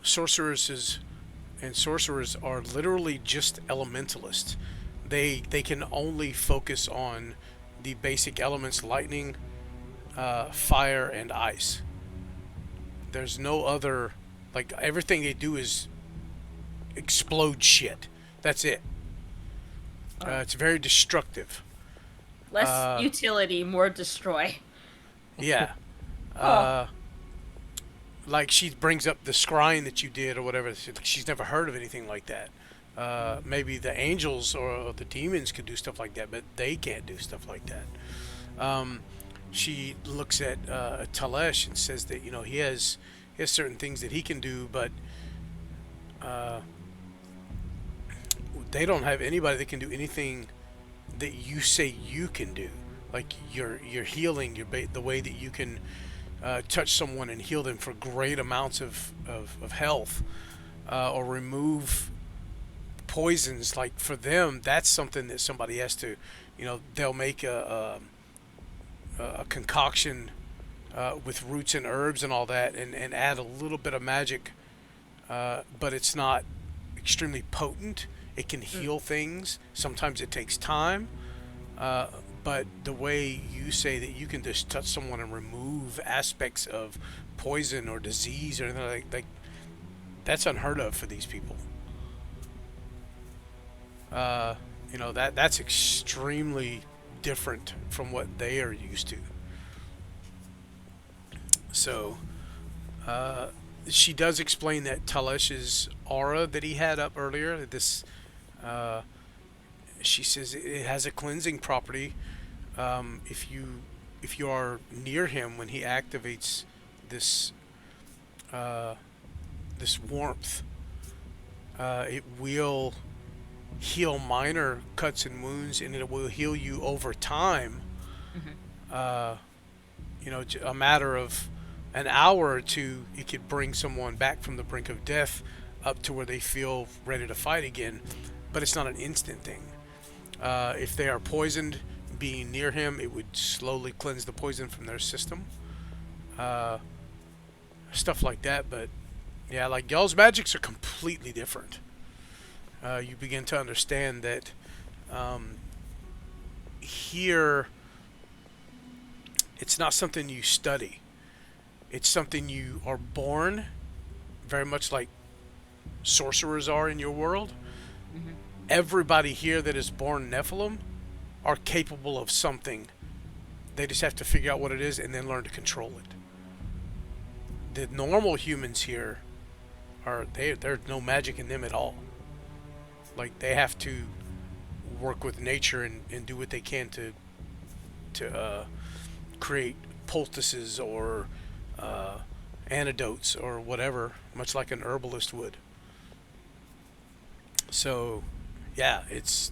S2: sorceresses and sorcerers are literally just elementalists. They can only focus on the basic elements: lightning, fire, and ice. There's no other, like everything they do is explode shit. That's it. It's very destructive.
S5: Less utility, more destroy.
S2: Yeah. Like she brings up the scrying that you did or whatever. She's never heard of anything like that. Maybe the angels or the demons could do stuff like that, but they can't do stuff like that. She looks at Talesh and says that he has certain things that he can do, but they don't have anybody that can do anything that you say you can do. Like your healing, the way that you can touch someone and heal them for great amounts of health, or remove poisons. Like for them, that's something that somebody has to, they'll make a concoction with roots and herbs and all that, and add a little bit of magic, but it's not extremely potent. It can heal things. Sometimes it takes time. But the way you say that you can just touch someone and remove aspects of poison or disease or anything like that's unheard of for these people. You know, that's extremely different from what they are used to. So, she does explain that Talesh's aura that he had up earlier, this, she says it has a cleansing property. If you are near him when he activates this this warmth, it will heal minor cuts and wounds, and it will heal you over time. You know, a matter of an hour or two, it could bring someone back from the brink of death up to where they feel ready to fight again. But it's not an instant thing. If they are poisoned, being near him, it would slowly cleanse the poison from their system. Stuff like that. But yeah, like y'all's magics are completely different. You begin to understand that here it's not something you study. It's something you are born, very much like sorcerers are in your world. Everybody here that is born Nephilim are capable of something. They just have to figure out what it is and then learn to control it. The normal humans here there's no magic in them at all. Like, they have to work with nature and do what they can to create poultices or antidotes or whatever, much like an herbalist would. So, yeah, it's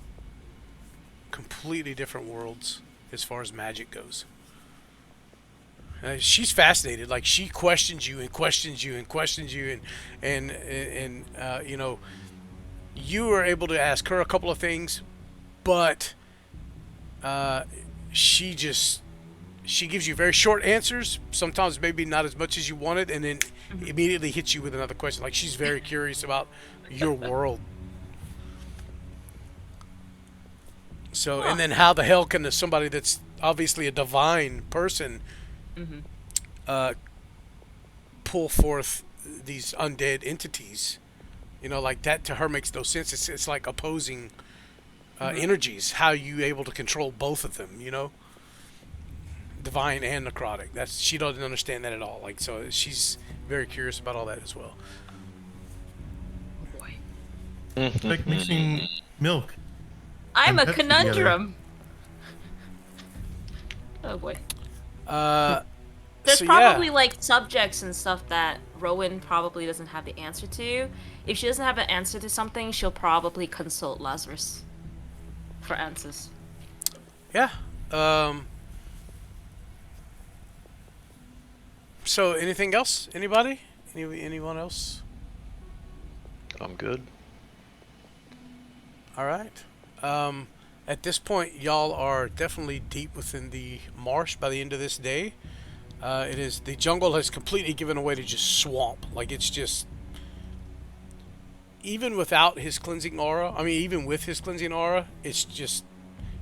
S2: completely different worlds as far as magic goes. She's fascinated. Like, she questions you and questions you and questions you, and you know, you are able to ask her a couple of things, but she gives you very short answers, sometimes maybe not as much as you wanted, and then immediately hits you with another question. Like, she's very curious about your world. So, and then how the hell can somebody that's obviously a divine person pull forth these undead entities? You know, like, that to her makes no sense. It's like opposing energies. How are you able to control both of them, you know? Divine and necrotic. She doesn't understand that at all. Like, so she's very curious about all that as well.
S4: It's like mixing milk.
S9: I'm a
S4: Pepsi
S9: conundrum. Oh boy. There's
S2: So,
S9: probably
S2: yeah.
S9: like subjects and stuff that Rowan probably doesn't have the answer to. If she doesn't have an answer to something, she'll probably consult Lazarus for answers.
S2: Yeah. So, anything else? Anybody? Anyone else?
S6: I'm good.
S2: All right. At this point, y'all are definitely deep within the marsh by the end of this day. The jungle has completely given away to just swamp. Like, it's just, even without his cleansing aura, I mean, even with his cleansing aura, it's just,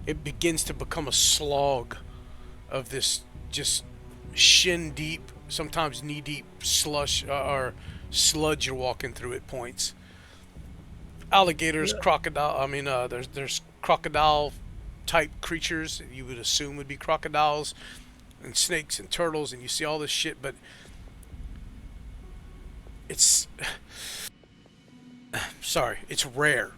S2: it begins to become a slog of this just shin deep, sometimes knee deep slush or sludge you're walking through at points. Alligators, crocodile. I mean, there's crocodile type creatures that you would assume would be crocodiles, and snakes and turtles, and you see all this shit, but it's sorry, it's rare.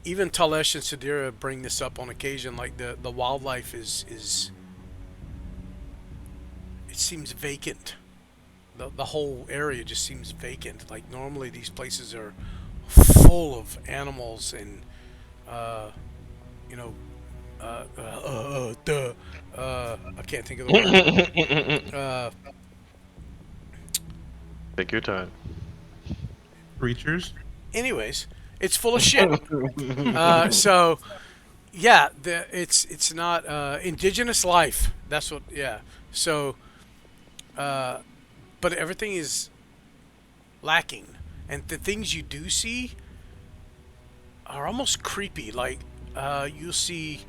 S2: Even Talesh and Sadira bring this up on occasion. Like, the wildlife is it seems vacant. The whole area just seems vacant. Like, normally these places are full of animals and you know, I can't think of the word.
S6: Take your time.
S4: Creatures.
S2: Anyways, it's full of shit. So yeah, it's not indigenous life. That's what. Yeah. So, but everything is lacking, and the things you do see are almost creepy. Like, you'll see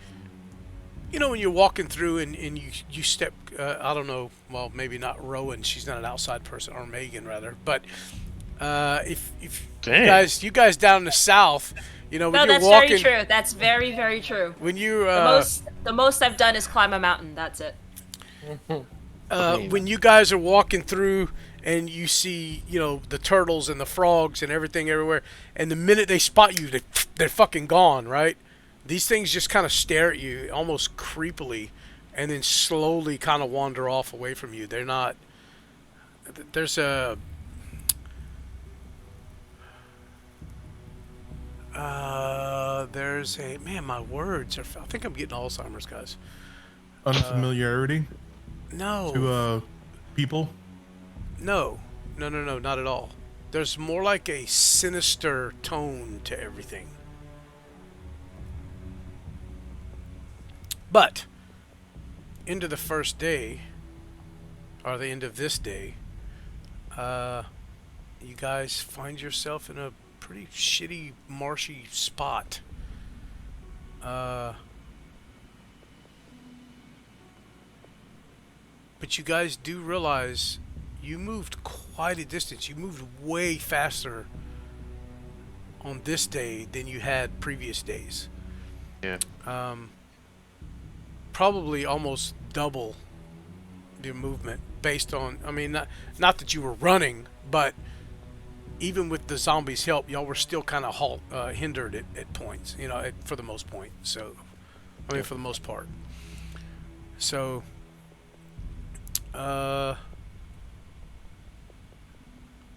S2: you know, when you're walking through and you step, I don't know, well, maybe not Rowan, she's not an outside person, or Megan rather, but if
S6: Dang.
S2: you guys down in the south, you know, when
S9: No,
S2: you're
S9: that's
S2: walking,
S9: very true. That's very, very true.
S2: when you
S9: The most I've done is climb a mountain. That's it.
S2: when you guys are walking through and you see, you know, the turtles and the frogs and everything everywhere, and the minute they spot you, they're fucking gone, right? These things just kind of stare at you almost creepily and then slowly kind of wander off away from you. They're not... There's a... there's a... Man, my words are... I think I'm getting Alzheimer's, guys.
S4: Unfamiliarity
S2: No.
S4: to people.
S2: No, not at all. There's more like a sinister tone to everything. But, into the first day, or the end of this day, you guys find yourself in a pretty shitty, marshy spot. But you guys do realize you moved quite a distance. You moved way faster on this day than you had previous days.
S6: Yeah.
S2: Probably almost double your movement based on, I mean, not that you were running, but even with the zombies' help, y'all were still kind of hindered at points, you know, for the most point. So, I mean, for the most part. So,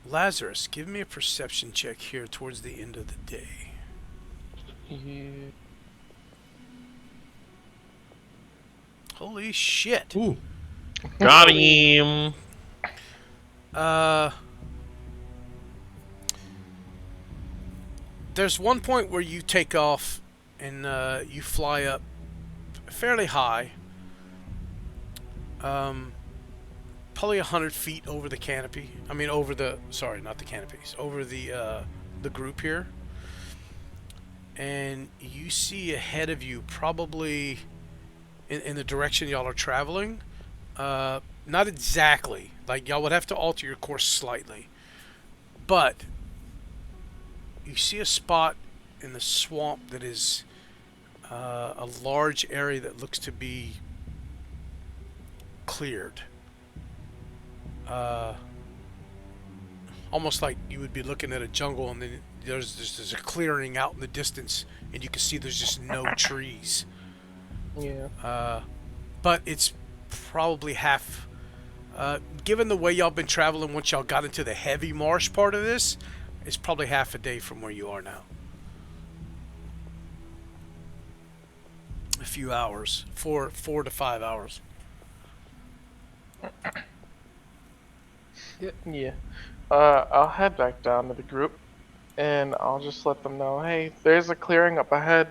S2: Lazarus, give me a perception check here towards the end of the day. Holy shit.
S4: Ooh.
S6: Got him.
S2: There's one point where you take off and you fly up fairly high. Probably 100 feet over the canopy. I mean, over the... Sorry, not the canopies. Over the group here. And you see ahead of you, probably in the direction y'all are traveling. Not exactly. Like, y'all would have to alter your course slightly. But you see a spot in the swamp that is a large area that looks to be cleared. Almost like you would be looking at a jungle and then there's a clearing out in the distance and you can see there's just no trees.
S3: Yeah.
S2: But it's probably half... given the way y'all been traveling once y'all got into the heavy marsh part of this, it's probably half a day from where you are now. A few hours. 4 to 5 hours.
S3: Yeah. I'll head back down to the group, and I'll just let them know, hey, there's a clearing up ahead.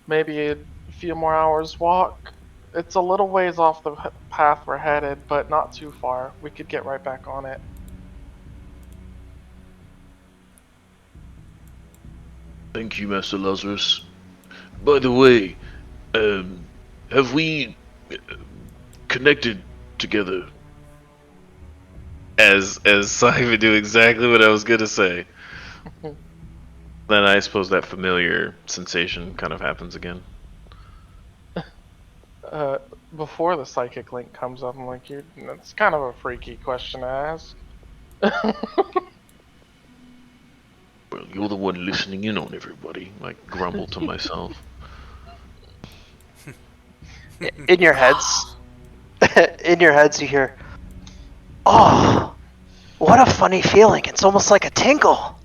S3: Maybe a few more hours walk. It's a little ways off the path we're headed, but not too far. We could get right back on it.
S6: Thank you, Master Lazarus. By the way, have we connected together? As Simon knew exactly what I was gonna say. Then I suppose that familiar sensation kind of happens again.
S3: Before the psychic link comes up, I'm like, that's kind of a freaky question to ask.
S6: Well, you're the one listening in on everybody. I grumble to myself.
S10: In your heads, you hear, "Oh, what a funny feeling! It's almost like a tinkle."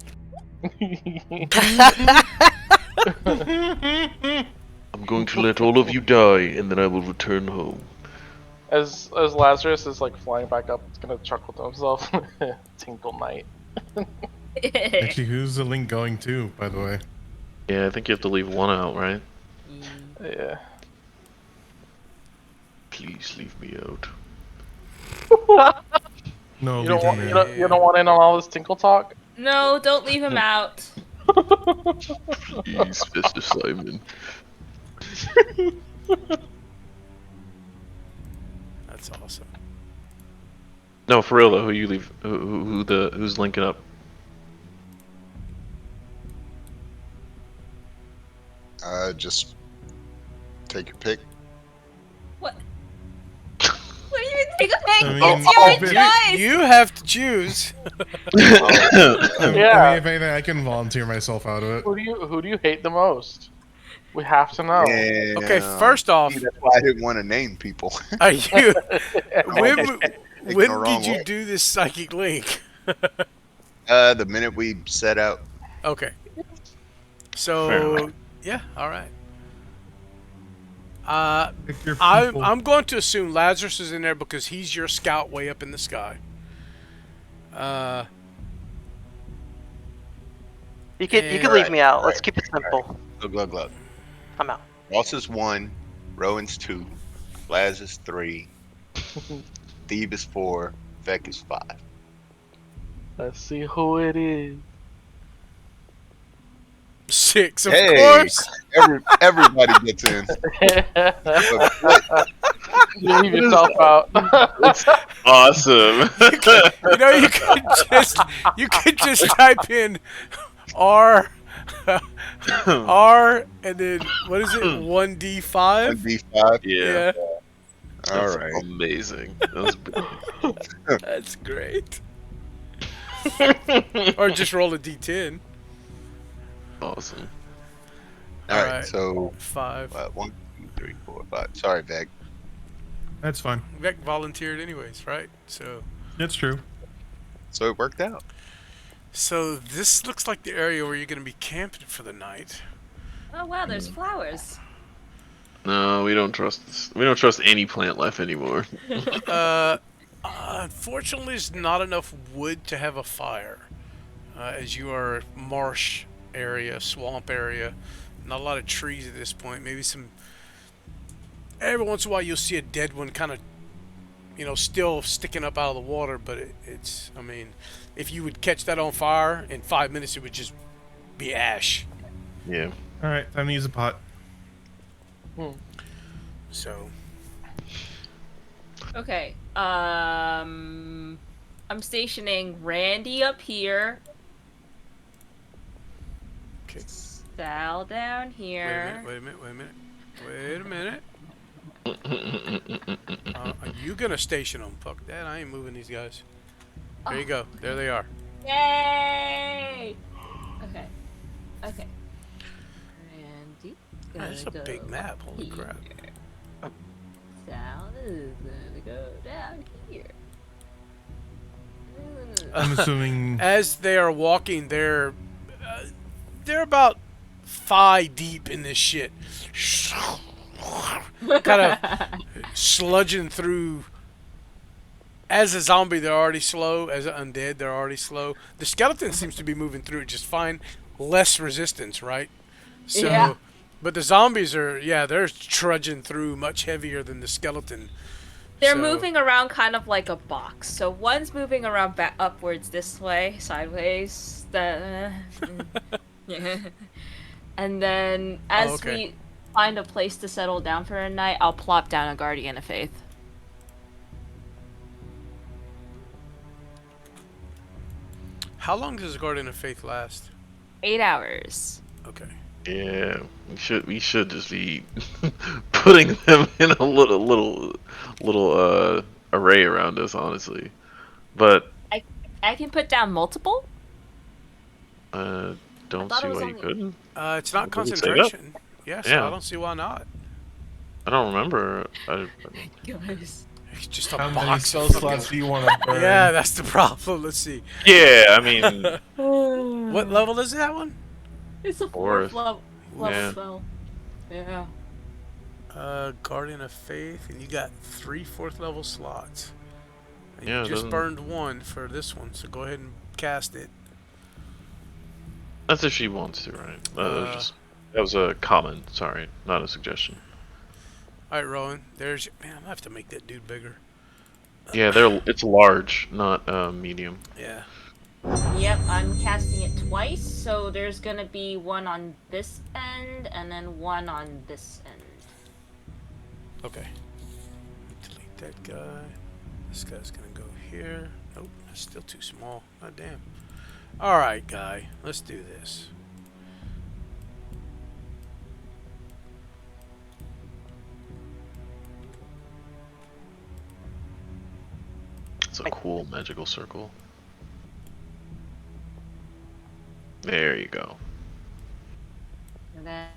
S6: I'm going to let all of you die, and then I will return home.
S3: As Lazarus is like flying back up, it's gonna chuckle to himself. Tinkle night.
S4: Actually, who's the link going to, by the way?
S6: Yeah, I think you have to leave one out, right?
S3: Yeah.
S6: Please leave me out.
S4: No,
S3: You
S4: leave
S3: don't,
S4: him
S3: want,
S4: in.
S3: you don't want in on all this tinkle talk?
S9: No, don't leave him out.
S6: Please, Mr. Simon.
S2: That's awesome.
S6: No, for real though. Who you leave? Who's linking up?
S8: Just take your pick.
S9: What? What do you mean take a pick?
S4: I mean,
S9: It's your choice.
S2: You have to choose.
S4: I mean,
S3: Yeah.
S4: if anything, I can volunteer myself out of it.
S3: Who do you hate the most? We have to know.
S8: Yeah.
S2: Okay, first off,
S8: That's why I didn't want to name people.
S2: are you? when
S8: the
S2: when
S8: wrong
S2: did you
S8: way.
S2: do this psychic link?
S8: The minute we set out.
S2: Okay.
S6: Fair
S2: So
S6: enough.
S2: yeah, all right.
S4: Pick your
S2: I'm
S4: people.
S2: I'm going to assume Lazarus is in there because he's your scout way up in the sky.
S10: You can leave me out. Let's keep it simple.
S8: Look.
S10: I'm out.
S8: Ross is 1, Rowan's 2, Laz is 3, Thebe is 4, Vec is 5.
S3: Let's see who it is.
S2: 6, of
S8: Hey!
S2: course.
S8: Everybody gets in.
S3: You leave yourself out.
S6: Awesome.
S2: You know, you could just type in R R and then what is it? 1d5?
S8: D5.
S6: Yeah.
S8: All
S6: That's
S8: right.
S6: amazing. That was brilliant.
S2: That's great. Or just roll a d10.
S6: Awesome.
S8: All
S2: All
S8: right.
S2: right.
S8: So
S2: 5.
S8: 1, 2, 3, 4, 5. Sorry, Vec.
S4: That's fine.
S2: Vec volunteered anyways, right? So
S4: That's true.
S8: So it worked out.
S2: this looks like the area where you're going to be camping for the night.
S9: Oh wow, there's flowers.
S6: No, we don't trust this. We don't trust any plant life anymore.
S2: Unfortunately, there's not enough wood to have a fire, as you are marsh area, swamp area. Not a lot of trees at this point. Maybe some. Every once in a while, you'll see a dead one, kind of, still sticking up out of the water. But it's. I mean, if you would catch that on fire in 5 minutes, it would just be ash.
S6: Yeah.
S4: All right, time to use a pot.
S2: So.
S9: Okay. I'm stationing Randy up here.
S2: Okay.
S9: Sal down here.
S2: Wait a minute. Are you gonna station them? Fuck that! I ain't moving these guys. There you go. There they are.
S9: Yay! Okay. Randy.
S2: That's a big map. Holy crap!
S9: Sal is gonna go down here.
S4: I'm assuming.
S2: As they are walking, they're about thigh deep in this shit, kind of sludging through. As a zombie, they're already slow. As an undead, they're already slow. The skeleton seems to be moving through it just fine. Less resistance, right? So,
S9: Yeah.
S2: But the zombies are, they're trudging through much heavier than the skeleton.
S9: They're
S2: So-
S9: moving around kind of like a box. So one's moving around upwards this way, sideways. Yeah. And then as
S2: okay.
S9: we find a place to settle down for a night, I'll plop down a Guardian of Faith.
S2: How long does Guardian of Faith last?
S9: 8 hours.
S2: Okay.
S6: Yeah. We should just be putting them in a little array around us, honestly. But
S9: I can put down multiple?
S6: don't
S9: thought
S6: see
S9: it was
S6: why you
S9: only-
S6: couldn't.
S2: It's not
S6: Does it say that?
S2: concentration. Yes,
S6: Yeah.
S2: I don't see why not.
S6: I don't remember.
S9: Guys.
S2: It's just a
S4: How many
S2: box.
S4: spell
S2: of
S4: slots do you want to burn?
S2: Yeah, that's the problem. Let's see.
S6: Yeah, I mean,
S2: What level is that one?
S9: It's a
S6: Fourth.
S9: 4th level
S6: Yeah.
S9: spell. Yeah.
S2: Guardian of Faith, and you got 3 4th level slots. And
S6: Yeah,
S2: you
S6: it
S2: just
S6: doesn't-
S2: burned 1 for this one, so go ahead and cast it.
S6: that's if she wants to, right? That was a comment. Sorry, not a suggestion.
S2: Alright, Rowan, there's your... Man, I'm gonna have to make that dude bigger.
S6: Yeah, it's large, not medium.
S2: Yeah.
S9: Yep, I'm casting it twice, so there's gonna be one on this end and then one on this end.
S2: Okay. Delete that guy. This guy's gonna go here. Nope, that's still too small. God damn. Alright, guy. Let's do this.
S6: It's a cool magical circle. There you go.
S9: And then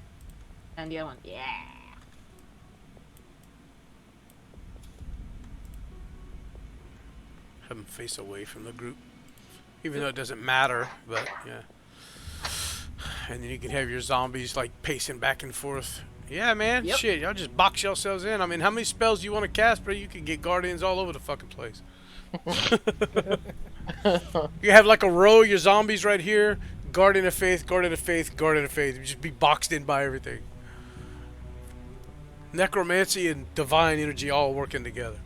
S9: and the other one. Yeah.
S2: Have him face away from the group. Even though it doesn't matter, but yeah. And then you can have your zombies like pacing back and forth. Yeah, man.
S9: Yep.
S2: Shit, y'all just box yourselves in. I mean, how many spells do you want to cast, bro? You can get guardians all over the fucking place. You have like a row of your zombies right here. Guardian of Faith, Guardian of Faith, Guardian of Faith. You just be boxed in by everything. Necromancy and divine energy all working together.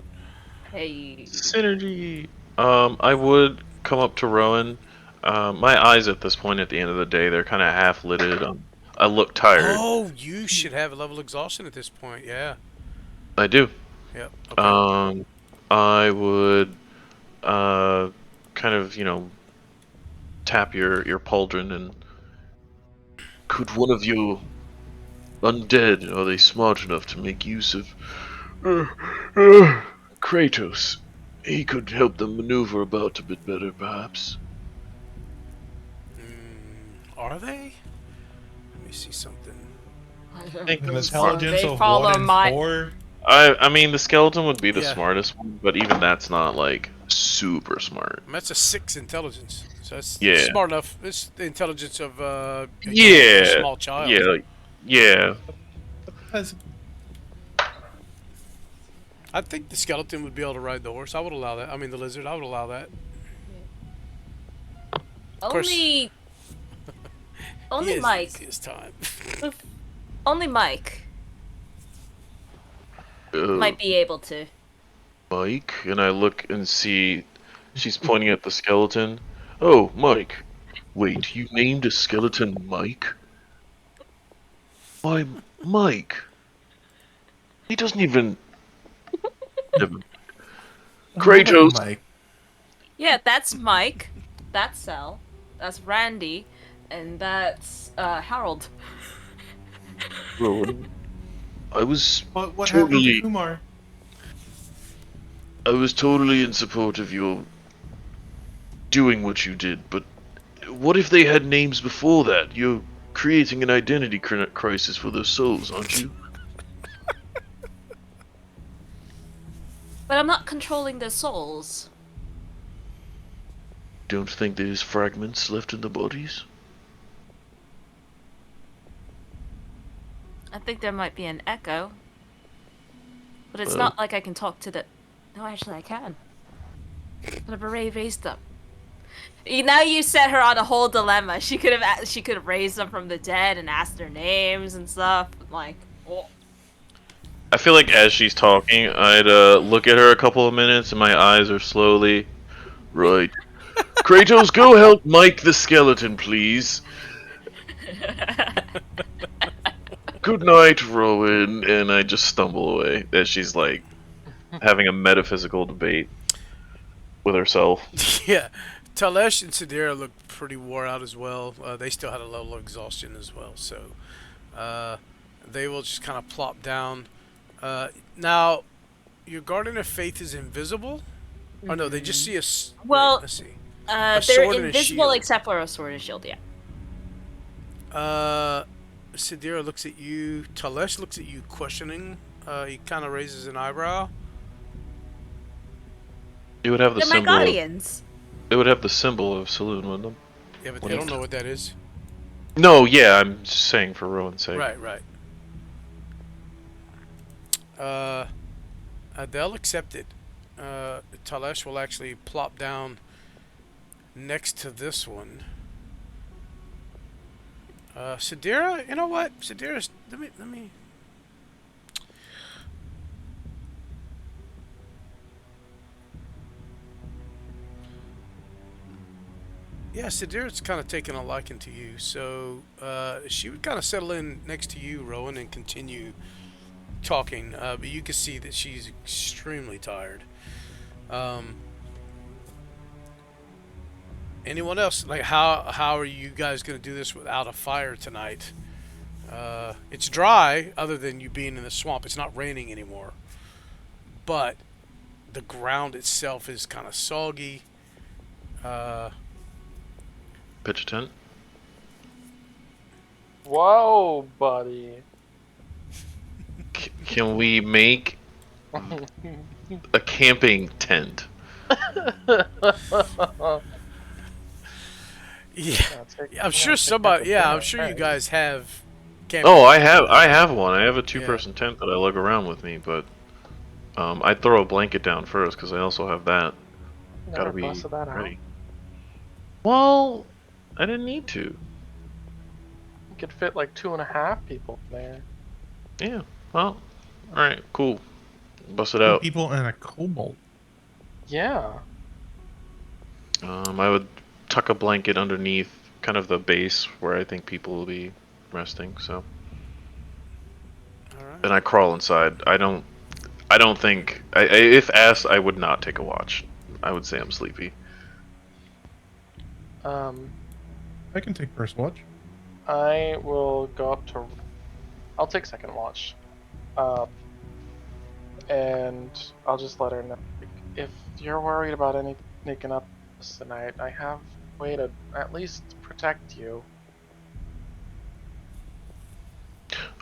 S9: Hey.
S6: Synergy. I would come up to Rowan. My eyes at this point, at the end of the day, they're kind of half lidded. I look tired.
S2: Oh, you should have a level exhaustion at this point. Yeah.
S6: I do.
S2: Yep. Okay.
S6: I would, kind of, you know, tap your pauldron and. Could one of you undead, are they smart enough to make use of Kratos? He could help them maneuver about a bit better, perhaps.
S2: Are they? Let me see something.
S6: think
S11: An
S6: they
S11: intelligence of
S9: follow
S11: 1 in
S9: my-
S11: 4.
S6: I mean, the skeleton would be the
S2: Yeah.
S6: smartest one, but even that's not like super smart.
S2: That's a 6 intelligence. So that's
S6: Yeah.
S2: smart enough. It's the intelligence of a
S6: Yeah.
S2: small child.
S6: Yeah.
S11: As
S2: I think the skeleton would be able to ride the horse. I would allow that. I mean, the lizard. I would allow that. course.
S9: Only
S2: He is
S9: Mike.
S2: His time.
S9: Only Mike might be able to.
S6: Mike, and I look and see she's pointing at the skeleton. Oh, Mike. Wait, you named a skeleton Mike? Why, Mike? He doesn't even. Never. Kratos.
S11: Mike.
S9: Yeah, that's Mike. That's Sal. That's Randy. And that's Harold.
S6: Rowan. I was
S11: What happened
S6: totally.
S11: to Kumar?
S6: I was totally in support of your doing what you did, but what if they had names before that? You're creating an identity crisis for their souls, aren't you?
S9: But I'm not controlling their souls.
S6: Don't think there's fragments left in the bodies?
S9: I think there might be an echo. But it's
S6: Well-
S9: not like I can talk to the... No, actually I can. But a beret raised them. Now you set her on a whole dilemma. She could have raised them from the dead and asked their names and stuff. Like, oh.
S6: I feel like as she's talking, I'd look at her a couple of minutes and my eyes are slowly... Right. Kratos, go help Mike the skeleton, please. Good night, Rowan. And I just stumble away as she's like having a metaphysical debate with herself.
S2: Yeah. Talesh and Sidira look pretty wore out as well. They still had a level of exhaustion as well. So they will just kind of plop down. Now, your Guardian of Faith is invisible? Oh, no, they just see us.
S9: Well,
S2: let's see.
S9: they're
S2: sword and a
S9: invisible
S2: shield.
S9: except for a sword and shield, yeah.
S2: Sidira looks at you. Talesh looks at you questioning. He kind of raises an eyebrow.
S6: It would have the
S9: They're my
S6: symbol.
S9: guardians.
S6: It would have the symbol of Saloon, wouldn't it?
S2: Yeah, but
S6: What
S2: they
S6: do
S2: don't
S6: you-
S2: know what that is.
S6: No, yeah, I'm just saying for Rowan's sake.
S2: Right. They'll accept it. Talesh will actually plop down next to this one. Sidira, you know what? Sidira's. Let me. Yeah, Sidira's kind of taking a liking to you, so she would kind of settle in next to you, Rowan, and continue talking, but you can see that she's extremely tired. Anyone else? Like, how are you guys gonna do this without a fire tonight? It's dry, other than you being in the swamp. It's not raining anymore, but the ground itself is kind of soggy.
S6: Pitch a tent.
S3: Whoa, buddy.
S6: Can we make a camping tent?
S2: Yeah, I'm sure somebody. Yeah, I'm sure you guys have.
S6: Oh, I have one. I have a two-person tent that I lug around with me, but I'd throw a blanket down first because I also have that. Gotta be ready. Well, I didn't need to.
S3: You could fit like 2.5 people there.
S6: Yeah. Well, all right, cool. Bust it
S11: 2
S6: out.
S11: people and a kobold.
S3: Yeah.
S6: I would tuck a blanket underneath kind of the base where I think people will be resting. So.
S2: All right.
S6: And I crawl inside. I don't think. If asked, I would not take a watch. I would say I'm sleepy.
S11: I can take first watch.
S3: I will go up to. I'll take second watch. And I'll just let her know. If you're worried about any sneaking up tonight, I have a way to at least protect you.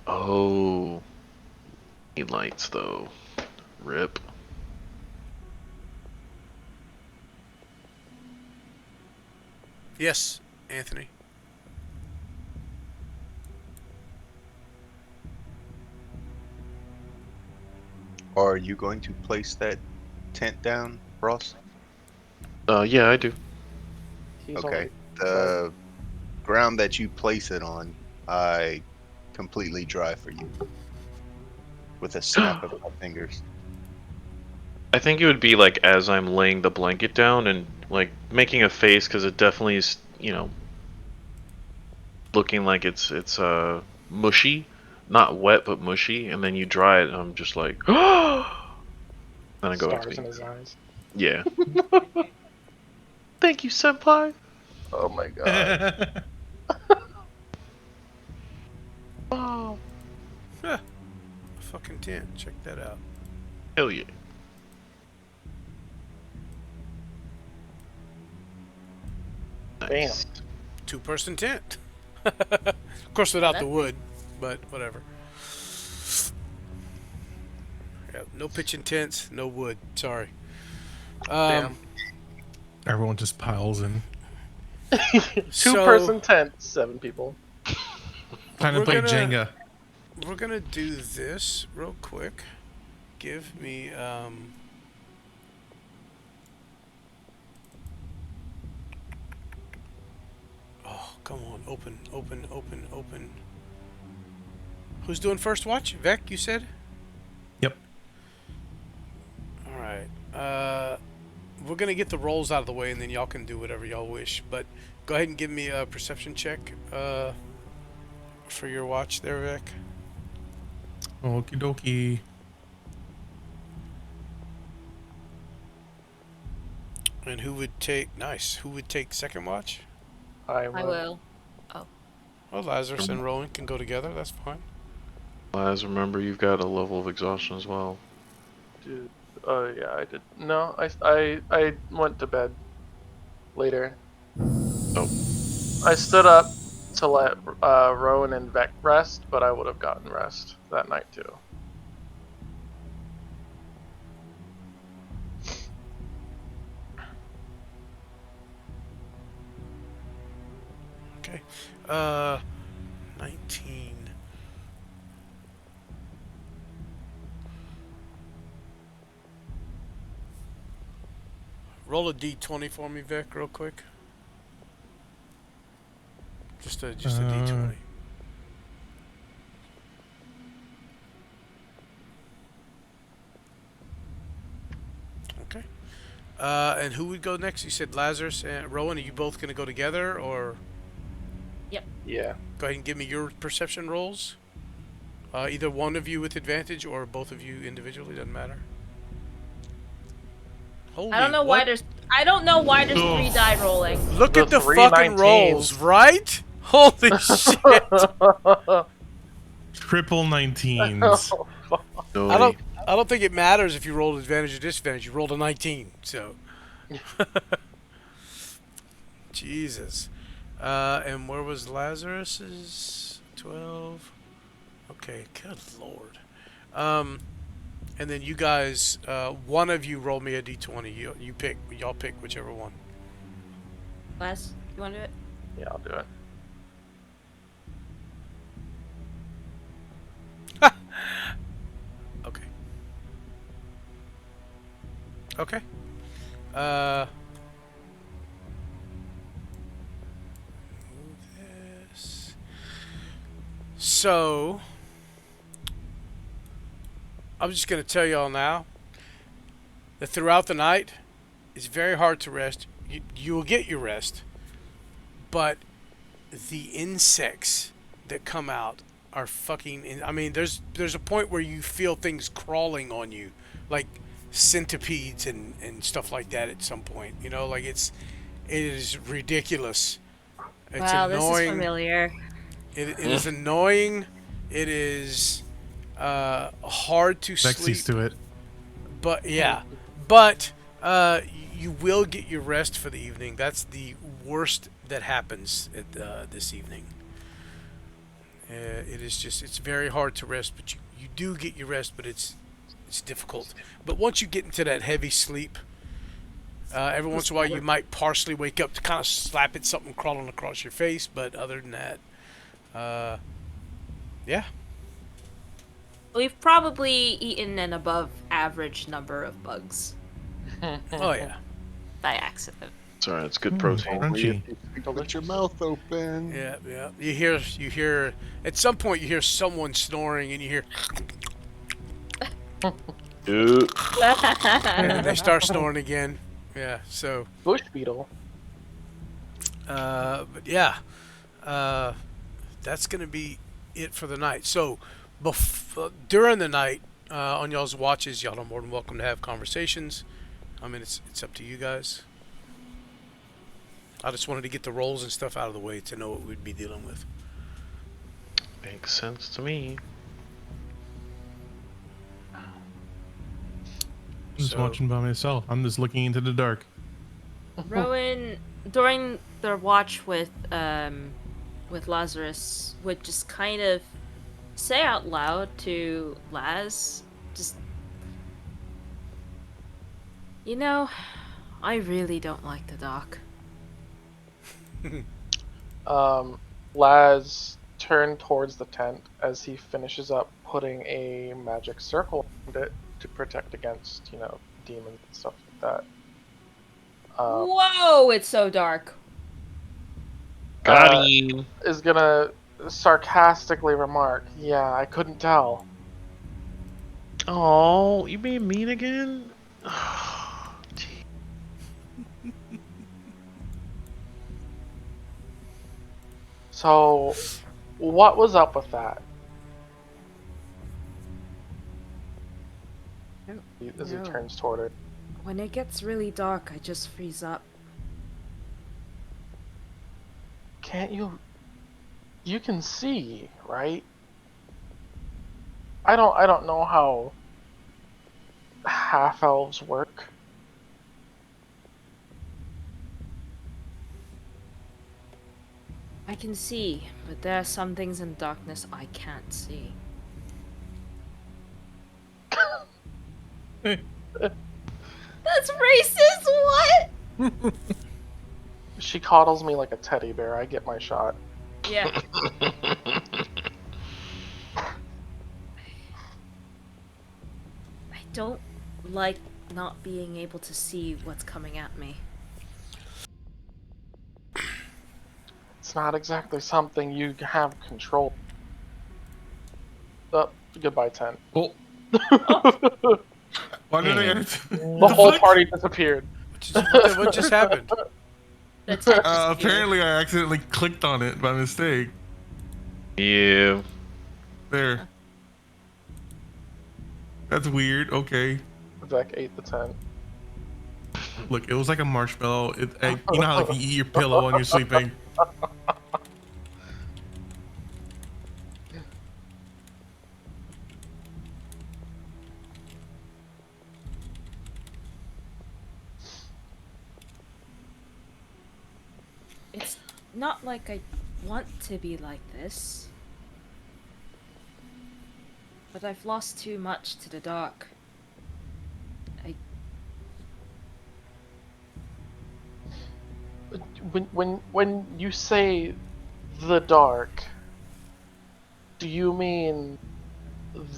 S6: Oh. Need lights though. Rip.
S2: Yes, Anthony.
S8: Are you going to place that tent down, Ross?
S6: Yeah, I do.
S8: Okay. The ground that you place it on, I completely dry for you. With a snap of my fingers.
S6: I think it would be like as I'm laying the blanket down and like making a face because it definitely is, looking like it's mushy, not wet but mushy, and then you dry it and I'm just like, then I go back to
S3: Stars in
S6: sleep.
S3: his eyes.
S6: Yeah. Thank you, senpai.
S3: Oh my god.
S6: Oh.
S2: Huh. A fucking tent. Check that out.
S6: Hell yeah. Nice.
S2: 2-person tent. Of course, without the wood, but whatever. Yeah, no pitching tents, no wood. Sorry.
S3: Damn.
S11: Everyone just piles in.
S3: 2-person tent, 7 people.
S11: Time to play Jenga.
S2: We're gonna do this real quick. Give me oh, come on, open. Who's doing first watch? Vec, you said?
S11: Yep.
S2: Alright. We're gonna get the rolls out of the way and then y'all can do whatever y'all wish. But go ahead and give me a perception check for your watch there, Vec.
S11: Okie dokie.
S2: And who would take who would take second watch?
S3: I
S5: will.
S2: Oh. Well, Lazarus and Rowan can go together, that's fine.
S6: Laz, remember you've got a level of exhaustion as well.
S3: Dude, yeah, I did. No, I went to bed later.
S6: Oh.
S3: I stood up to let Rowan and Vec rest, but I would have gotten rest that night too.
S2: Okay. 19. Roll a d20 for me, Vic, real quick. Just a d20. Okay. And who would go next? You said Lazarus and Rowan. Are you both going to go together, or?
S5: Yep.
S3: Yeah.
S2: Go ahead and give me your perception rolls. Either one of you with advantage or both of you individually, doesn't matter. Holy,
S5: I don't know
S2: what?
S5: I don't know why there's 3 die rolling.
S2: Look at the
S3: three
S2: fucking
S3: 19s.
S2: rolls, right? Holy shit!
S11: Triple 19s.
S6: No.
S2: I don't think it matters if you rolled advantage or disadvantage. You rolled a 19, so. Jesus. And where was Lazarus's? 12. Okay, good lord. And then you guys, one of you roll me a d20. You pick. Y'all pick whichever one.
S5: Les, you want to do it?
S3: Yeah, I'll do it.
S2: Okay. Okay. Move this. So, I'm just going to tell y'all now that throughout the night, it's very hard to rest. You will get your rest, but the insects that come out are fucking. I mean, there's a point where you feel things crawling on you, like centipedes and stuff like that. At some point, you know, like it is ridiculous. It's
S5: Wow,
S2: annoying.
S5: this is familiar.
S2: It is annoying. It is hard to
S11: Vex
S2: sleep.
S11: used to it.
S2: But yeah, but you will get your rest for the evening. That's the worst that happens at this evening. It is just, it's very hard to rest, but you do get your rest, but it's difficult. But once you get into that heavy sleep, every once in a while you might partially wake up to kind of slap at something crawling across your face, but other than that, yeah.
S5: We've probably eaten an above average number of bugs
S2: Oh yeah.
S5: by accident.
S6: Sorry, it's good protein.
S11: Crunchy.
S8: Let your mouth open.
S2: Yeah, yeah. You hear. At some point, you hear someone snoring, and you hear,
S6: Dude.
S2: and then they start snoring again. Yeah. So,
S3: Bush beetle.
S2: but yeah, that's gonna be it for the night. So, during the night, on y'all's watches, y'all are more than welcome to have conversations. I mean, it's up to you guys. I just wanted to get the rolls and stuff out of the way to know what we'd be dealing with.
S6: Makes sense to me.
S11: I'm just
S2: So-
S11: watching by myself. I'm just looking into the dark.
S5: Rowan, during their watch with Lazarus, would just kind of say out loud to Laz, just, you know, I really don't like the dock.
S3: Laz turned towards the tent as he finishes up putting a magic circle around it to protect against, demons and stuff like that.
S5: Whoa, it's so dark.
S6: Got him.
S3: Is gonna sarcastically remark, "Yeah, I couldn't tell."
S6: Oh, you being mean again?
S3: So, what was up with that? As he
S9: No.
S3: turns toward her.
S9: When it gets really dark, I just freeze up.
S3: Can't you? You can see, right? I don't know how half elves work.
S9: I can see, but there are some things in darkness I can't see.
S5: That's racist, what?
S3: She coddles me like a teddy bear. I get my shot.
S5: Yeah.
S9: I don't like not being able to see what's coming at me.
S3: It's not exactly something you have control. Oh, goodbye, 10.
S11: Oh. Why did I edit?
S3: The whole party disappeared.
S2: What just happened?
S5: The tent just
S11: Apparently, I accidentally clicked on it by mistake.
S6: Yeah.
S11: There.
S4: That's weird. Okay.
S3: Vec ate the tent.
S4: Look, it was like a marshmallow. You know how like you eat your pillow when you're sleeping.
S9: It's not like I want to be like this. But I've lost too much to the dark.
S3: When you say the dark, do you mean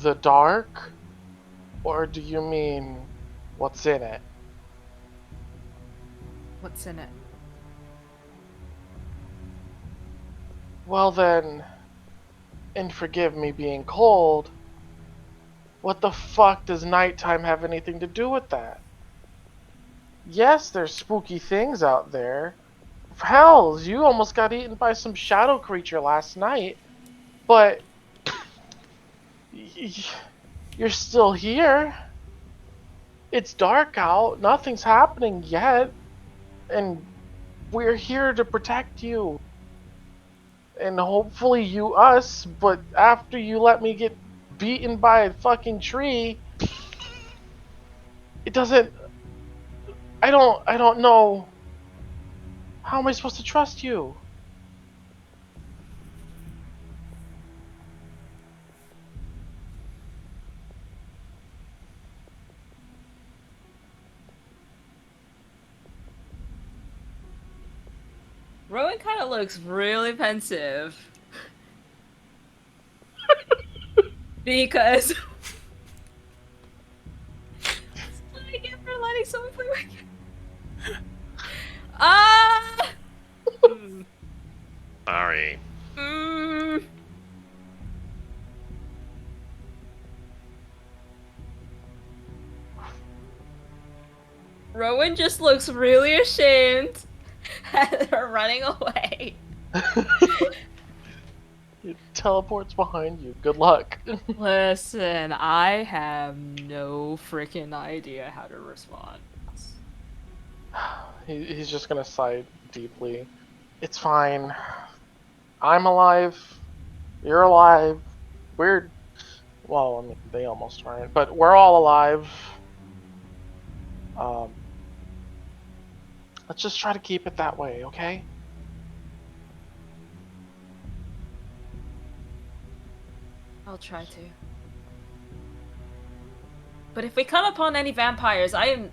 S3: the dark, or do you mean what's in it?
S9: What's in it?
S3: Well then, and forgive me being cold, what the fuck does nighttime have anything to do with that? Yes, there's spooky things out there. Hells, you almost got eaten by some shadow creature last night, but you're still here. It's dark out, nothing's happening yet, and we're here to protect you. And hopefully you us, but after you let me get beaten by a fucking tree, it doesn't... I don't know. How am I supposed to trust you?
S9: Rowan kind of looks really pensive. Because... That's what I get for letting someone play my game.
S6: Sorry.
S9: Rowan just looks really ashamed at her running away.
S3: It teleports behind you. Good luck.
S9: Listen, I have no freaking idea how to respond.
S3: He's just gonna sigh deeply. It's fine. I'm alive. You're alive. We're... Well, I mean, they almost weren't, but we're all alive. Let's just try to keep it that way, okay?
S9: I'll try to. But if we come upon any vampires, I am...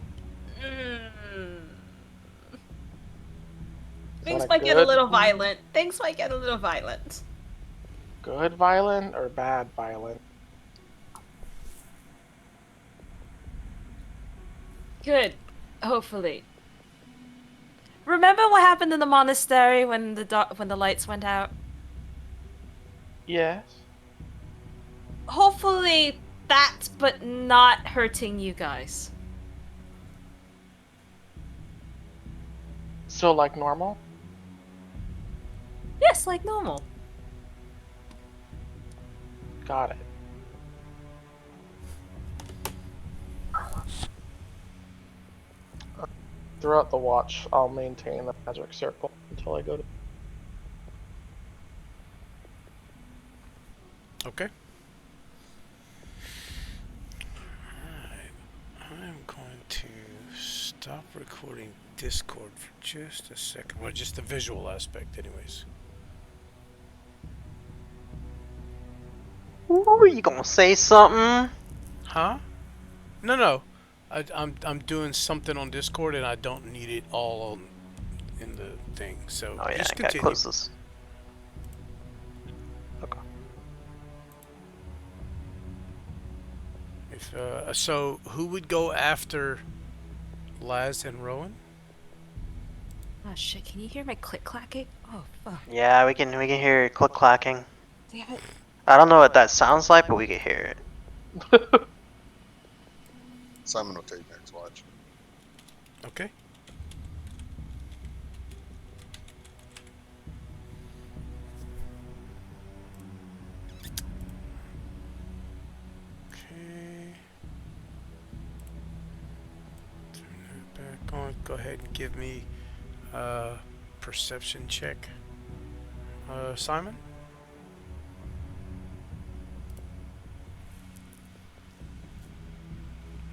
S9: Things might get a little violent. Things might get a little violent.
S3: Good violent or bad violent?
S9: Good. Hopefully. Remember what happened in the monastery when the lights went out?
S3: Yes.
S9: Hopefully that, but not hurting you guys.
S3: So like normal?
S9: Yes, like normal.
S3: Got it. Throughout the watch, I'll maintain the magic circle until I go to...
S2: Okay. Alright. I'm going to stop recording Discord for just a second. Well, just the visual aspect, anyways.
S7: Ooh, you gonna say something?
S2: Huh? No. I'm doing something on Discord and I don't need it all in the thing. So
S7: Oh yeah,
S2: just
S7: I gotta
S2: continue.
S7: close this. Okay.
S2: If so, who would go after Laz and Rowan?
S9: Oh shit, can you hear my click clacking? Oh fuck.
S7: Yeah, we can hear it click clacking.
S9: Damn it.
S7: I don't know what that sounds like, but we can hear it.
S8: Simon will take next watch.
S2: Okay. Okay. go ahead and give me a perception check. Simon?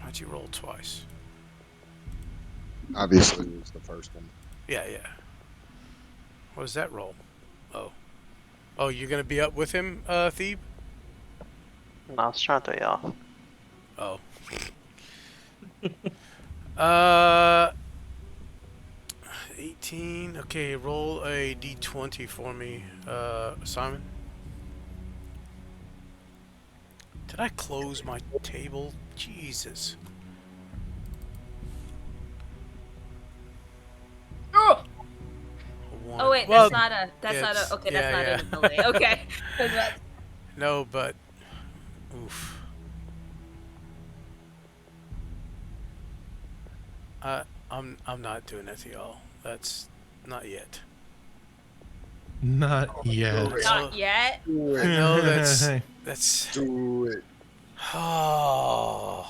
S2: Why'd you roll twice?
S8: Obviously, it was the first one.
S2: Yeah, yeah. What does that roll? Oh. Oh, you're gonna be up with him, Thebe?
S7: No, I was trying to throw you off.
S2: Oh. 18. Okay, roll a d20 for me, Simon. Did I close my table? Jesus.
S9: Oh!
S2: One.
S9: Oh wait,
S2: Well,
S9: that's not a. That's not
S2: it's-
S9: a. Okay,
S2: yeah,
S9: that's
S2: yeah.
S9: not even delay. Okay.
S2: No, but oof. I'm not doing that to y'all. That's not yet.
S11: Not yet.
S9: Not yet.
S2: I know that's.
S8: Do it.
S2: Oh.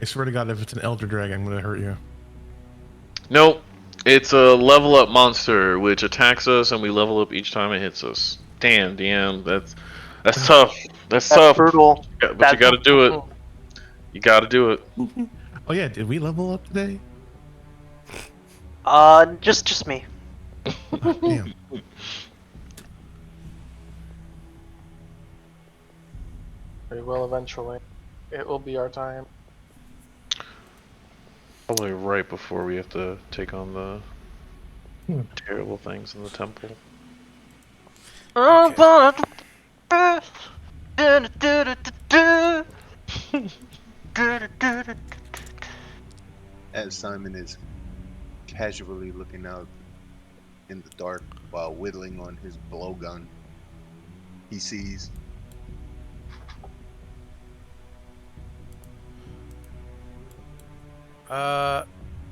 S11: I swear to God, if it's an Elder Dragon, I'm gonna hurt you.
S6: Nope. It's a level up monster which attacks us and we level up each time it hits us. Damn, DM, that's tough. That's tough.
S7: Brutal.
S6: But you gotta do it. You gotta do it.
S11: Oh yeah, did we level up today?
S7: Just me.
S11: Damn.
S3: We will eventually. It will be our time.
S6: Probably right before we have to take on the terrible things in the temple.
S8: As Simon is casually looking out in the dark while whittling on his blowgun, he sees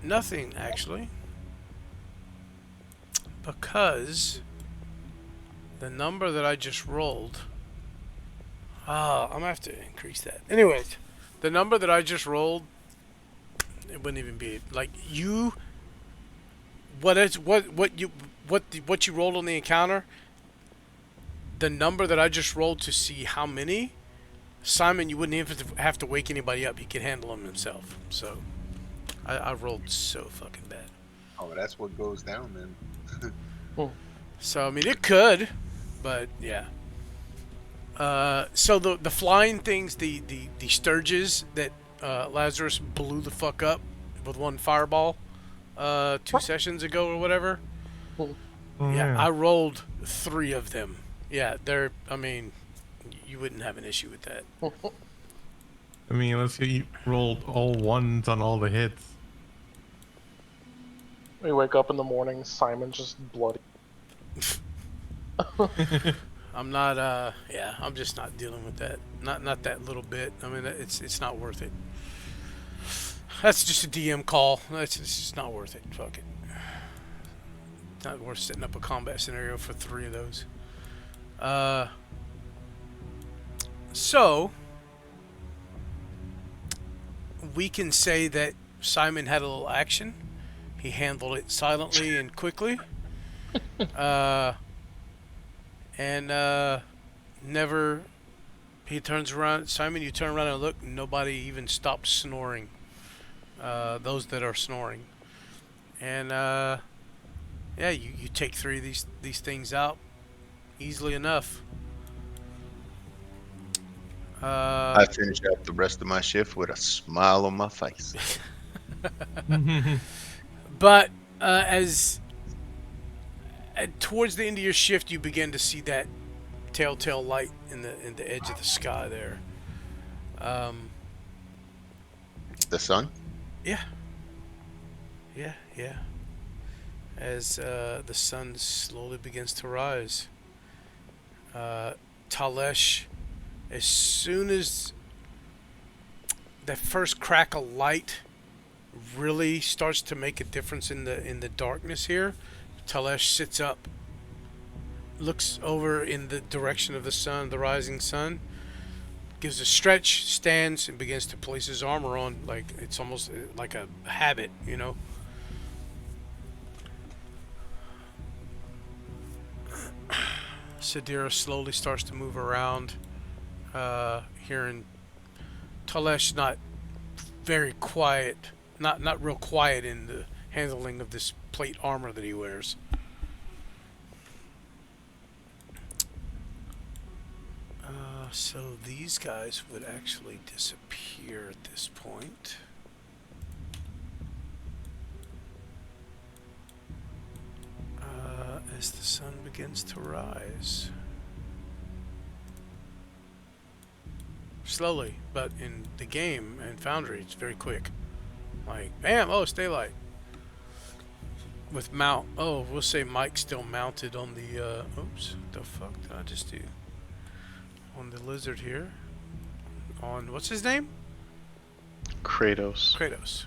S2: Nothing actually. Because the number that I just rolled. I'm gonna have to increase that. Anyways, the number that I just rolled, it wouldn't even be like you. What you rolled on the encounter? The number that I just rolled to see how many, Simon, you wouldn't even have to wake anybody up. He could handle them himself. So, I rolled so fucking bad.
S8: Oh, that's what goes down then.
S2: So I mean, it could, but yeah. So the flying things, the sturges that Lazarus blew the fuck up with one fireball 2 sessions ago or whatever.
S11: Oh,
S2: Yeah, I rolled 3 of them. Yeah, they're. I mean, you wouldn't have an issue with that.
S11: I mean, let's say you rolled all ones on all the hits.
S3: We wake up in the morning, Simon's just bloody.
S2: I'm not. Yeah, I'm just not dealing with that. Not that little bit. I mean, it's not worth it. That's just a DM call. It's just not worth it. Fuck it. Not worth setting up a combat scenario for 3 of those. So we can say that Simon had a little action. He handled it silently and quickly. Never. He turns around. Simon, you turn around and look. Nobody even stopped snoring. Those that are snoring. And yeah, you take 3 of these things out easily enough.
S8: I finish up the rest of my shift with a smile on my face.
S2: But towards the end of your shift, you begin to see that telltale light in the edge of the sky there.
S8: The sun?
S2: Yeah. As the sun slowly begins to rise, Talesh, as soon as that first crack of light really starts to make a difference in the darkness here, Talesh sits up, looks over in the direction of the sun, the rising sun, gives a stretch, stands, and begins to place his armor on like it's almost like a habit, you know. Sadira slowly starts to move around, hearing Talesh not very quiet, not real quiet in the handling of this plate armor that he wears. So these guys would actually disappear at this point. As the sun begins to rise. Slowly, but in the game and Foundry, it's very quick. Like, bam, oh, stay light. With mount, oh, we'll say Mike's still mounted on the, oops, the fuck did I just do? On the lizard here. On, what's his name?
S6: Kratos.
S2: Kratos.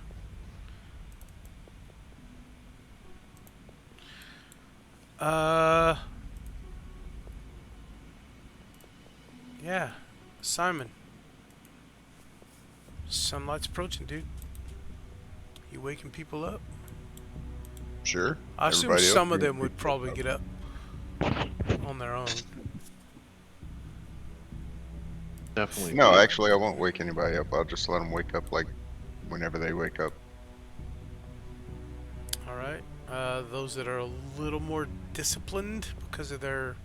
S2: Yeah, Simon. Sunlight's approaching, dude. You waking people up?
S8: Sure.
S2: I assume
S8: Everybody else
S2: some of
S8: here
S2: them would
S8: wakes
S2: probably
S8: up.
S2: get up on their own.
S6: Definitely.
S8: No, actually, I won't wake anybody up. I'll just let them wake up like whenever they wake up.
S2: All right. Those that are a little more disciplined because of their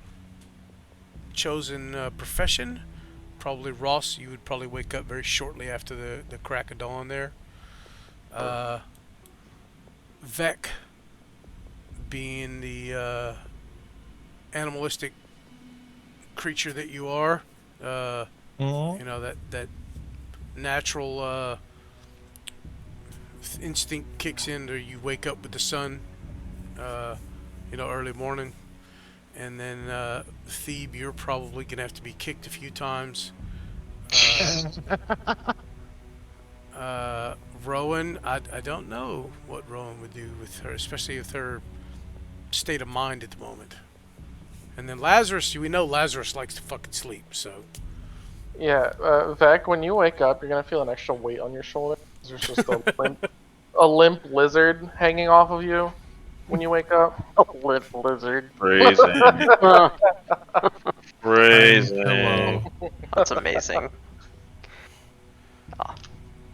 S2: chosen profession, probably Ross, you would probably wake up very shortly after the crack of dawn there. Vec, being the animalistic creature that you are, you know, that natural instinct kicks in, or you wake up with the sun, you know, early morning. And then Thebe, you're probably gonna have to be kicked a few times. Rowan, I don't know what Rowan would do with her, especially with her state of mind at the moment. And then Lazarus, we know Lazarus likes to fucking sleep, so.
S3: Yeah, Vec, when you wake up, you're gonna feel an extra weight on your shoulder. There's just a limp lizard hanging off of you when you wake up.
S7: A limp lizard.
S6: Phrasing. Phrasing.
S11: Hello.
S7: That's amazing. Oh.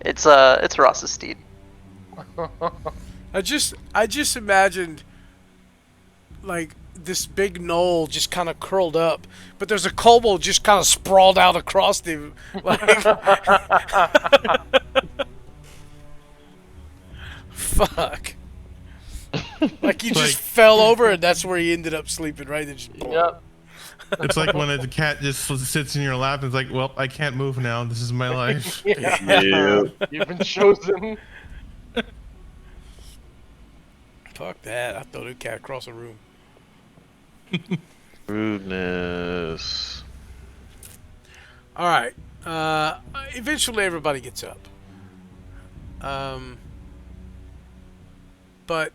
S7: It's Ross's steed.
S2: I just imagined like this big knoll just kind of curled up, but there's a kobold just kind of sprawled out across him. Like, fuck. Like he just fell over, and that's where he ended up sleeping, right?
S3: Yep.
S11: It's like when a cat just sits in your lap and it's like, well, I can't move now. This is my life.
S6: Yeah.
S3: You've been chosen.
S2: Fuck that. I thought a cat across the room.
S6: Rudeness.
S2: Alright. Eventually everybody gets up. But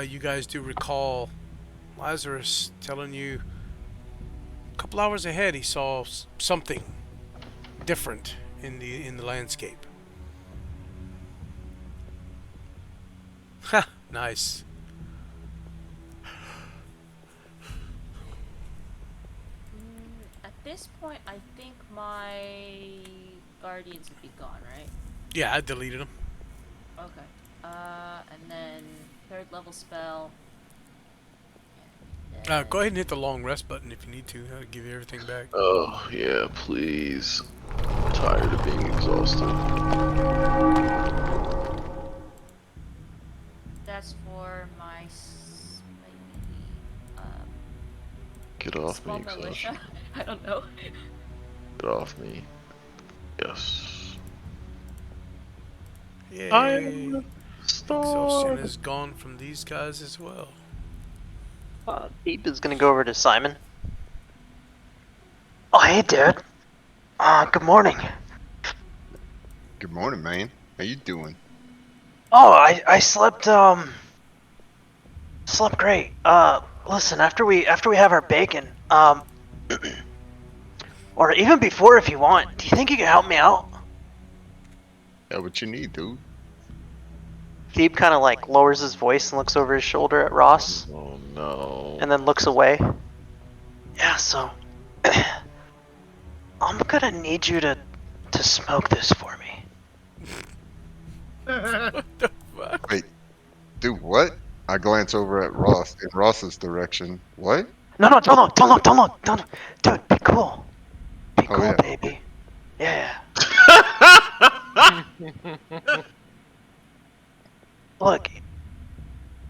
S2: you guys do recall Lazarus telling you a couple hours ahead he saw something different in the landscape. Ha! Nice.
S5: At this point, I think my guardians would be gone, right?
S2: Yeah, I deleted them.
S5: Okay. And then third level spell.
S2: Go ahead and hit the long rest button if you need to. I'll give you everything back.
S6: Oh, yeah, please. I'm tired of being exhausted.
S5: That's for my
S6: Get off
S5: small
S6: me,
S5: militia.
S6: exhaustion.
S5: I don't know.
S6: Get off me. Yes.
S2: Yay. Exhaustion is gone from these guys as well.
S7: Deep is gonna go over to Simon. Oh, hey, dude. Good morning.
S8: Good morning, man. How you doing?
S10: Oh, I slept slept great. Listen, after we have our bacon, Or even before if you want. Do you think you can help me out?
S8: Yeah, what you need, dude.
S7: Phoebe kind of like lowers his voice and looks over his shoulder at Ross,
S6: Oh no.
S7: and then looks away.
S10: Yeah, so I'm gonna need you to smoke this for me.
S2: What the fuck?
S8: Wait, dude, what? I glance over at Ross in Ross's direction. What?
S10: No, don't look. Dude, be cool. Be
S8: Oh,
S10: cool,
S8: yeah.
S10: baby. Yeah. Look,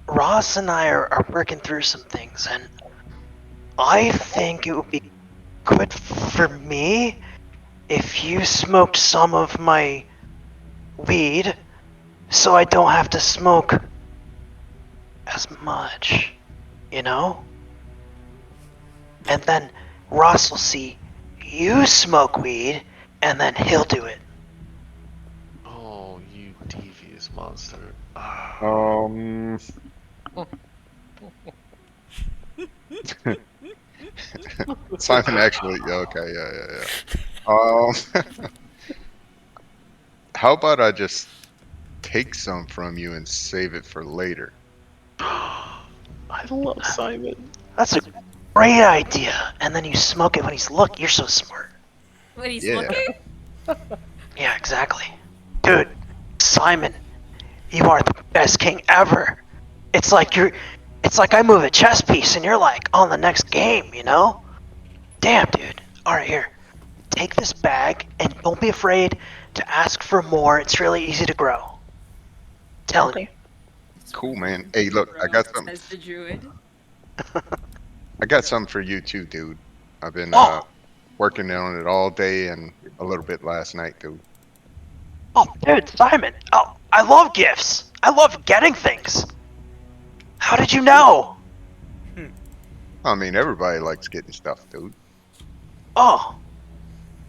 S10: Ross and I are working through some things, and I think it would be good for me if you smoked some of my weed so I don't have to smoke as much, you know? And then Ross will see you smoke weed, and then he'll do it.
S6: Oh, you devious monster.
S8: Simon actually, yeah, okay, yeah. How about I just take some from you and save it for later?
S6: I love Simon.
S10: That's a great idea. And then you smoke it when he's look. You're so smart.
S9: When he's
S8: Yeah.
S9: looking?
S10: Yeah, exactly. Dude, Simon, you are the best king ever. It's like I move a chess piece and you're like on the next game, you know? Damn, dude. Alright, here. Take this bag and don't be afraid to ask for more. It's really easy to grow. Telling you.
S8: Cool, man. Hey, look, I got something.
S9: Says the druid.
S8: I got something for you too, dude. I've been
S10: Oh,
S8: working on it all day and a little bit last night, dude.
S10: oh, dude, Simon. Oh, I love gifts. I love getting things. How did you know?
S8: I mean, everybody likes getting stuff, dude.
S10: Oh,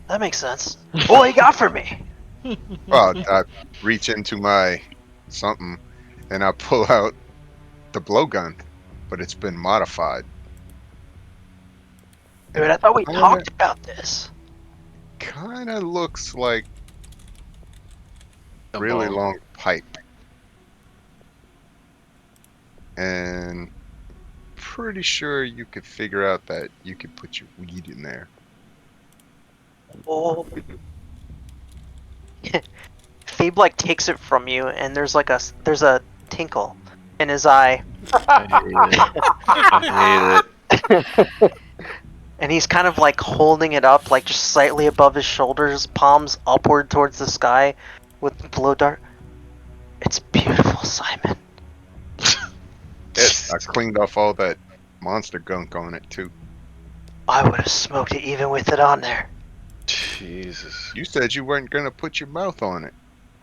S10: that makes sense. What you got for me?
S8: Well, I reach into my something and I pull out the blowgun, but it's been modified.
S10: Dude, I thought we talked about this.
S8: Kind of looks like
S6: A
S8: really
S6: ball.
S8: long pipe. And pretty sure you could figure out that you could put your weed in there.
S7: Oh. Phoebe like takes it from you, and there's a tinkle in his eye,
S6: I hate it.
S7: and he's kind of like holding it up, like just slightly above his shoulders, palms upward towards the sky, with the blow dart. It's beautiful, Simon.
S8: I cleaned off all that monster gunk on it too.
S10: I would have smoked it even with it on there.
S6: Jesus.
S8: You said you weren't gonna put your mouth on it.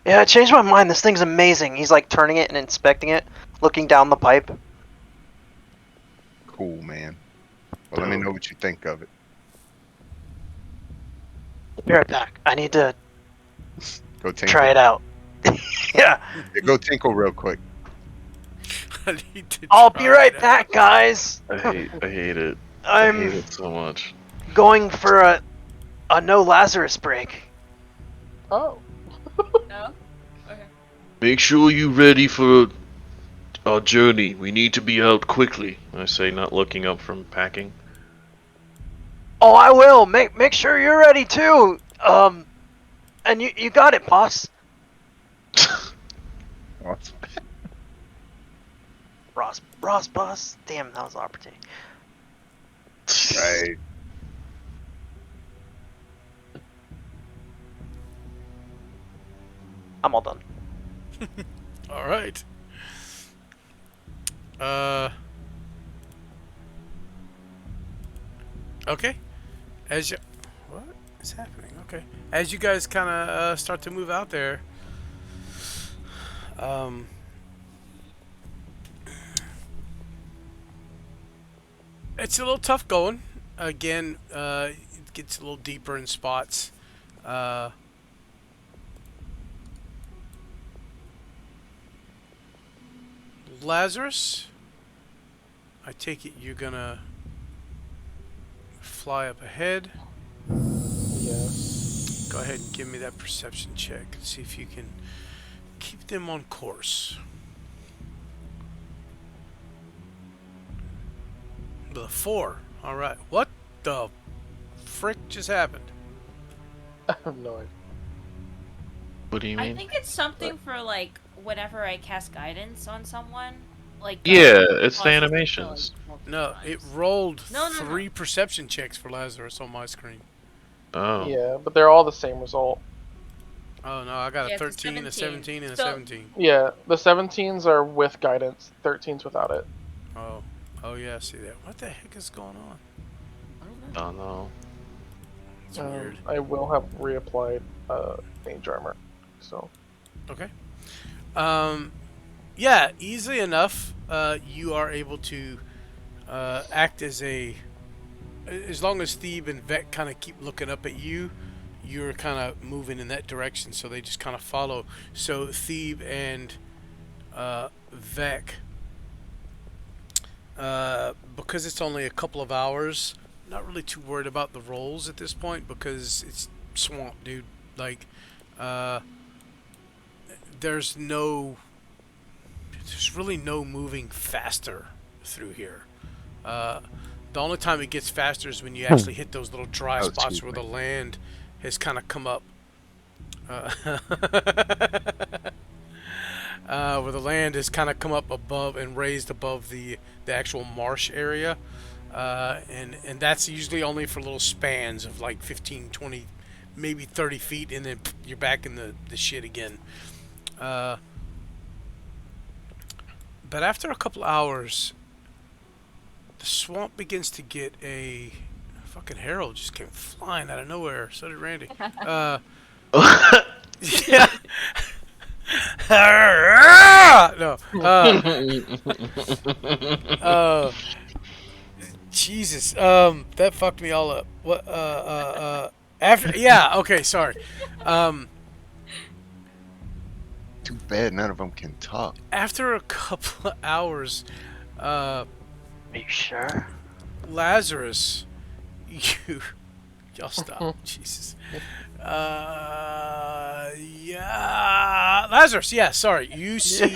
S10: Yeah, I changed my mind. This thing's amazing. He's like turning it and inspecting it, looking down the pipe.
S8: Cool, man. Well, let me know what you think of it.
S10: Be right back. I need to
S8: Go tinkle.
S10: try it out. Yeah,
S8: Yeah, go tinkle real quick.
S2: I need to
S10: I'll be
S2: try
S10: right
S2: it
S10: back, guys.
S6: I hate it. I hate
S10: I'm
S6: it so much.
S10: going for a no Lazarus break.
S3: Oh.
S9: No? Okay.
S6: Make sure you're ready for our journey. We need to be out quickly. I say, not looking up from packing.
S10: Oh, I will. Make sure you're ready too. And you got it, boss.
S8: Awesome.
S10: Ross, boss. Damn, that was an opportunity.
S8: Right.
S7: I'm all done.
S2: All right. Okay. As you, what is happening? Okay. As you guys kind of start to move out there, it's a little tough going. Again, it gets a little deeper in spots. Lazarus, I take it you're gonna fly up ahead. Go ahead and give me that perception check. See if you can keep them on course. The 4. All right. What the frick just happened?
S3: I have no idea.
S6: What do you mean?
S5: I think it's something for like whenever I cast guidance on someone. Like
S6: Yeah, it's the
S5: causes them to,
S6: animations.
S5: like, multiple
S2: No,
S5: times.
S2: it rolled
S5: No.
S2: 3 perception checks for Lazarus on my screen.
S6: Oh.
S3: Yeah, but they're all the same result.
S2: Oh no, I got
S5: Yeah,
S2: a
S5: it's a
S2: 13, a 17, and a
S5: So-
S2: 17.
S3: Yeah, the 17s are with guidance, 13s without it.
S2: Oh yeah, I see that. What the heck is going on?
S6: Oh no.
S2: It's weird.
S3: I will have reapplied mage armor. So
S2: Okay. Yeah, easily enough, you are able to act as a. As long as Thebe and Vec kind of keep looking up at you, you're kind of moving in that direction, so they just kind of follow. So Thebe and Vec, because it's only a couple of hours, not really too worried about the rolls at this point because it's swamp, dude. Like, there's really no moving faster through here. The only time it gets faster is when you actually hit those little dry spots where the land has kind of come up. Where the land has kind of come up above and raised above the actual marsh area. And that's usually only for little spans of like 15, 20, maybe 30 feet, and then you're back in the shit again. But after a couple hours, the swamp begins to get a fucking herald just came flying out of nowhere. So did Randy. Yeah. No. Jesus. That fucked me all up. What? After. Yeah. Okay. Sorry.
S8: Too bad none of them can talk.
S2: After a couple of hours,
S10: Are you sure?
S2: Lazarus, y'all stop. Jesus. Yeah, Lazarus. Yeah, sorry. You see,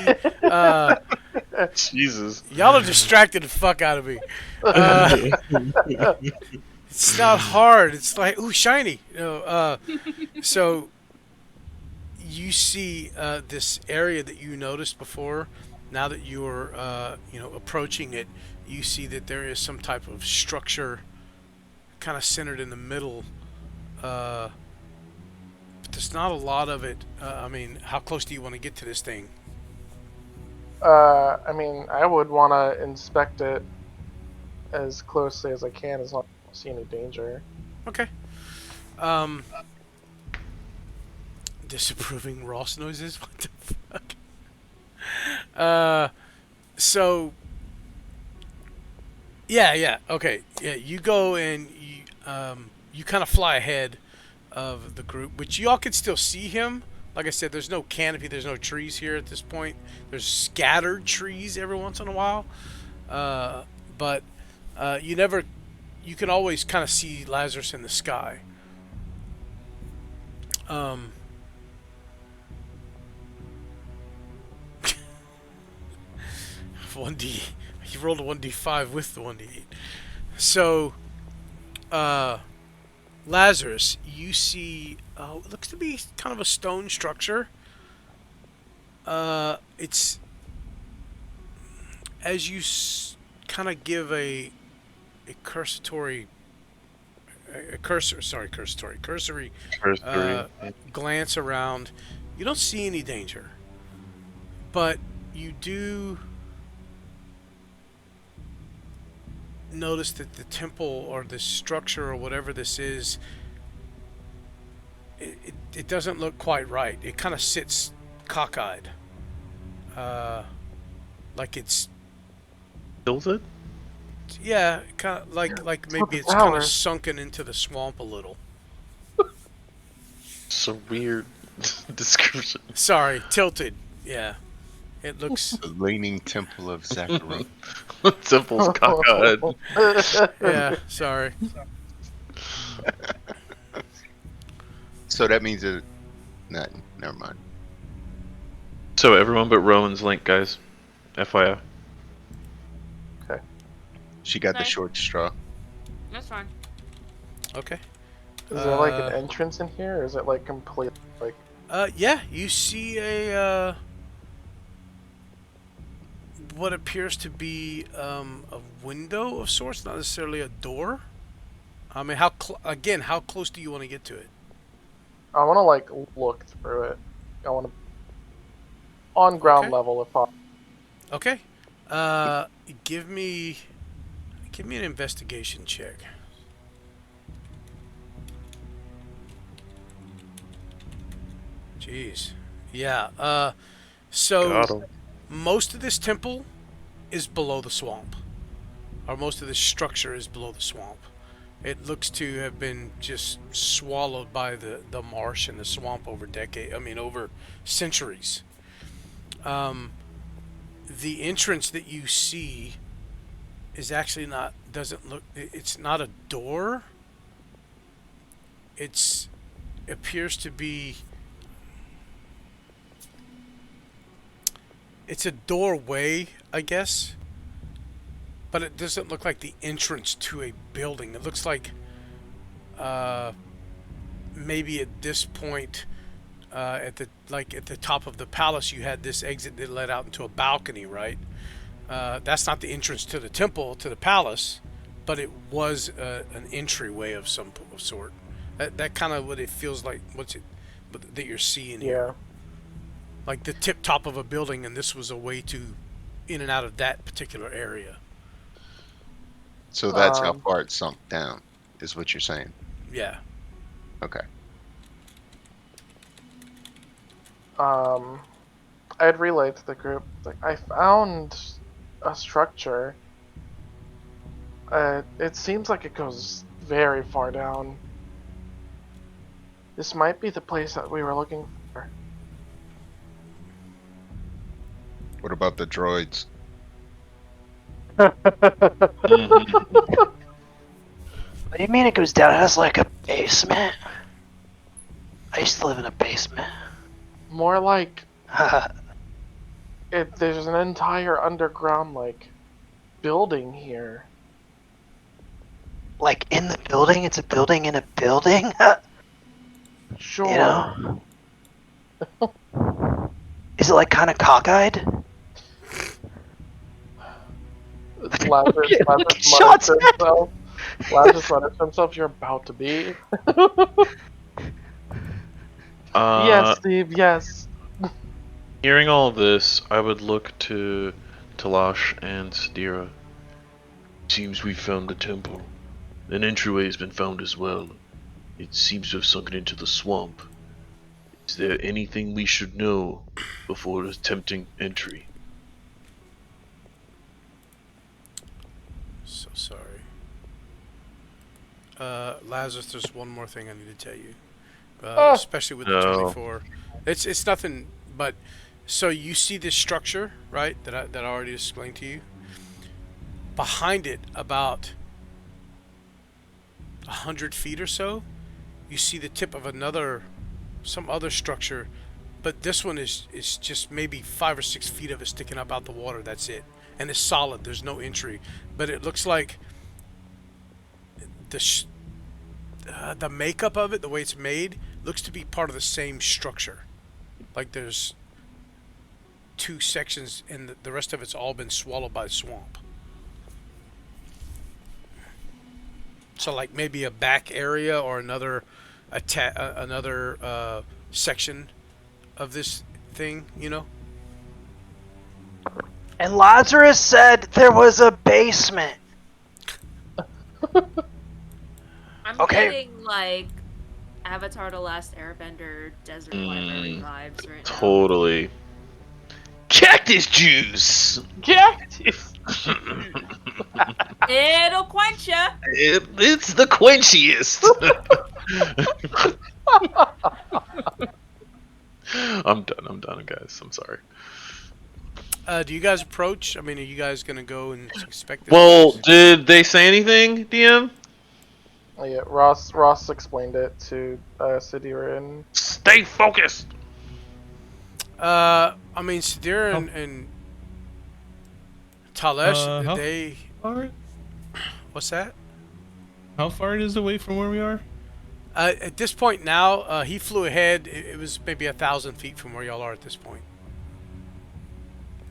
S6: Jesus.
S2: y'all are distracted the fuck out of me. It's not hard. It's like, ooh, shiny. So you see this area that you noticed before. Now that you're, approaching it, you see that there is some type of structure, kind of centered in the middle. But there's not a lot of it. I mean, how close do you want to get to this thing?
S3: I would want to inspect it as closely as I can, as long as I don't see any danger.
S2: Okay. Disapproving Ross noises. What the fuck? So. Yeah. Okay. Yeah. You go and you kind of fly ahead of the group, which y'all can still see him. Like I said, there's no canopy, there's no trees here at this point. There's scattered trees every once in a while, but you can always kind of see Lazarus in the sky. 1D. You rolled a 1d5 with the 1d8. So, Lazarus, you see, it looks to be kind of a stone structure. It's as you cursory glance around. You don't see any danger, but you do notice that the temple or the structure or whatever this is, it doesn't look quite right. It kind of sits cockeyed, like it's
S6: Tilted?
S2: yeah, kind of like maybe it's kind of sunken into the swamp a little.
S6: It's a weird description.
S2: Sorry, tilted. Yeah, it looks.
S8: The leaning temple of Zachary.
S6: Temple's cockeyed.
S2: Yeah, sorry.
S8: So that means that nothing. Never mind.
S6: So everyone but Rowan's link, guys. FYI.
S8: She got the
S9: Okay.
S8: short straw.
S9: That's fine.
S2: Okay.
S3: Is there like an entrance in here, or is it like complete like?
S2: Yeah, you see a what appears to be a window of sorts, not necessarily a door. I mean, how close do you want to get to it?
S3: I want to like look through it. I want to on ground
S2: Okay.
S3: level if possible.
S2: Okay. Give me an investigation check. Jeez. Yeah. So
S6: Got 'em.
S2: most of this temple is below the swamp, or most of this structure is below the swamp. It looks to have been just swallowed by the marsh and the swamp over over centuries. The entrance that you see is actually it's not a door. It appears to be, it's a doorway, I guess, but it doesn't look like the entrance to a building. It looks like maybe at this point, at the top of the palace, you had this exit that led out into a balcony, right? That's not the entrance to the temple, to the palace, but it was an entryway of some sort. That kind of what it feels like. That you're seeing here? Like the tip top of a building, and this was a way to in and out of that particular area.
S8: So that's how far it sunk down, is what you're saying.
S2: Yeah.
S8: Okay.
S3: I'd relayed to the group, like, I found a structure. It seems like it goes very far down. This might be the place that we were looking for.
S8: What about the droids?
S10: What do you mean it goes down? It has like a basement? I used to live in a basement.
S3: More like there's an entire underground like building here.
S10: Like in the building? It's a building in a building?
S3: Sure.
S10: You know? Is it like kind of cockeyed?
S3: Lazarus
S10: shots
S3: mutters to himself. Lazarus mutters to himself, "You're about to be." Yes, Steve. Yes.
S6: Hearing all of this, I would look to Talash and Sadira. Seems we found the temple. An entryway has been found as well. It seems to have sunken into the swamp. Is there anything we should know before attempting entry?
S2: So sorry. Lazarus, there's one more thing I need to tell you. Especially with the 24. It's nothing but, so you see this structure, right, that I already explained to you? Behind it, about 100 feet or so, you see the tip of some other structure, but this one is just maybe 5 or 6 feet of it sticking up out the water. That's it, and it's solid. There's no entry, but it looks like the makeup of it, the way it's made, looks to be part of the same structure. Like there's 2 sections, and the rest of it's all been swallowed by the swamp. So like maybe a back area or another section of this thing, you know?
S10: And Lazarus said there was a basement.
S9: I'm
S10: Okay.
S9: getting like Avatar: The Last Airbender desert library vibes right now.
S6: Totally. Cactus juice!
S3: Cactus!
S9: It'll quench ya!
S6: It's the quenchiest! I'm done, guys. I'm sorry.
S2: Do you guys approach? I mean, are you guys gonna go and expect this?
S6: Well, did they say anything, DM?
S3: Oh, yeah, Ross explained it to Sidira and
S6: Stay focused.
S2: I mean, Sidira and Talesh,
S11: How
S2: they.
S11: far?
S2: What's that?
S11: How far it is away from where we are?
S2: At this point now, he flew ahead. It was maybe 1,000 feet from where y'all are at this point.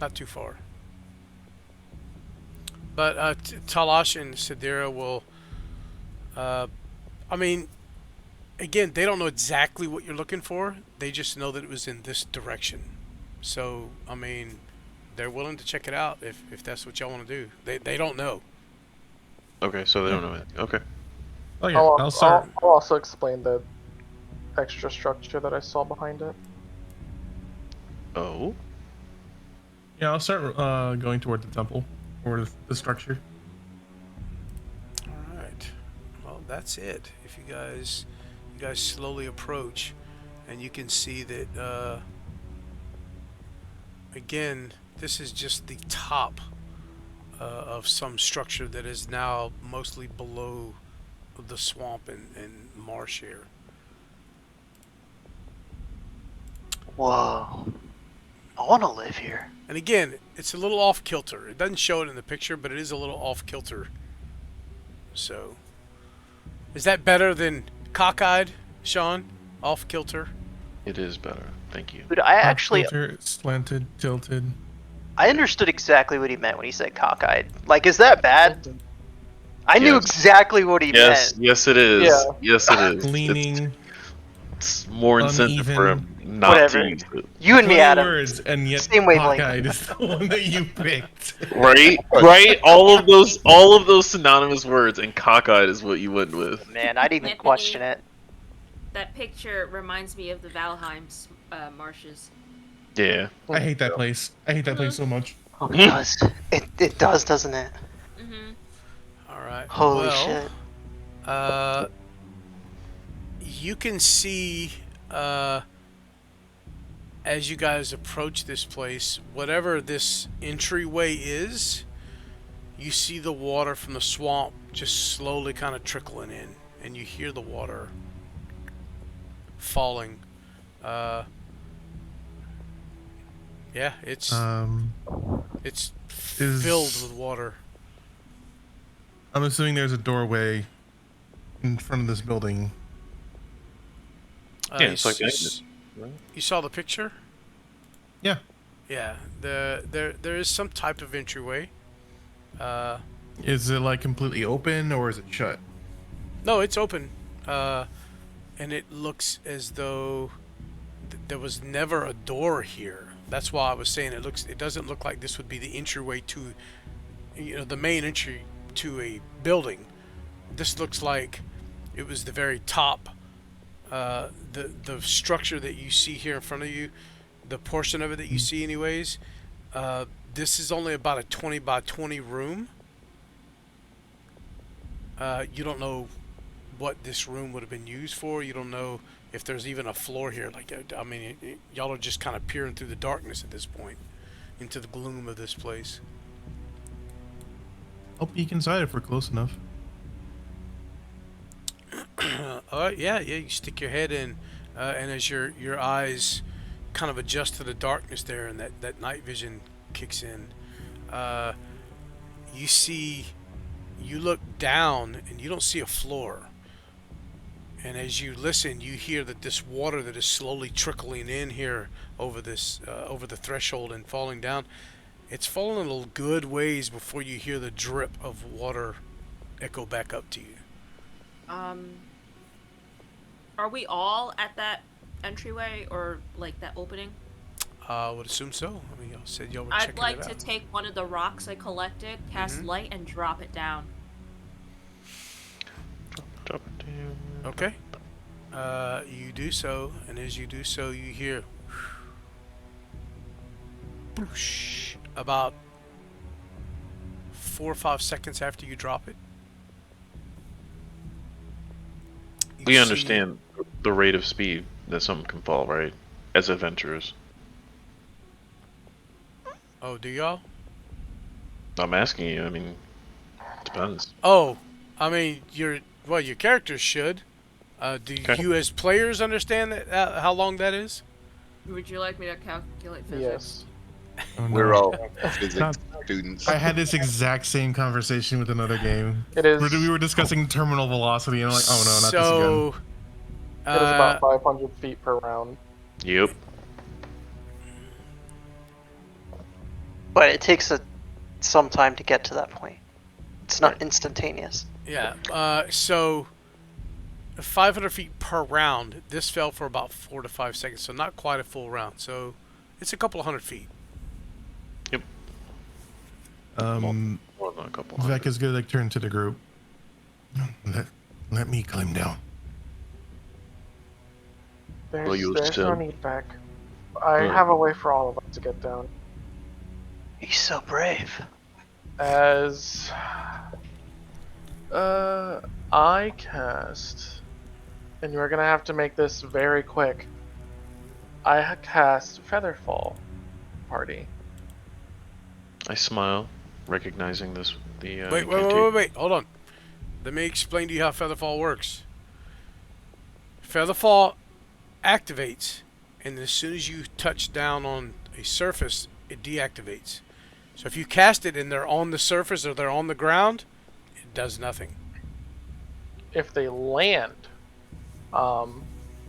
S2: Not too far. But Talash and Sidira will. I mean, again, they don't know exactly what you're looking for. They just know that it was in this direction. So, I mean, they're willing to check it out if that's what y'all want to do. They don't know.
S6: Okay, so they don't know anything. Okay.
S11: Oh yeah, I'll start.
S3: I'll also explain the extra structure that I saw behind it.
S6: Oh.
S11: Yeah, I'll start going toward the temple or the structure.
S2: All right. Well, that's it. If you guys slowly approach, and you can see that again, this is just the top of some structure that is now mostly below the swamp and marsh here.
S10: Whoa. I want to live here.
S2: And again, it's a little off kilter. It doesn't show it in the picture, but it is a little off kilter. So, is that better than cockeyed, Sean? Off kilter?
S6: It is better. Thank you.
S10: Dude, I actually,
S11: Filter, slanted, tilted.
S10: I understood exactly what he meant when he said cockeyed. Like, is that bad? I knew
S6: Yes.
S10: exactly what he meant.
S6: Yes, it is.
S3: Yeah.
S6: Yes, it is.
S11: Leaning.
S6: It's more incentive for
S11: uneven.
S6: him not
S10: Whatever.
S6: to use it.
S10: You and me,
S11: 20
S10: Adam.
S11: words, and yet
S10: Same wavelength.
S11: cockeyed is the one that you picked.
S6: Right? Right? All of those synonymous words, and cockeyed is what you went with.
S10: Man, I'd even
S5: Anthony.
S10: question it.
S5: That picture reminds me of the Valheim marshes.
S6: Yeah.
S11: I hate that place. I hate that place so much.
S10: Oh, it does. It does, doesn't it?
S5: Mm-hmm.
S2: All right.
S10: Holy
S2: well,
S10: shit.
S2: You can see as you guys approach this place, whatever this entryway is, you see the water from the swamp just slowly kind of trickling in, and you hear the water falling. Yeah, it's filled with water.
S11: I'm assuming there's a doorway in front of this building.
S6: Yeah, it's like
S2: you saw the picture?
S11: Yeah.
S2: Yeah, there is some type of entryway.
S11: Is it like completely open or is it shut?
S2: No, it's open, and it looks as though there was never a door here. That's why I was saying it doesn't look like this would be the entryway to, the main entry to a building. This looks like it was the very top. The structure that you see here in front of you, the portion of it that you see anyways, this is only about a 20 by 20 room. You don't know what this room would have been used for. You don't know if there's even a floor here. Like, I mean, y'all are just kind of peering through the darkness at this point into the gloom of this place.
S11: I'll peek inside if we're close enough.
S2: All right, yeah, you stick your head in, and as your eyes kind of adjust to the darkness there, and that night vision kicks in, you look down and you don't see a floor. And as you listen, you hear that this water that is slowly trickling in here over the threshold and falling down, it's falling a good ways before you hear the drip of water echo back up to you.
S5: Are we all at that entryway or like that opening?
S2: I would assume so. I mean, y'all said y'all were
S5: I'd
S2: checking
S5: like
S2: it
S5: to
S2: out.
S5: take one of the rocks I collected, cast light, and drop it down.
S6: Drop it down.
S2: Okay. You do so, and as you do so, you hear boosh, about 4 or 5 seconds after you drop it.
S6: We understand the rate of speed that something can fall, right? As adventurers.
S2: Oh, do y'all?
S6: I'm asking you, I mean, depends.
S2: Oh, I mean, Well, your characters should. Do
S6: Okay.
S2: you, as players, understand that how long that is?
S9: Would you like me to calculate physics?
S3: Yes.
S11: Oh, no.
S8: We're all physics
S11: Not-
S8: students.
S11: I had this exact same conversation with another game.
S3: It is.
S11: We were discussing terminal velocity, and I'm like, oh no, not this again.
S2: So,
S3: It is about 500 feet per round.
S6: Yep.
S7: But it takes some time to get to that point. It's not instantaneous.
S2: yeah. So 500 feet per round. This fell for about 4 to 5 seconds, so not quite a full round. So it's a couple of hundred feet.
S6: More than a couple.
S11: Vec is gonna like turn to the group. Let me climb down.
S3: There's,
S6: you
S3: there's no
S6: still-
S3: need back. I have a way for all of us to get down.
S10: He's so brave.
S3: As I cast, and you're gonna have to make this very quick. I cast Featherfall party.
S6: I smile, recognizing this.
S2: Wait. Hold on. Let me explain to you how Featherfall works. Featherfall activates, and as soon as you touch down on a surface, it deactivates. So if you cast it and they're on the surface or they're on the ground, it does nothing.
S3: If they land,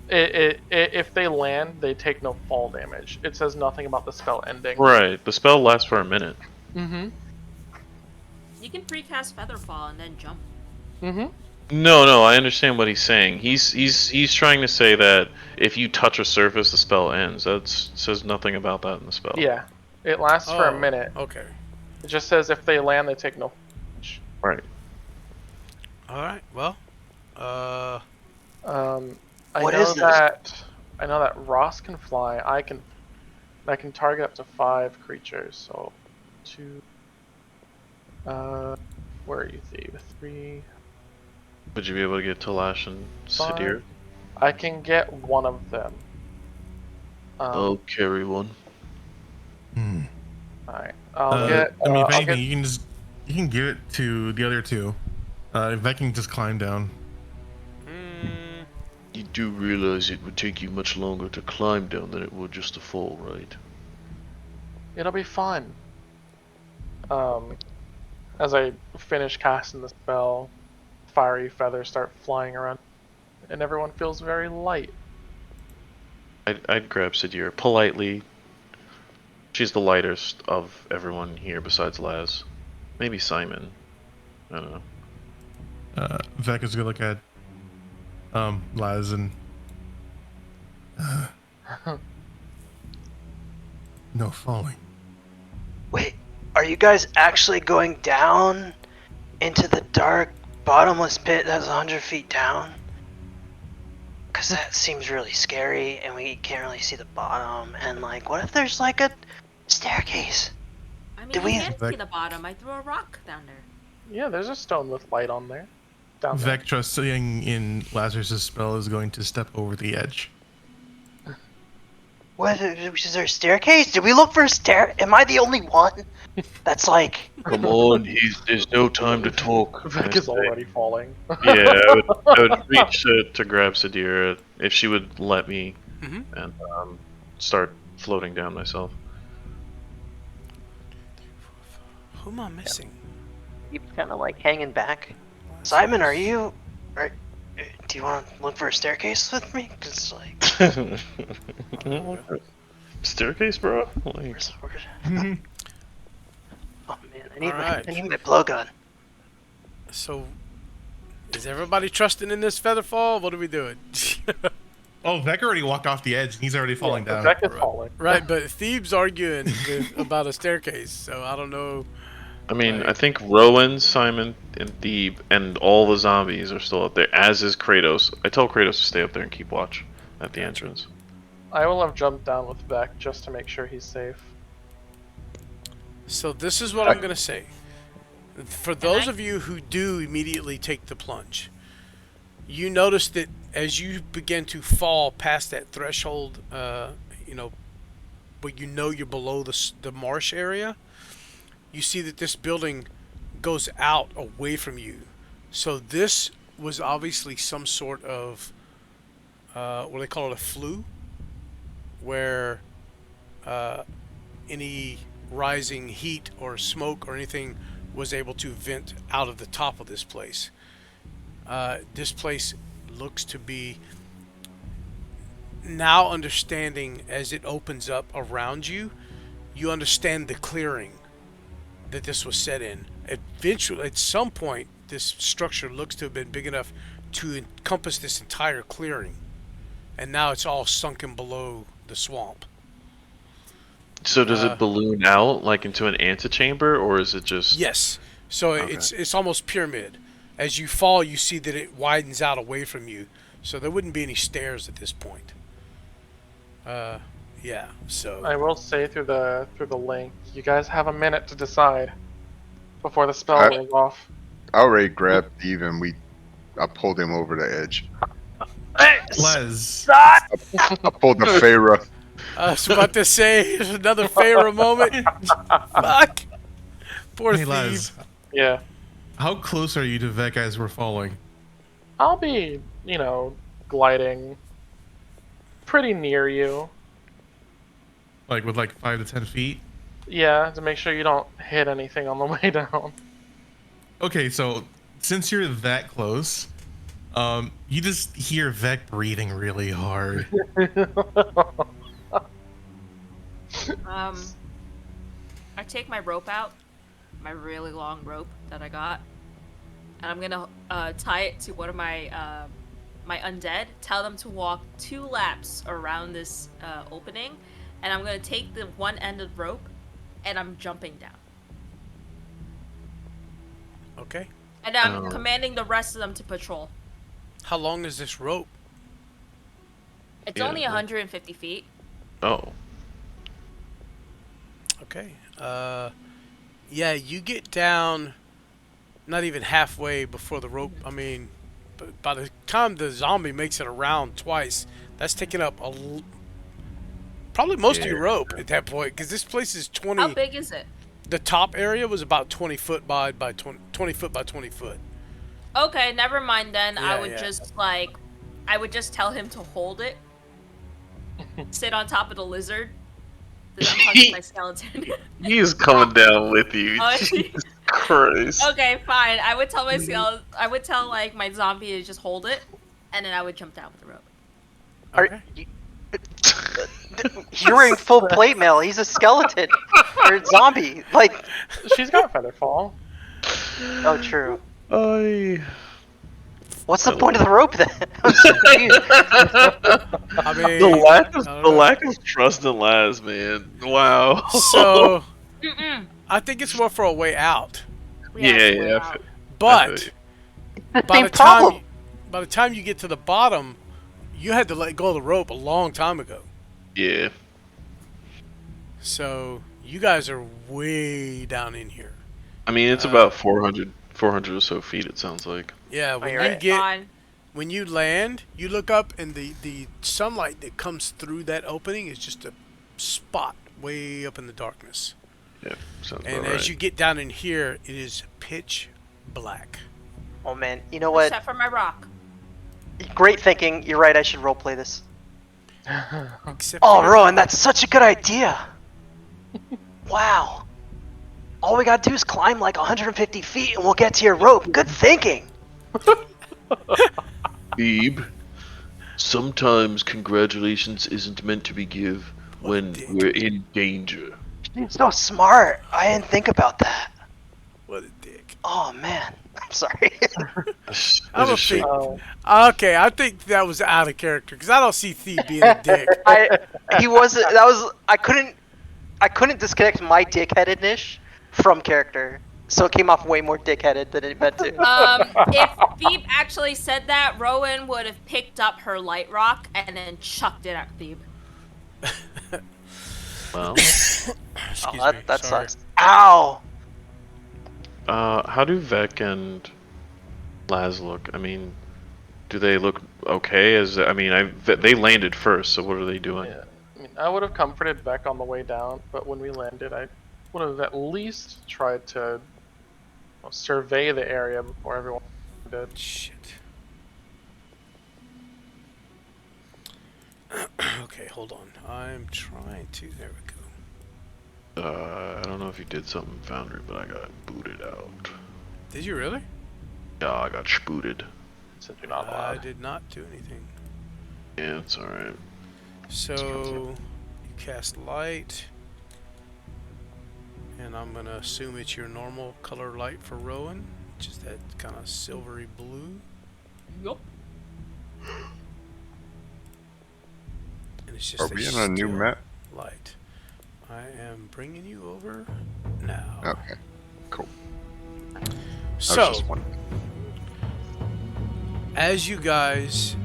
S3: if they land, they take no fall damage. It says nothing about the spell ending.
S6: Right. The spell lasts for a minute.
S3: Mm-hmm.
S9: You can precast Featherfall and then jump.
S3: Mm-hmm.
S6: No, I understand what he's saying. He's trying to say that if you touch a surface, the spell ends. That says nothing about that in the spell.
S3: Yeah. It lasts for a minute.
S2: Okay.
S3: It just says if they land, they take no damage.
S6: Right.
S2: All right. Well,
S3: I
S10: What
S3: know
S10: is this?
S3: I know that Ross can fly. I can target up to 5 creatures. So 2. Where are you, Thief? 3.
S6: Would you be able to get Talash and
S3: 5.
S6: Sadir?
S3: I can get one of them.
S6: I'll carry one.
S3: Alright. I'll get.
S11: I mean, if
S3: I'll
S11: anything,
S3: get-
S11: you can give it to the other two. Vec can just climb down.
S6: You do realize it would take you much longer to climb down than it would just to fall, right?
S3: It'll be fun. As I finish casting the spell, fiery feathers start flying around, and everyone feels very light.
S6: I'd grab Sadir politely. She's the lightest of everyone here besides Laz. Maybe Simon. I don't know.
S11: Vec is gonna look at Laz and no falling.
S10: Wait, are you guys actually going down into the dark, bottomless pit that's 100 feet down? Because that seems really scary, and we can't really see the bottom. And, like, what if there's, like, a staircase?
S9: I mean,
S10: Do
S9: I
S10: we-
S9: can't see the bottom. I threw a rock down there.
S3: Yeah, there's a stone with light on there. Down there.
S11: Vec, trusting in Lazarus' spell, is going to step over the edge.
S10: What, is there a staircase? Did we look for a stair? Am I the only one that's, like...
S6: Come on, there's no time to talk.
S3: Vic is already falling.
S6: Yeah, I would reach to grab Sadir if she would let me, and start floating down myself.
S2: Who am I missing?
S7: Keep kind of like hanging back.
S10: Simon, are you... do you want to look for a staircase with me? Because, like...
S6: Staircase, bro? Like...
S10: Oh, man, I need,
S2: Alright.
S10: I need my blowgun.
S2: So, is everybody trusting in this Featherfall? What are we doing?
S11: Oh, Vec already walked off the edge, and he's already falling down.
S3: Vic is falling.
S2: Right, but Thebes arguing about a staircase, so I don't know.
S6: I mean, I think Rowan, Simon, and Thebe, and all the zombies are still up there, as is Kratos. I told Kratos to stay up there and keep watch at the entrance.
S3: I will have jumped down with Beck just to make sure he's safe.
S2: So this is what I'm going to say. For those of you who do immediately take the plunge, you notice that as you begin to fall past that threshold, you know, where you know you're below the marsh area, you see that this building goes out away from you. So this was obviously some sort of what do they call it, a flue, where any rising heat or smoke or anything was able to vent out of the top of this place. This place looks to be, now understanding as it opens up around you, you understand the clearing that this was set in. Eventually, at some point, this structure looks to have been big enough to encompass this entire clearing, and now it's all sunken below the swamp.
S6: So does it balloon out like into an antechamber, or is it just?
S2: Yes. So
S6: Okay.
S2: it's almost pyramid. As you fall, you see that it widens out away from you, so there wouldn't be any stairs at this point. Yeah. So
S3: I will say through the link, you guys have a minute to decide before the spell goes off.
S8: I already grabbed Steve and I pulled him over the edge.
S11: Les.
S8: I pulled the Pharaoh.
S2: I was about to say another Pharaoh moment. Fuck. Poor
S11: Hey,
S2: thief.
S11: Les.
S3: Yeah.
S11: How close are you to Vec as we're falling?
S3: I'll be, gliding pretty near you.
S11: Like with like 5 to 10 feet?
S3: Yeah, to make sure you don't hit anything on the way down.
S11: Okay, so since you're that close, you just hear Vec breathing really hard.
S9: I take my rope out, my really long rope that I got, and I'm gonna tie it to one of my my undead. Tell them to walk 2 laps around this opening, and I'm gonna take the one end of the rope, and I'm jumping down.
S2: Okay.
S9: And I'm commanding the rest of them to patrol.
S2: How long is this rope?
S9: It's
S6: Yeah.
S9: only 150 feet.
S6: Oh.
S2: Okay. Yeah, you get down not even halfway before the rope. I mean, by the time the zombie makes it around twice, that's taking up probably most of your rope at that point, because this place is 20.
S9: How big is it?
S2: The top area was about 20 foot by 20 foot by 20 foot.
S9: Okay, never mind then.
S2: Yeah,
S9: I would just tell him to hold it. Sit on top of the lizard. Then I'm touching my skeleton.
S6: He's coming down with you.
S9: Oh,
S6: Jesus Christ.
S9: Okay, fine. I would tell my I would tell like my zombie to just hold it, and then I would jump down with the rope.
S2: Okay.
S7: You're wearing full plate mail. He's a skeleton or a zombie. Like,
S3: She's got feather fall.
S7: oh, true.
S6: I
S7: What's the point of the rope then? I'm so confused.
S2: I mean,
S6: the lack of trust in Laz, man. Wow.
S2: So, I think it's more for a way out.
S6: Yeah.
S2: But by the time you get to the bottom, you had to let go of the rope a long time ago.
S6: Yeah.
S2: So you guys are way down in here.
S6: I mean, it's about 400 or so feet, it sounds like.
S2: Yeah, when
S7: you're
S2: you
S7: right.
S2: get when you land, you look up and the sunlight that comes through that opening is just a spot way up in the darkness.
S6: Yeah, sounds
S2: And
S6: about right.
S2: as you get down in here, it is pitch black.
S7: Oh man, you know what?
S9: Except for my rock.
S7: Great thinking. You're right. I should roleplay this.
S2: Except
S7: Oh,
S2: for-
S7: Rowan, that's such a good idea. Wow. All we gotta do is climb like 150 feet and we'll get to your rope. Good thinking.
S6: Beeb, sometimes congratulations isn't meant to be give when we're in danger.
S7: You're so smart. I didn't think about that.
S2: What a dick.
S7: Oh man. I'm sorry.
S2: I don't think. Okay, I think that was out of character because I don't see Thief being a dick.
S7: He wasn't. That was. I couldn't disconnect my dickheadedness from character, so it came off way more dickheaded than it meant to.
S9: If Phoebe actually said that, Rowan would have picked up her light rock and then chucked it at Phoebe.
S6: Well,
S7: That sucks. Ow!
S6: how do Vec and Laz look? I mean, do they look okay? They landed first, so what are they doing?
S3: Yeah. I mean, I would have comforted Beck on the way down, but when we landed, I would have at least tried to survey the area before everyone did.
S2: Shit. Okay, hold on. I'm trying to. There we go.
S6: I don't know if you did something, Foundry, but I got booted out.
S2: Did you really?
S6: Yeah, I got spooted.
S3: Since you're not
S2: I
S3: allowed.
S2: did not do anything.
S6: Yeah, it's alright.
S2: So you cast light, and I'm gonna assume it's your normal color light for Rowan, which is that kind of silvery blue.
S5: Yup.
S2: And it's just
S8: Are we in a new
S2: still
S8: map?
S2: light. I am bringing you over now.
S8: Okay, cool. I was
S2: So,
S8: just wondering.
S2: as you guys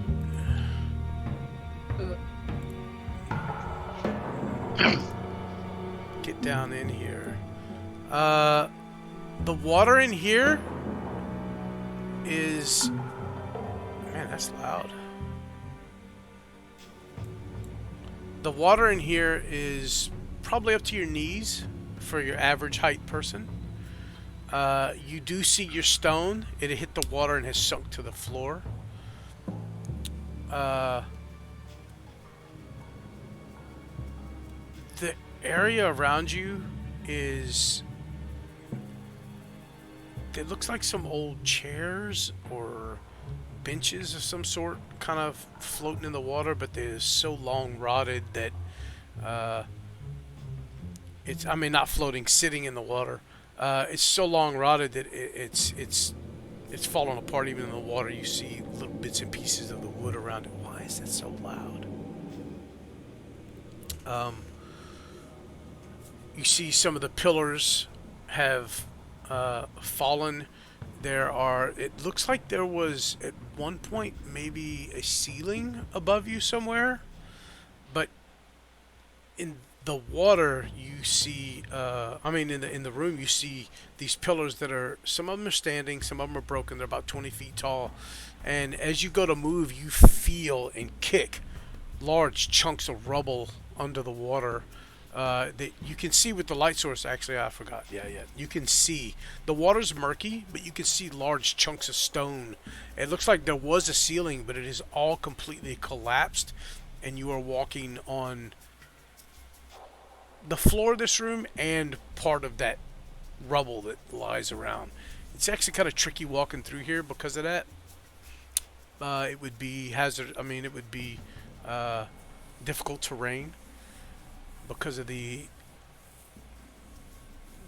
S2: get down in here, the water in here is, man, that's loud. The water in here is probably up to your knees for your average height person. You do see your stone. It hit the water and has sunk to the floor. The area around you is... It looks like some old chairs or benches of some sort kind of floating in the water, but they're so long rotted that it's, I mean, not floating, sitting in the water. It's so long rotted that it's falling apart. Even in the water, you see little bits and pieces of the wood around it. Why is that so loud? You see some of the pillars have fallen. There are, it looks like there was at one point maybe a ceiling above you somewhere, but in the water you see, I mean in the room you see these pillars that are, some of them are standing, some of them are broken. They're about 20 feet tall, and as you go to move, you feel and kick large chunks of rubble under the water. That you can see with the light source. Actually, I forgot. Yeah. You can see the water's murky, but you can see large chunks of stone. It looks like there was a ceiling, but it is all completely collapsed, and you are walking on the floor of this room and part of that rubble that lies around. It's actually kind of tricky walking through here because of that. It would be hazard. I mean, it would be difficult terrain. Because of the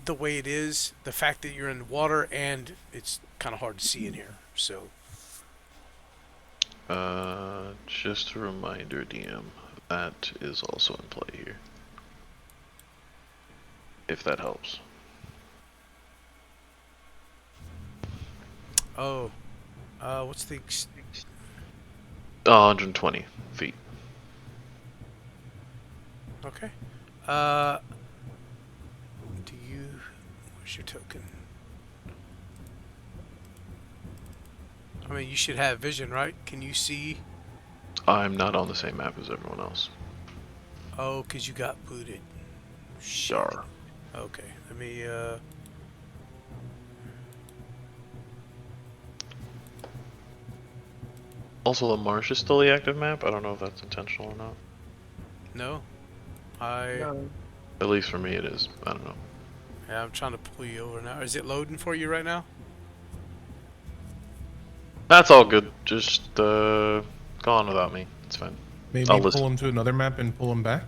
S2: way it is, the fact that you're in water, and it's kind of hard to see in here. So,
S6: just a reminder, DM, that is also in play here. If that helps.
S2: oh, what's the
S6: 120 feet.
S2: okay? Do you? Where's your token? I mean, you should have vision, right? Can you see?
S6: I'm not on the same map as everyone else.
S2: Oh, 'cause you got booted.
S6: Sure.
S2: Okay, let me.
S6: Also, the marsh is still the active map. I don't know if that's intentional or not.
S2: No,
S6: At least for me, it is. I don't know.
S2: Yeah, I'm trying to pull you over now. Is it loading for you right now?
S6: That's all good. Just go on without me. It's fine.
S11: Maybe
S6: I'll
S11: pull
S6: listen.
S11: him to another map and pull him back.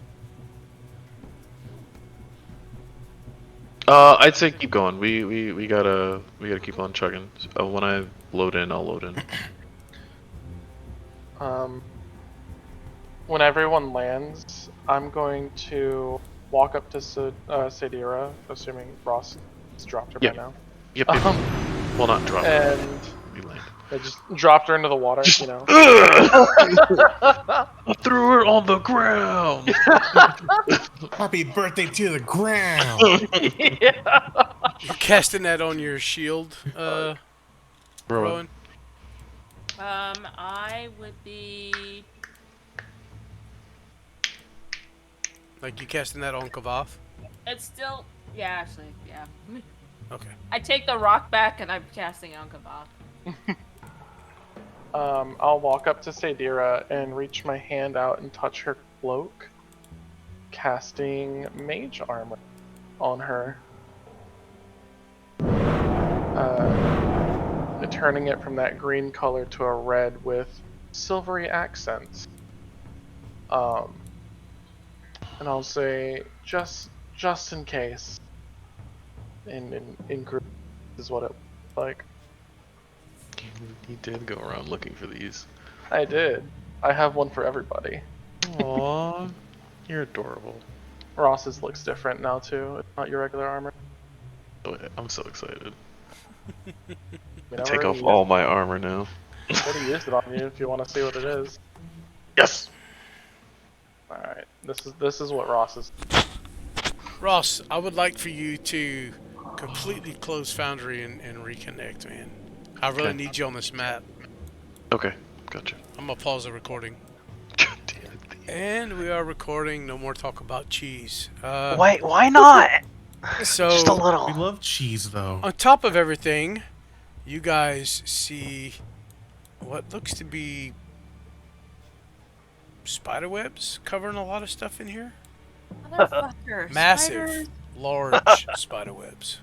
S6: I'd say keep going. We gotta keep on chugging. When I load in, I'll load in.
S3: When everyone lands, I'm going to walk up to Sadira, assuming Ross has dropped her by now.
S6: Yep. Well, not drop.
S3: And
S6: We land.
S3: I just dropped her into the water, you know.
S6: I threw her on the ground.
S11: Happy birthday to the ground.
S3: Yeah.
S2: You're casting that on your shield, Rowan?
S5: I would be.
S2: Like you casting that on Kavath?
S5: It's still. Yeah, actually, yeah.
S2: Okay.
S5: I take the rock back and I'm casting it on Kavath.
S3: I'll walk up to Sadira and reach my hand out and touch her cloak, casting mage armor on her. Turning it from that green color to a red with silvery accents. And I'll say just in case. In group is what it looks like.
S6: He did go around looking for these.
S3: I did. I have one for everybody.
S6: Aww, you're adorable.
S3: Ross's looks different now too. It's not your regular armor.
S6: Oh, yeah, I'm so excited.
S3: Whenever
S6: Take off
S3: you
S6: all my armor now.
S3: already used it on you if you want to see what it is.
S6: Yes.
S3: All right. This is what Ross is.
S2: Ross, I would like for you to completely close Foundry and reconnect, man. I really
S6: Okay.
S2: need you on this map.
S6: Okay, gotcha.
S2: I'm gonna pause the recording.
S6: God damn it.
S2: And we are recording. No more talk about cheese.
S10: Wait, why not?
S2: So
S10: Just a little.
S11: We love cheese, though.
S2: on top of everything, you guys see what looks to be spider webs covering a lot of stuff in here.
S9: Motherfucker.
S2: Massive,
S9: Spiders.
S2: large spider webs.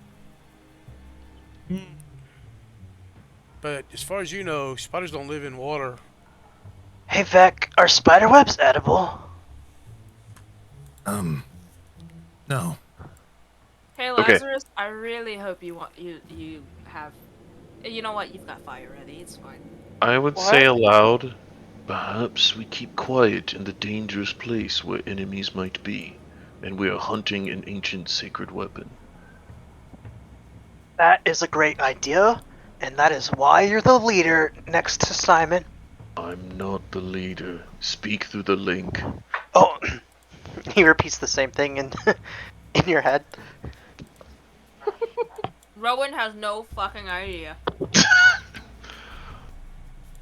S2: But as far as you know, spiders don't live in water.
S10: Hey, Vec, are spider webs edible?
S11: No.
S9: Hey
S6: Okay.
S9: Lazarus, I really hope you have. You know what? You've got fire ready. It's fine.
S6: I would say aloud, perhaps we keep quiet in the dangerous place where enemies might be, and we are hunting an ancient sacred weapon.
S10: That is a great idea, and that is why you're the leader next to Simon.
S6: I'm not the leader. Speak through the link.
S10: Oh, he repeats the same thing in your head.
S9: Rowan has no fucking idea.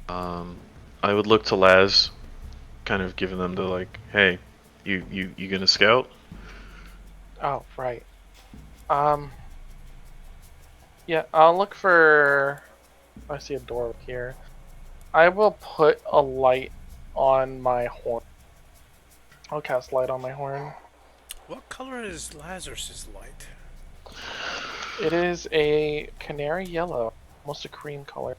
S6: I would look to Laz, kind of giving them the like, hey, you gonna scout?
S3: Oh, right. Yeah, I'll look for. I see a door here. I will put a light on my horn. I'll cast light on my horn.
S2: What color is Lazarus's light?
S3: It is a canary yellow, almost a cream color.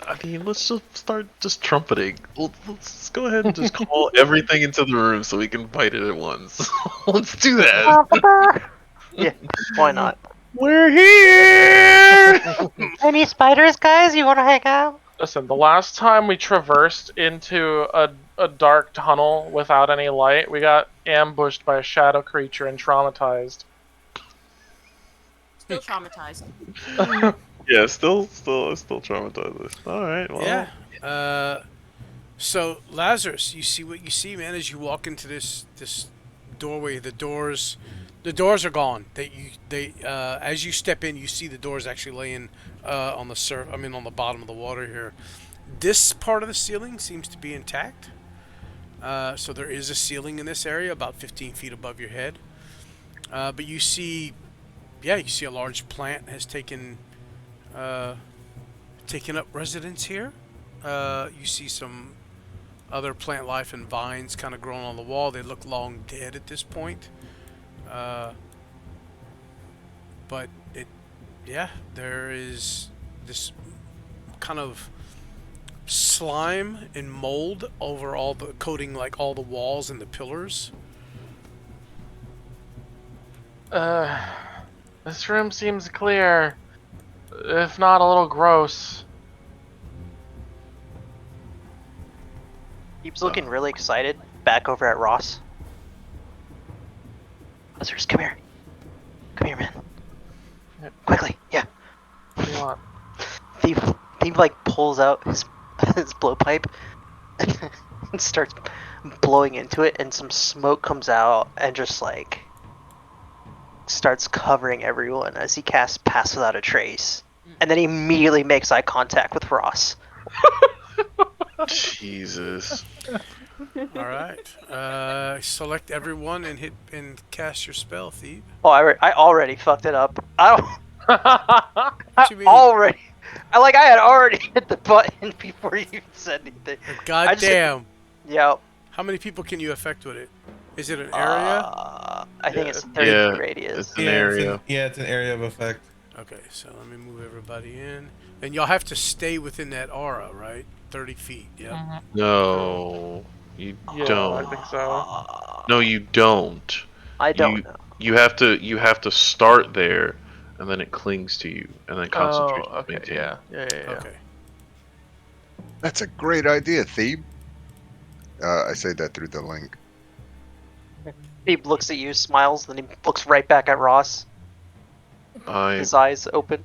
S6: I mean, let's just start just trumpeting. Let's go ahead and just call everything into the room so we can fight it at once. Let's do that.
S10: Yeah, why not?
S3: We're here!
S10: Any spiders, guys? You want to hang out?
S3: Listen, the last time we traversed into a dark tunnel without any light, we got ambushed by a shadow creature and traumatized.
S9: Still traumatized.
S6: Yeah, still traumatized. All right. Well,
S2: Yeah. So Lazarus, you see what you see, man, as you walk into this doorway. The doors are gone. As you step in, you see the doors actually laying on the bottom of the water here. This part of the ceiling seems to be intact. So there is a ceiling in this area, about 15 feet above your head. But you see a large plant has taken up residence here. You see some other plant life and vines kind of growing on the wall. They look long dead at this point. But there is this kind of slime and mold over coating like all the walls and the pillars.
S3: This room seems clear, if not a little gross.
S10: Keeps looking really excited. Back over at Ross. Lazarus, come here. Come here, man.
S3: Yep.
S10: Quickly, yeah.
S3: What do you want?
S10: Thief like pulls out his blowpipe and starts blowing into it, and some smoke comes out and just like starts covering everyone as he casts Pass Without a Trace, and then he immediately makes eye contact with Ross.
S6: Jesus.
S2: All right. Select everyone and hit and cast your spell, Thief.
S10: Oh, I already fucked it up.
S2: What you mean?
S10: I had already hit the button before you even said anything.
S2: Goddamn.
S10: Yep.
S2: How many people can you affect with it? Is it an area?
S7: I think it's a 30 feet radius.
S6: It's an area.
S11: It's an area of effect.
S2: Okay, so let me move everybody in. And y'all have to stay within that aura, right? 30 feet, yeah.
S6: No, you
S3: Yeah,
S6: don't.
S3: I think so.
S6: No, you don't.
S7: I don't know.
S6: You have to start there, and then it clings to you, and then concentration.
S3: Oh, okay,
S6: maintained.
S3: yeah.
S2: Okay.
S8: That's a great idea, Thebe. I say that through the link.
S7: He looks at you, smiles, then he looks right back at Ross.
S6: I
S7: His eyes open.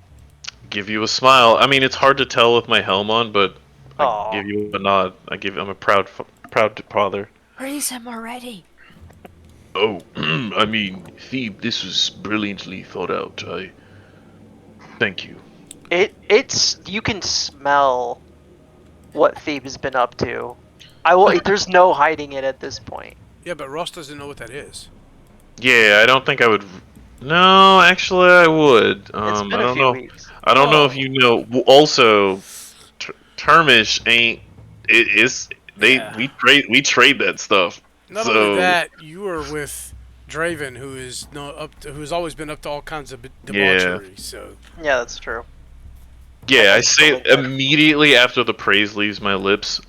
S6: give you a smile. I mean, it's hard to tell with my helm on, but I
S7: Aw.
S6: give you a nod. I'm a proud father.
S9: Raise him already.
S6: Oh, I mean, Thebe, this was brilliantly thought out. I thank you.
S7: It's you can smell what Thebe has been up to. There's no hiding it at this point.
S2: Yeah, but Ross doesn't know what that is.
S6: Yeah, I don't think I would. No, actually, I would.
S7: It's
S6: I
S7: been a
S6: don't
S7: few
S6: know.
S7: weeks.
S6: I don't know if you know. Also, Termish ain't. It is.
S2: Yeah.
S6: We trade that stuff.
S2: Not
S6: So
S2: only that, you were with Draven, who is who's always been up to all kinds of debauchery. So
S7: Yeah, that's true.
S6: yeah, I
S7: That's
S6: say
S7: totally good.
S6: immediately after the praise leaves my lips.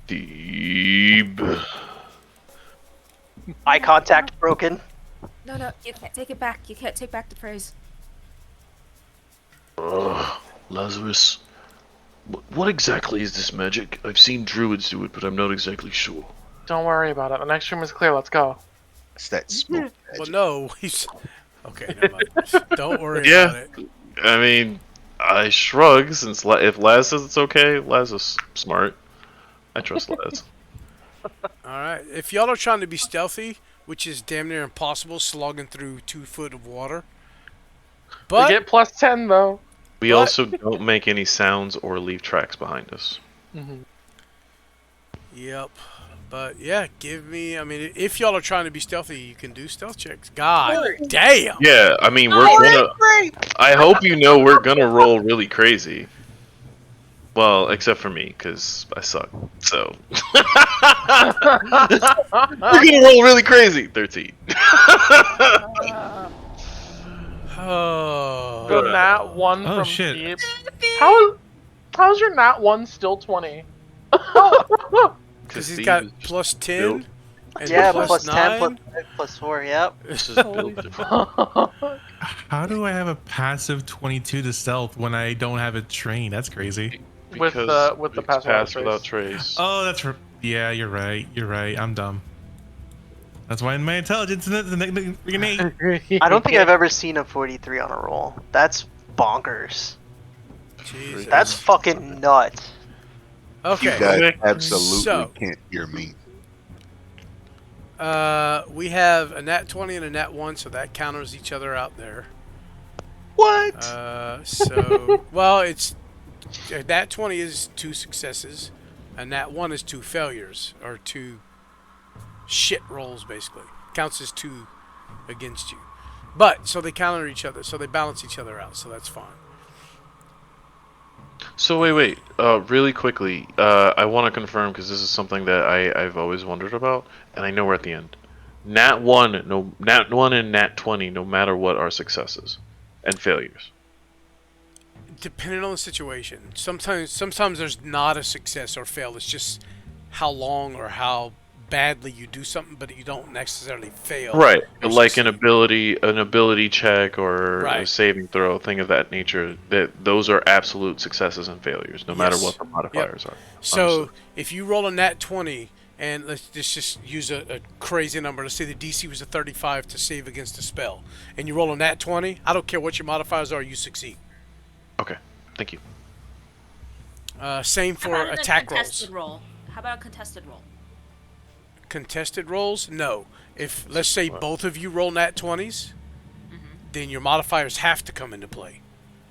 S6: Thebe.
S7: Eye contact broken.
S9: No, you can't take it back. You can't take back the praise.
S6: Lazarus. What exactly is this magic? I've seen druids do it, but I'm not exactly sure.
S3: Don't worry about it. The next room is clear. Let's go.
S8: It's that smoke.
S2: well, no, he's okay. Never mind. Don't worry about it.
S6: I mean, I shrug since if Laz says it's okay, Laz is smart. I trust Laz.
S2: All right. If y'all are trying to be stealthy, which is damn near impossible, slogging through 2 foot of water. But
S3: We get plus 10 though.
S6: We also don't make any sounds or leave tracks behind us.
S2: Yep. But yeah, give me. I mean, if y'all are trying to be stealthy, you can do stealth checks. God damn.
S6: Yeah, I mean, we're gonna. I hope you know we're gonna roll really crazy. Well, except for me, because I suck. So. We're gonna roll really crazy. 13.
S2: Oh.
S3: The nat 1
S11: Oh,
S3: from
S11: shit.
S3: Thebe. How's your nat 1 still 20?
S2: Because he's got plus 10. And
S7: Yeah,
S2: plus
S7: plus 10,
S2: 9.
S7: plus 4, yep.
S6: This is built different.
S11: How do I have a passive 22 to stealth when I don't have it trained? That's crazy.
S3: With the
S6: it's
S3: pass
S6: pass
S3: without
S6: without
S3: trace.
S6: trace.
S11: Oh, yeah, you're right. I'm dumb. That's why my intelligence is freaking 8.
S7: I don't think I've ever seen a 43 on a roll. That's bonkers.
S2: Jesus.
S7: That's fucking nuts.
S8: You
S2: Okay.
S8: guys absolutely
S2: So-
S8: can't hear me.
S2: We have a nat 20 and a nat 1, so that counters each other out there.
S8: What?
S2: So, well, it's a nat 20 is 2 successes, a nat 1 is 2 failures, or 2 shit rolls, basically. Counts as 2 against you. But, so they counter each other, so they balance each other out, so that's fine.
S6: So wait. Really quickly, I want to confirm because this is something that I've always wondered about, and I know we're at the end. Nat 1 and Nat 20, no matter what, are successes and failures.
S2: Depending on the situation. Sometimes there's not a success or fail. It's just how long or how badly you do something, but you don't necessarily fail.
S6: Right,
S2: or
S6: like
S2: succeed.
S6: an ability check or a
S2: Right.
S6: saving throw, thing of that nature. That those are absolute successes and failures, no matter
S2: Yes.
S6: what the modifiers are.
S2: So
S6: Understood.
S2: if you roll a nat 20, and let's just use a crazy number. Let's say the DC was a 35 to save against a spell, and you roll a nat 20, I don't care what your modifiers are, you succeed.
S6: Okay, thank you.
S2: Same
S9: How
S2: for
S9: about
S2: attack
S9: a contested
S2: rolls.
S9: roll? How about a contested roll?
S2: Contested rolls? No. If, let's say, both of you roll nat 20s, then your modifiers have to come into play.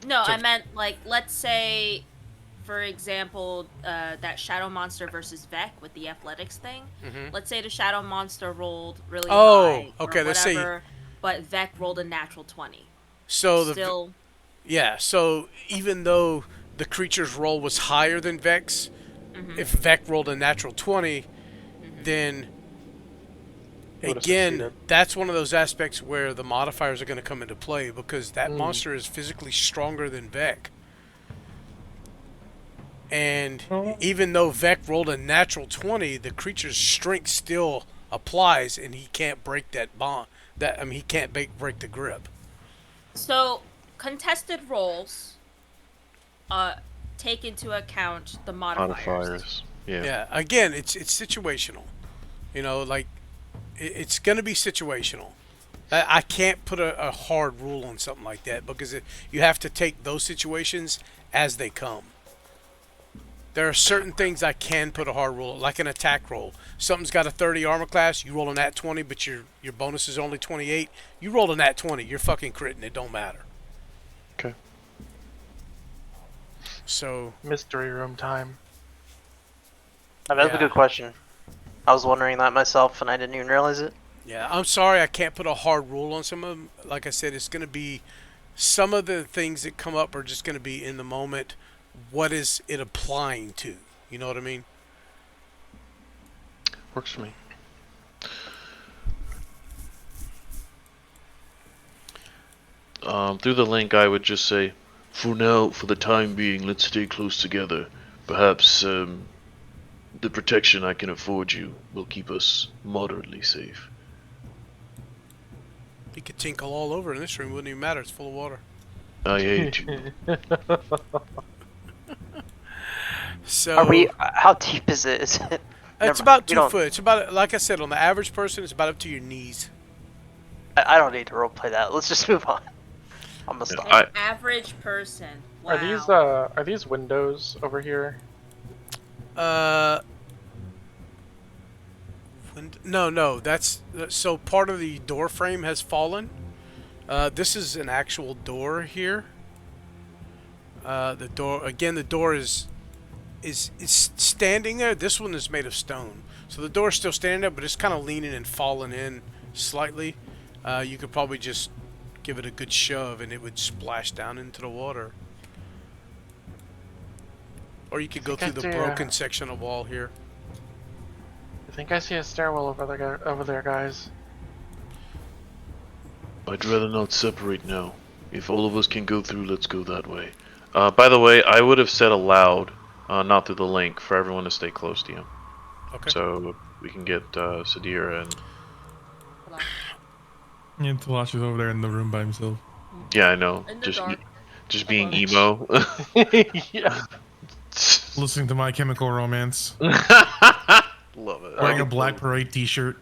S9: No,
S2: So-
S9: I meant like let's say, for example, that shadow monster versus Vec with the athletics thing. Let's say the shadow monster rolled really high.
S2: okay,
S9: Or
S2: let's say-
S9: whatever, but Vec rolled a natural 20.
S2: So
S9: Still,
S2: so even though the creature's roll was higher than Vex, if Vec rolled a natural 20, then again, that's one of those aspects where the modifiers are going to come into play because that monster is physically stronger than Vec. And even though Vec rolled a natural 20, the creature's strength still applies, and he can't break that bond. He can't break the grip.
S5: So, contested rolls take into account the modifiers.
S6: Yeah.
S2: Yeah. Again, it's situational. You know, like it's going to be situational. I can't put a hard rule on something like that because you have to take those situations as they come. There are certain things I can put a hard rule, like an attack roll. Something's got a 30 armor class, you roll a nat 20, but your bonus is only 28. You roll a nat 20, you're fucking critting. It don't matter.
S6: Okay.
S2: So
S3: Mystery room time.
S7: That's a good question. I was wondering that myself, and I didn't even realize it.
S2: yeah, I'm sorry I can't put a hard rule on some of them. Like I said, it's going to be some of the things that come up are just going to be in the moment. What is it applying to? You know what I mean?
S6: Works for me. Through the link, I would just say, for now, for the time being, let's stay close together. Perhaps the protection I can afford you will keep us moderately safe.
S2: You could tinkle all over in this room. Wouldn't even matter. It's full of water.
S6: I hate you.
S2: So
S7: Are we? How deep is it? Is it?
S2: it's about 2 foot. It's about, like I said, on the average person, it's about up to your knees.
S7: I don't need to roleplay that. Let's just move on. I'm gonna stop.
S5: An average person. Wow.
S3: Are these windows over here?
S2: No. That's so part of the door frame has fallen. This is an actual door here. The door is standing there. This one is made of stone, so the door is still standing there, but it's kind of leaning and falling in slightly. You could probably just give it a good shove, and it would splash down into the water. Or you could go through the broken section of wall here.
S3: I think I see a stairwell over there, guys.
S6: I'd rather not separate now. If all of us can go through, let's go that way. By the way, I would have said aloud, not through the link, for everyone to stay close to you.
S2: Okay.
S6: So we can get Sadira and...
S11: Yeah, Talash is over there in the room by himself.
S6: Yeah, I know.
S5: In the dark.
S6: Just being emo.
S3: Yeah.
S11: Listening to My Chemical Romance.
S6: Love it.
S11: Wearing a Black Parade t-shirt.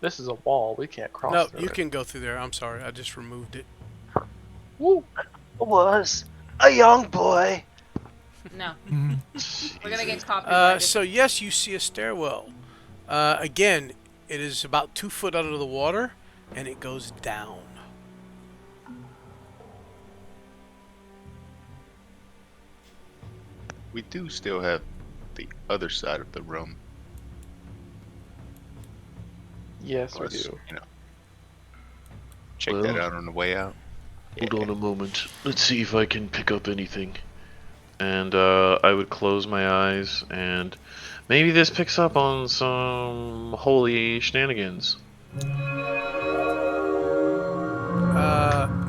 S3: This is a wall. We can't cross.
S2: No,
S3: through
S2: you
S3: it.
S2: can go through there. I'm sorry. I just removed it.
S7: Woo! Was a young boy.
S5: No. We're gonna get copyrighted.
S2: So yes, you see a stairwell. Again, it is about 2 foot under the water, and it goes down.
S8: We do still have the other side of the room.
S3: Yes, we
S8: Let's,
S3: do.
S8: check that out on the way out.
S6: Hold on a moment. Let's see if I can pick up anything. And I would close my eyes, and maybe this picks up on some holy shenanigans.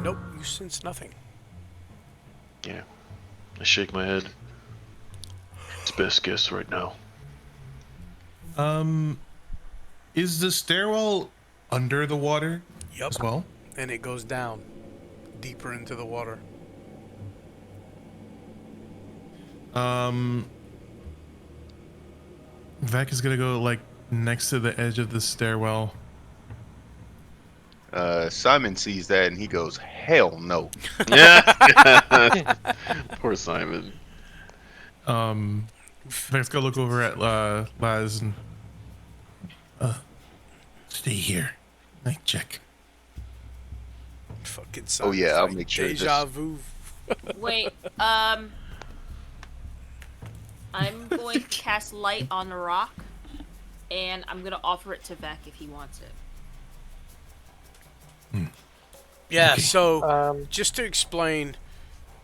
S2: Nope, you sense nothing.
S6: Yeah. I shake my head. It's best guess right now.
S11: Is the stairwell under the water
S2: Yep.
S11: as well?
S2: And it goes down deeper into the water.
S11: Vec is gonna go like next to the edge of the stairwell.
S8: Simon sees that and he goes, "Hell no!"
S6: Yeah. Poor Simon.
S11: Vec's gonna look over at Laz and stay here. Night check.
S2: Fucking
S8: Oh yeah, I'll
S2: like
S8: make sure.
S2: Deja vu.
S5: Wait, I'm going to cast light on the rock, and I'm gonna offer it to Vec if he wants it.
S2: Yeah,
S11: Okay.
S2: so just to explain,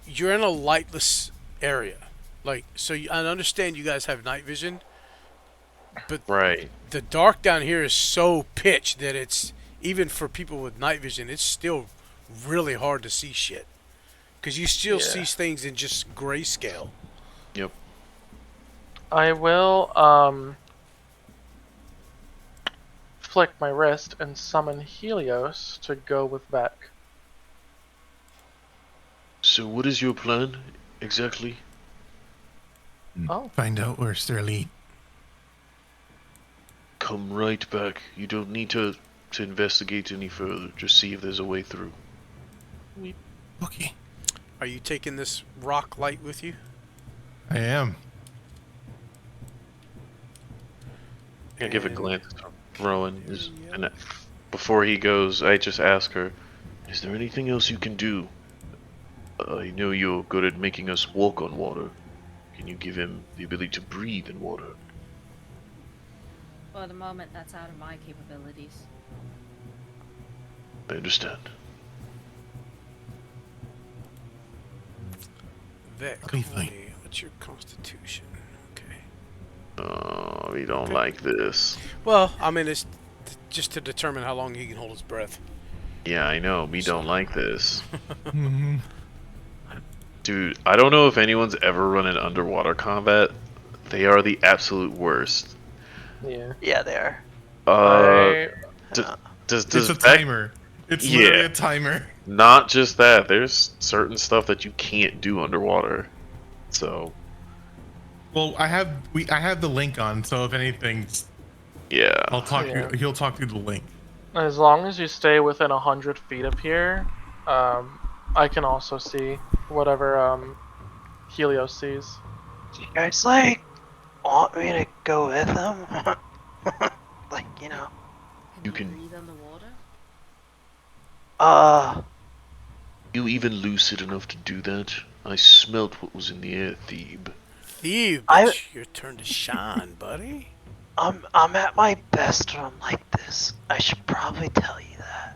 S2: you're in a lightless area. Like, so I understand you guys have night vision, but
S6: Right.
S2: the dark down here is so pitch that it's, even for people with night vision, it's still really hard to see shit. Because you still see things in just grayscale.
S6: Yep.
S3: I will flick my wrist and summon Helios to go with Vec.
S6: So what is your plan exactly?
S3: Oh.
S11: Find out where Sterling.
S6: Come right back. You don't need to investigate any further. Just see if there's a way through.
S11: Okay.
S2: Are you taking this rock light with you?
S11: I am.
S6: I give a glance to Rowan. And before he goes, I just ask her, is there anything else you can do? I know you're good at making us walk on water. Can you give him the ability to breathe in water?
S9: For the moment, that's out of my capabilities.
S6: I understand.
S2: Vic,
S11: I'll be fine.
S2: what's your constitution? Okay.
S6: Oh, we don't like this.
S2: Well, I mean, it's just to determine how long he can hold his breath.
S6: Yeah, I know. We don't like this.
S11: Mhm.
S6: Dude, I don't know if anyone's ever run an underwater combat. They are the absolute worst.
S3: Yeah.
S10: Yeah, they are.
S6: Does
S11: It's a
S6: Vec-
S11: timer. It's literally a timer.
S6: Not just that. There's certain stuff that you can't do underwater. So
S11: Well, I have the link on, so if anything,
S6: yeah,
S11: I'll talk.
S3: Yeah.
S11: He'll talk through the link.
S3: As long as you stay within 100 feet of here, I can also see whatever Helios sees.
S10: Do you guys like want me to go with them? Like, you know.
S6: You can-
S9: breathe underwater?
S6: you even lucid enough to do that? I smelt what was in the air, Thebe.
S2: Thebe,
S10: I-
S2: it's your turn to shine, buddy.
S10: I'm at my best when I'm like this. I should probably tell you that.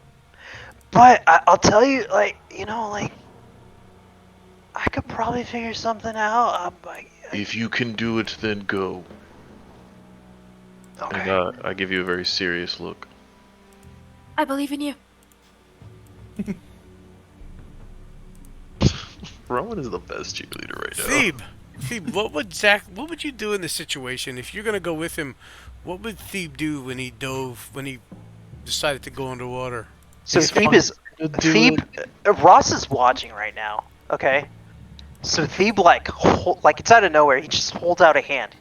S10: But I'll tell you, like, you know, like, I could probably figure something out.
S6: If you can do it, then go.
S10: Okay.
S6: And I give you a very serious look.
S9: I believe in you.
S6: Rowan is the best cheerleader right now.
S2: Thebe, what would you do in this situation if you're gonna go with him? What would Thebe do when he decided to go underwater?
S10: So Ross is watching right now. Okay. So Thebe like it's out of nowhere. He just holds out a hand,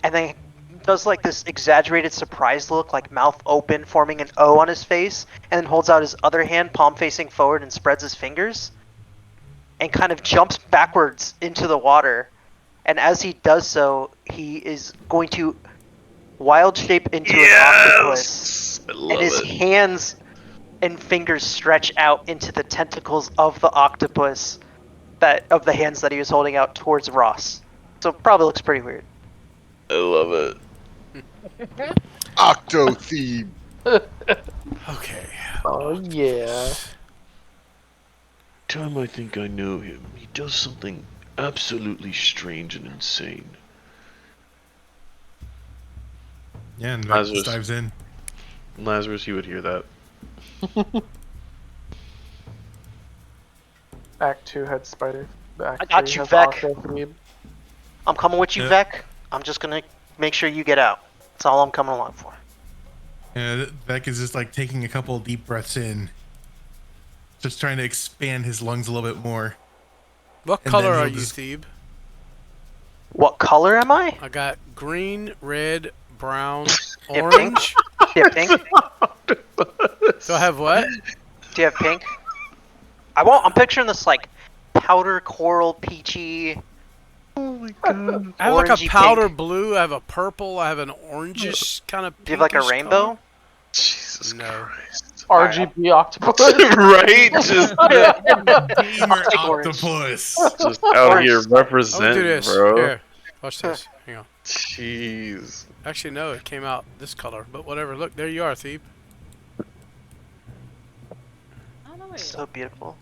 S10: and then does like this exaggerated surprise look, like mouth open, forming an O on his face, and then holds out his other hand, palm facing forward, and spreads his fingers, and kind of jumps backwards into the water. And as he does so, he is going to wild shape into an octopus, and his hands and fingers stretch out into the tentacles of the octopus, of the hands that he was holding out towards Ross. So it probably looks pretty weird.
S6: I love it.
S8: Octo Thebe.
S2: Okay.
S3: Oh yeah.
S6: Time I think I know him, he does something absolutely strange and insane.
S11: Yeah, and
S6: Lazarus.
S11: dives in.
S6: Lazarus, you would hear that.
S3: Act 2 had Spider. Act
S10: I got
S3: 3
S10: you,
S3: has
S10: Vec.
S3: Octo Thebe.
S10: I'm coming with you,
S11: Yeah.
S10: Vec. I'm just gonna make sure you get out. That's all I'm coming along for.
S11: And Beck is just like taking a couple of deep breaths in, just trying to expand his lungs a little bit more.
S2: What
S11: And
S2: color
S11: then
S2: are
S11: he'll
S2: you,
S11: just-
S2: Thebe?
S10: What color am I?
S2: I got green, red, brown,
S10: Yeah,
S2: orange.
S10: Do you have pink?
S2: Do I have what?
S10: Do you have pink? I'm picturing this like powder coral peachy.
S8: Oh my god.
S2: I have like a
S10: Orangey
S2: powder
S10: pink.
S2: blue. I have a purple. I have an orangish kind of.
S10: Do you have like a
S2: pinkish
S10: rainbow?
S2: color.
S6: Jesus
S2: No.
S6: Christ.
S3: RGB octopus.
S6: Right? Just
S11: Gamer
S10: take orange.
S11: octopus.
S6: out here
S2: I'm gonna do
S6: representing,
S2: this.
S6: bro.
S2: Here, watch this. Hang on.
S6: Jeez.
S2: Actually, no, it came out this color, but whatever. Look, there you are, Thebe.
S9: I don't know where you
S10: So beautiful.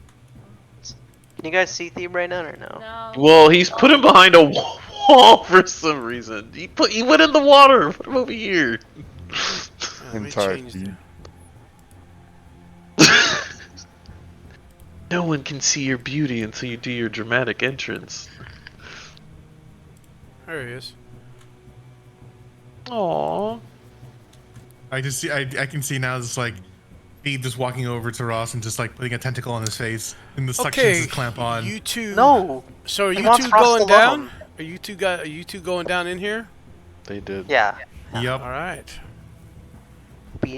S7: Can you guys see Thebe right now or no?
S9: No.
S6: Well, he's put him behind a wall for some reason. He went in the water. Put him over here.
S2: Let me
S8: Entire
S2: change
S8: Thebe.
S6: No one can see your beauty until you do your dramatic entrance.
S2: There he is.
S6: Aww.
S11: I just see. I can see now. It's like Steve just walking over to Ross and just like putting a tentacle on his face, and the suctions
S2: Okay,
S11: just clamp on.
S2: you two.
S7: No.
S2: So are
S7: He
S2: you
S7: wants
S2: two
S7: Ross
S2: going
S7: to love
S2: down?
S7: him.
S2: Are you two going down in here?
S6: They did.
S7: Yeah.
S11: Yep.
S2: All right.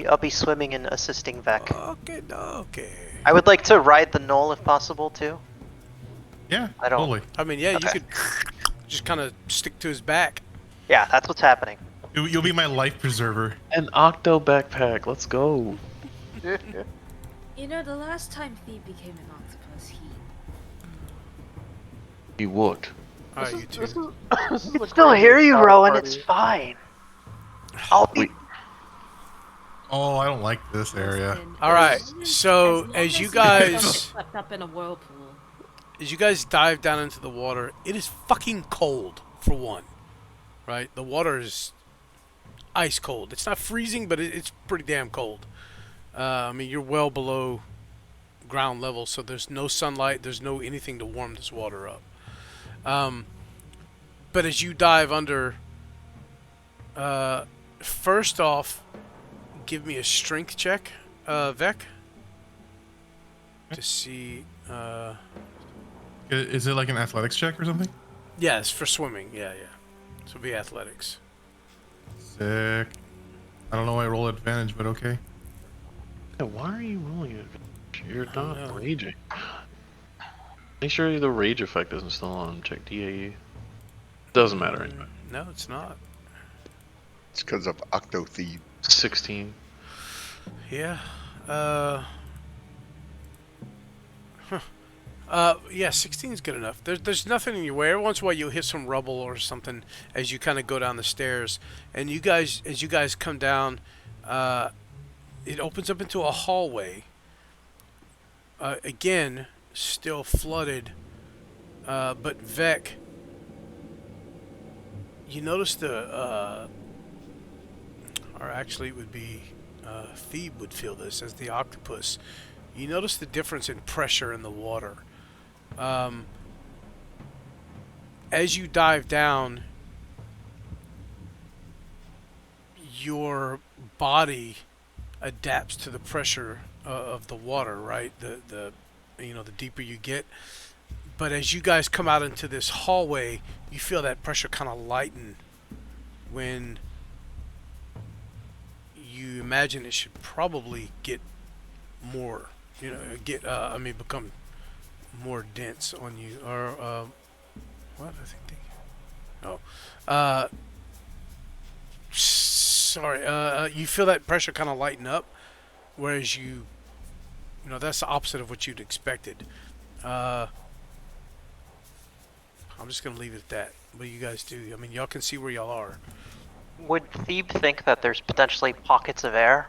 S7: I'll be swimming and assisting Vec.
S2: Okay. Okay.
S7: I would like to ride the knoll if possible too.
S11: Yeah.
S7: I don't-
S11: Totally.
S2: I mean, yeah, you
S7: Okay.
S2: could just kind of stick to his back.
S7: Yeah, that's what's happening.
S11: You'll be my life preserver.
S6: An octo backpack. Let's go.
S9: You know, the last time Thebe became an octopus,
S6: He would.
S2: All right, you two.
S3: This is the
S7: Still hear
S3: craziest
S7: you,
S3: house
S7: Rowan.
S3: party.
S7: It's fine. I'll be.
S11: Oh, I don't like this area.
S9: Listen,
S2: All right.
S9: as
S2: So
S9: long
S2: as you
S9: don't
S2: guys
S9: swept up in a whirlpool.
S2: dive down into the water, it is fucking cold for one. Right? The water is ice cold. It's not freezing, but it's pretty damn cold. I mean, you're well below ground level, so there's no sunlight. There's no anything to warm this water up. But as you dive under, first off, give me a strength check, Vec, to see.
S11: Is it like an athletics check or something?
S2: Yes, for swimming. Yeah. So it'll be athletics.
S11: Sick. I don't know why I roll advantage, but okay.
S6: Yeah, why are you rolling it? You're
S2: know.
S6: not raging. Make sure the rage effect isn't still on. Check DAE. Doesn't matter anyway.
S2: No, it's not.
S8: It's because of Octo Thebe.
S6: 16.
S2: Yeah. Yeah, 16 is good enough. There's nothing in your way. Every once in a while you'll hit some rubble or something as you kind of go down the stairs. And as you guys come down, it opens up into a hallway. Again, still flooded. But Vec, you notice or actually it would be Thebe would feel this as the octopus. You notice the difference in pressure in the water. As you dive down, your body adapts to the pressure of the water, right? The deeper you get. But as you guys come out into this hallway, you feel that pressure kind of lighten when you imagine it should probably get more, become more dense on you. Or, what? I think sorry. You feel that pressure kind of lighten up, whereas that's the opposite of what you'd expected. I'm just going to leave it at that. What do you guys do? I mean, y'all can see where y'all are.
S7: Would Thebe think that there's potentially pockets of air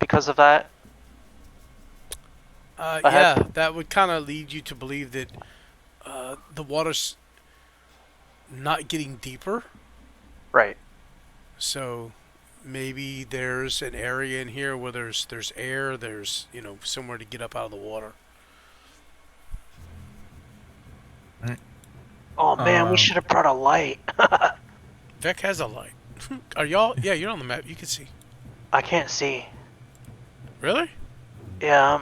S7: because of that?
S2: Yeah, that would kind of lead you to believe that the water's not getting deeper.
S7: Right.
S2: So maybe there's an area in here where there's air, there's somewhere to get up out of the water.
S10: Oh man, we should have brought a light.
S2: Vec has a light. Are y'all? Yeah, you're on the map. You can see.
S10: I can't see.
S2: Really?
S10: Yeah.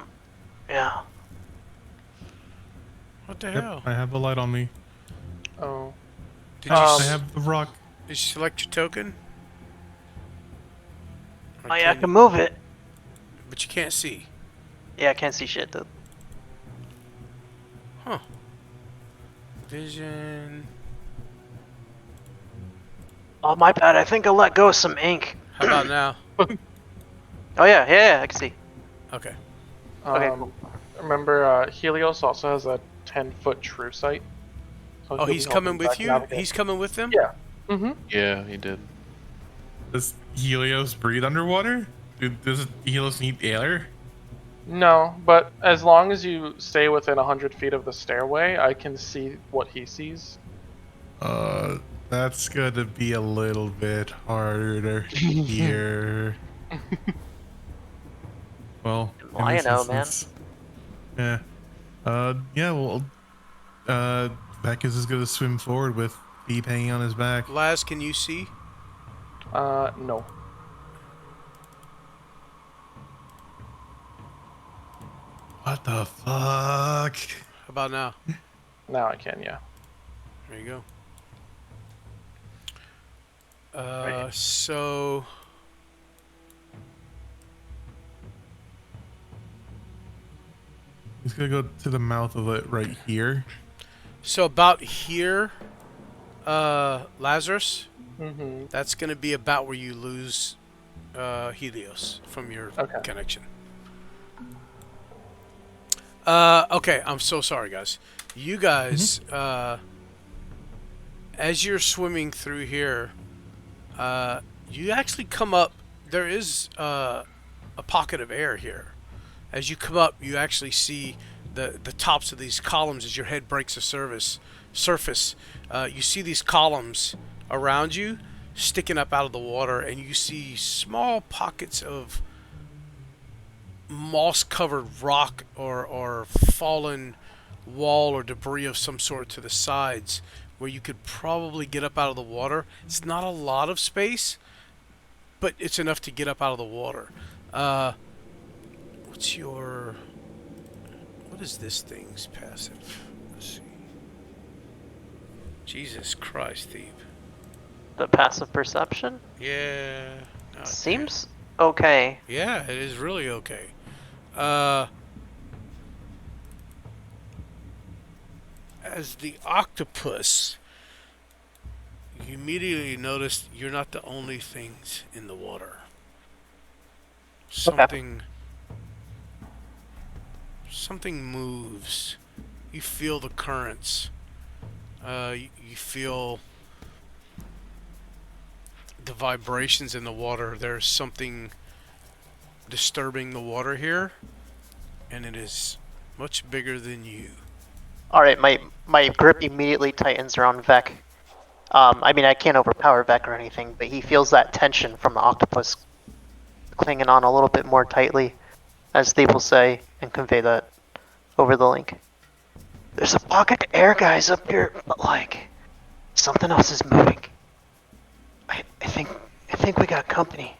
S2: What the
S11: Yep,
S2: hell?
S11: I have a light on me.
S3: Oh.
S2: Did you
S11: I have the rock.
S2: did you select your token? Or
S10: Oh yeah, I
S2: can
S10: can
S2: you-
S10: move it.
S2: But you can't see.
S7: Yeah, I can't see shit though.
S2: Vision.
S10: Oh my bad. I think I let go of some ink.
S2: How about now?
S7: Oh yeah, I can see.
S2: Okay.
S7: Okay, cool.
S3: Remember, Helios also has a 10-foot true sight. So
S2: Oh,
S3: he'll
S2: he's
S3: be
S2: coming
S3: helping
S2: with
S3: Zach
S2: you?
S3: navigate.
S2: He's coming with them?
S3: Yeah. Mm-hmm.
S6: Yeah, he did.
S11: Does Helios breathe underwater? Does Helios need air?
S3: No, but as long as you stay within 100 feet of the stairway, I can see what he sees.
S11: That's gonna be a little bit harder here. Well, in
S7: Well, you
S11: this
S7: know, man.
S11: instance, yeah. Yeah. Well, Beck is just gonna swim forward with Beep hanging on his back.
S2: Laz, can you see?
S3: No.
S11: What the fuck?
S2: How about now?
S3: Now I can, yeah.
S2: There you go. So
S11: He's gonna go to the mouth of it right here.
S2: So about here, Lazarus,
S3: Mm-hmm.
S2: that's going to be about where you lose Helios from your connection. Okay, I'm so sorry, guys. You guys, as you're swimming through here, you actually come up. There is a pocket of air here. As you come up, you actually see the tops of these columns as your head breaks the surface. You see these columns around you sticking up out of the water, and you see small pockets of moss-covered rock or fallen wall or debris of some sort to the sides where you could probably get up out of the water. It's not a lot of space, but it's enough to get up out of the water. What is this thing's passive? Let's see. Jesus Christ, Steve.
S7: The passive perception?
S2: Yeah.
S7: Seems okay.
S2: Yeah, it is really okay. As the octopus, you immediately notice you're not the only things in the water. Something moves. You feel the currents. You feel the vibrations in the water. There's something disturbing the water here, and it is much bigger than you.
S7: Alright, my grip immediately tightens around Vec. I mean, I can't overpower Vec or anything, but he feels that tension from the octopus clinging on a little bit more tightly, as they will say, and convey that over the link. There's a pocket of air, guys, up here, but like, something else is moving. I think we got company.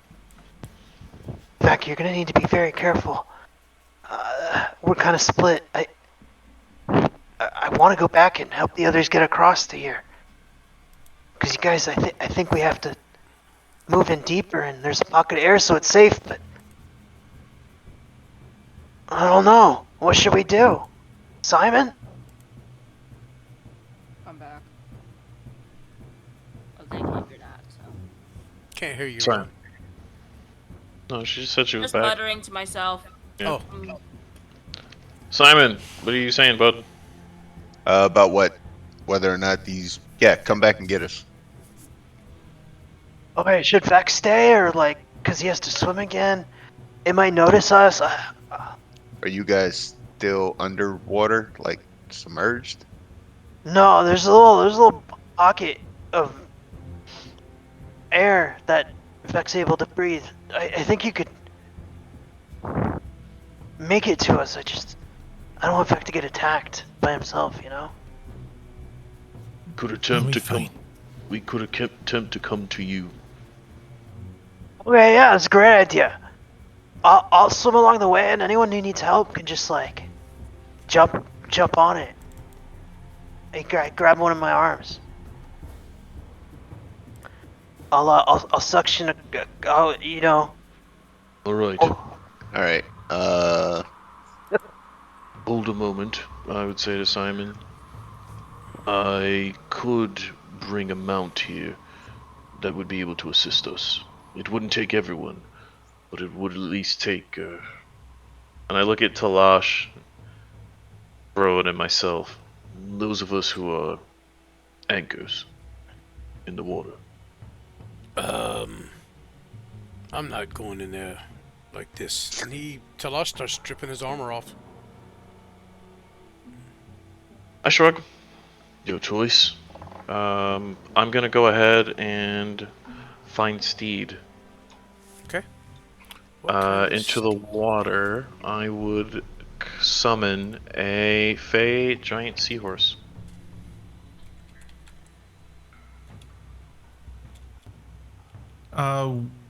S7: Vec, you're gonna need to be very careful. We're kind of split. I want to go back and help the others get across to here. Because you guys, I think we have to move in deeper, and there's a pocket of air, so it's safe, but I don't know. What should we do? Simon?
S9: I'm back. Oh, thank you for that. So.
S2: Can't hear you.
S6: Sorry. No, she just said she was
S9: Just
S6: back.
S9: muttering to myself.
S6: Yeah.
S2: Oh.
S6: Simon, what are you saying, bud?
S8: About what? Whether or not these... Yeah, come back and get us.
S10: Okay, should Vec stay, or like, because he has to swim again? It might notice us.
S8: Are you guys still underwater, like submerged?
S10: No, there's a little pocket of air that Vec's able to breathe. I think you could make it to us. I don't want Vec to get attacked by himself, you know?
S6: Could attempt to come. We could attempt to come to you.
S10: Okay, yeah, that's a great idea. I'll swim along the way, and anyone who needs help can just like jump on it. Hey, grab one of my arms. I'll suction you know.
S6: All right.
S8: All right.
S6: Hold a moment. I would say to Simon, I could bring a mount here that would be able to assist us. It wouldn't take everyone, but it would at least take. And I look at Talash, Rowan, and myself. Those of us who are anchors in the water.
S2: I'm not going in there like this, and Talos starts stripping his armor off.
S6: I shrug. Your choice. I'm gonna go ahead and find Steed.
S2: Okay. What
S6: Into the water, I would summon a Fey giant seahorse.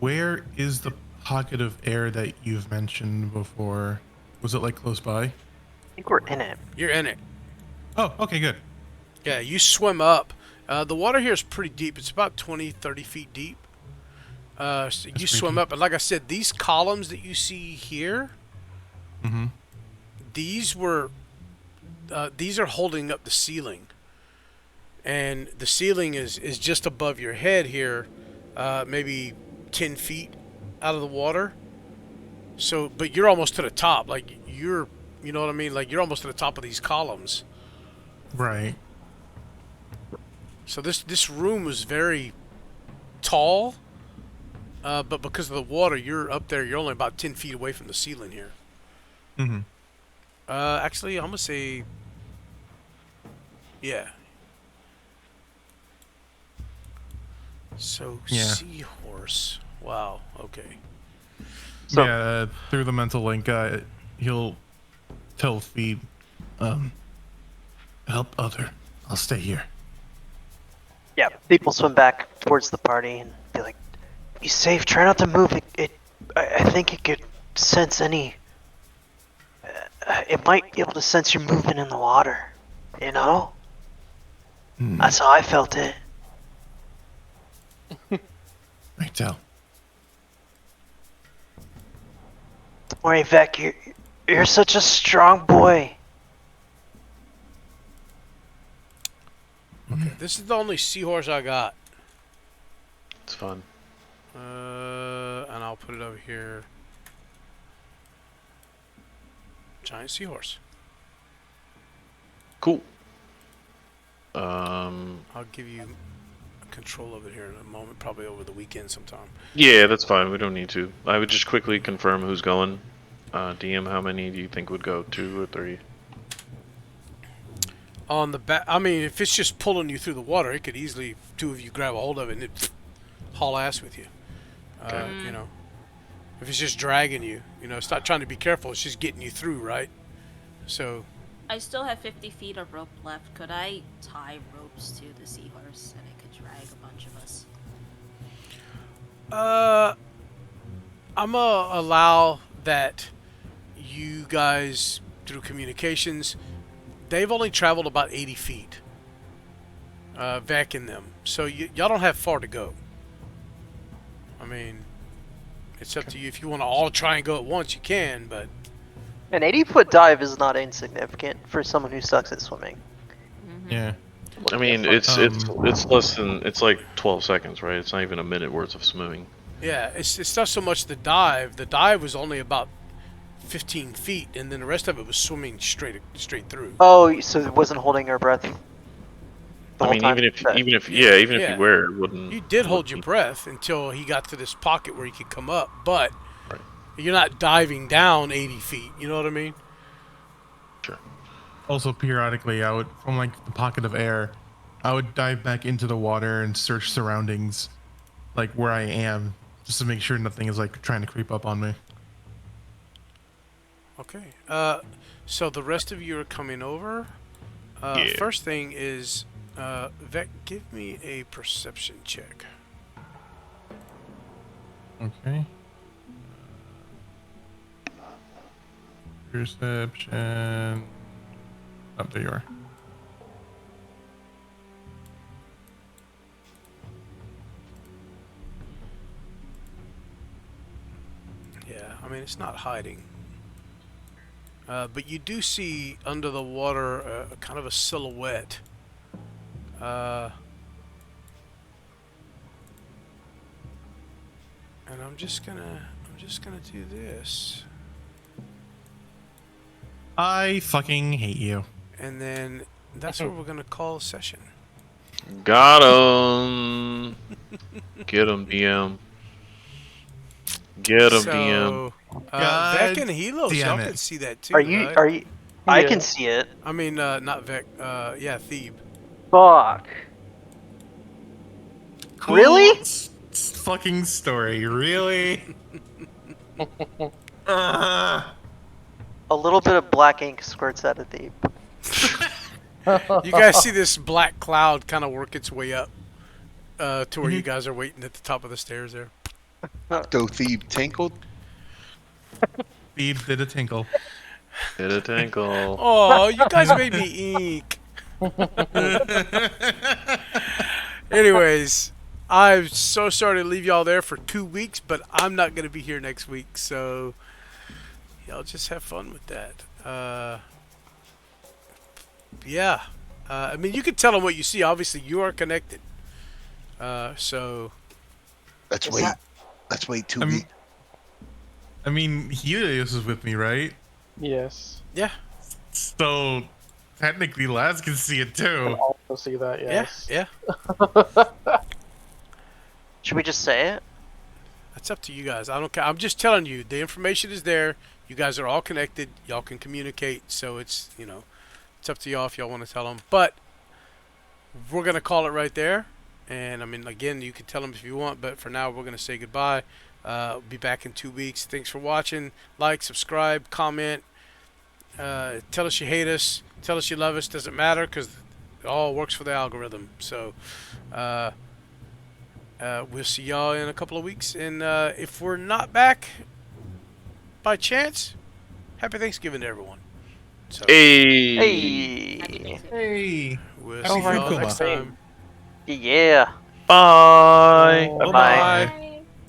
S11: Where is the pocket of air that you've mentioned before? Was it like close by?
S7: I think we're in it.
S2: You're in it.
S11: Oh, okay, good.
S2: Yeah, you swim up. The water here is pretty deep. It's about 20, 30 feet deep. So you swim up, and like I said, these columns that you see here, these are holding up the ceiling, and the ceiling is just above your head here, maybe 10 feet out of the water. So, but you're almost to the top, like you know what I mean? Like you're almost to the top of these columns.
S11: Right.
S2: So this room was very tall, but because of the water, you're up there. You're only about 10 feet away from the ceiling here. Actually, I'm gonna say, yeah. So seahorse. Wow. Okay.
S11: So, yeah, through the mental link, he'll tell Feed, help other. I'll stay here.
S7: Yeah, people swim back towards the party and be like, "Be safe. Try not to move. I think it could sense any. It might be able to sense your movement in the water. You know. That's how I felt it."
S11: I tell.
S7: Don't worry, Vec. You're such a strong boy.
S2: Okay, this is the only seahorse I got.
S6: It's fun.
S2: And I'll put it over here. Giant seahorse.
S6: Cool.
S2: I'll give you control of it here in a moment, probably over the weekend sometime.
S6: Yeah, that's fine. We don't need to. I would just quickly confirm who's going. DM, how many do you think would go? 2 or 3?
S2: On the back, I mean, if it's just pulling you through the water, it could easily 2 of you grab a hold of it and it haul ass with you.
S6: Okay.
S2: You know, if it's just dragging you, it's not trying to be careful. It's just getting you through, right? So.
S5: I still have 50 feet of rope left. Could I tie ropes to the seahorse and I could drag a bunch of us?
S2: I'm gonna allow that you guys, through communications, they've only traveled about 80 feet. Vec and them. So y'all don't have far to go. I mean, it's up to you. If you want to all try and go at once, you can, but...
S7: An 80-foot dive is not insignificant for someone who sucks at swimming.
S11: Yeah.
S6: I mean, it's less than, it's like 12 seconds, right? It's not even a minute worth of swimming.
S2: Yeah, it's not so much the dive. The dive was only about 15 feet, and then the rest of it was swimming straight through.
S7: Oh, so it wasn't holding our breath.
S6: I mean, even if you were, it wouldn't.
S2: You did hold your breath until he got to this pocket where he could come up, but you're not diving down 80 feet. You know what I mean?
S6: Sure.
S11: Also, periodically, I would, from like the pocket of air, I would dive back into the water and search surroundings, like where I am, just to make sure nothing is like trying to creep up on me.
S2: Okay. So the rest of you are coming over. First thing is, Vec, give me a perception check.
S11: Okay. Perception. Oh, there you are.
S2: Yeah, I mean, it's not hiding. But you do see under the water kind of a silhouette. And I'm just gonna do this.
S11: I fucking hate you.
S2: And then that's what we're gonna call a session.
S6: Got him. Get him, DM. Get him, DM.
S2: So,
S11: God
S2: Vec and Helos, y'all
S11: damn it.
S2: can see that too,
S10: Are you?
S2: right?
S10: Are you? I
S3: Yeah.
S10: can see it.
S2: I mean, not Vec. Yeah, Thebe.
S10: Fuck.
S11: Cool
S10: Really?
S11: fucking story. Really? uh,
S7: A little bit of black ink squirts out of the.
S2: You guys see this black cloud kind of work its way up to where you guys are waiting at the top of the stairs there.
S8: Octo-Thief tinkled.
S11: Beeb did a tinkle.
S6: Hit a tinkle.
S2: Oh, you guys made me ink. Anyways, I'm so sorry to leave y'all there for 2 weeks, but I'm not going to be here next week, so y'all just have fun with that. Yeah. I mean, you can tell them what you see. Obviously, you are connected. So...
S8: Let's wait. Let's wait 2 weeks.
S11: I mean, Helios is with me, right?
S3: Yes.
S2: Yeah.
S11: So technically, Laz can see it too.
S3: I also see that. Yes.
S2: Yeah.
S7: Should we just say it?
S2: That's up to you guys. I don't care. I'm just telling you, the information is there. You guys are all connected. Y'all can communicate. So it's, it's up to y'all if y'all want to tell them. But we're going to call it right there. And, I mean, again, you can tell them if you want. But for now, we're going to say goodbye. Be back in 2 weeks. Thanks for watching. Like, subscribe, comment. Tell us you hate us. Tell us you love us. Doesn't matter because it all works for the algorithm. So, we'll see y'all in a couple of weeks. And if we're not back by chance, happy Thanksgiving to everyone. So,
S6: Hey.
S11: Hey.
S2: we'll
S11: Happy
S2: see y'all
S11: Food
S2: next
S11: Coma.
S2: time.
S7: Yeah.
S6: Bye.
S7: Bye-bye.
S2: Bye.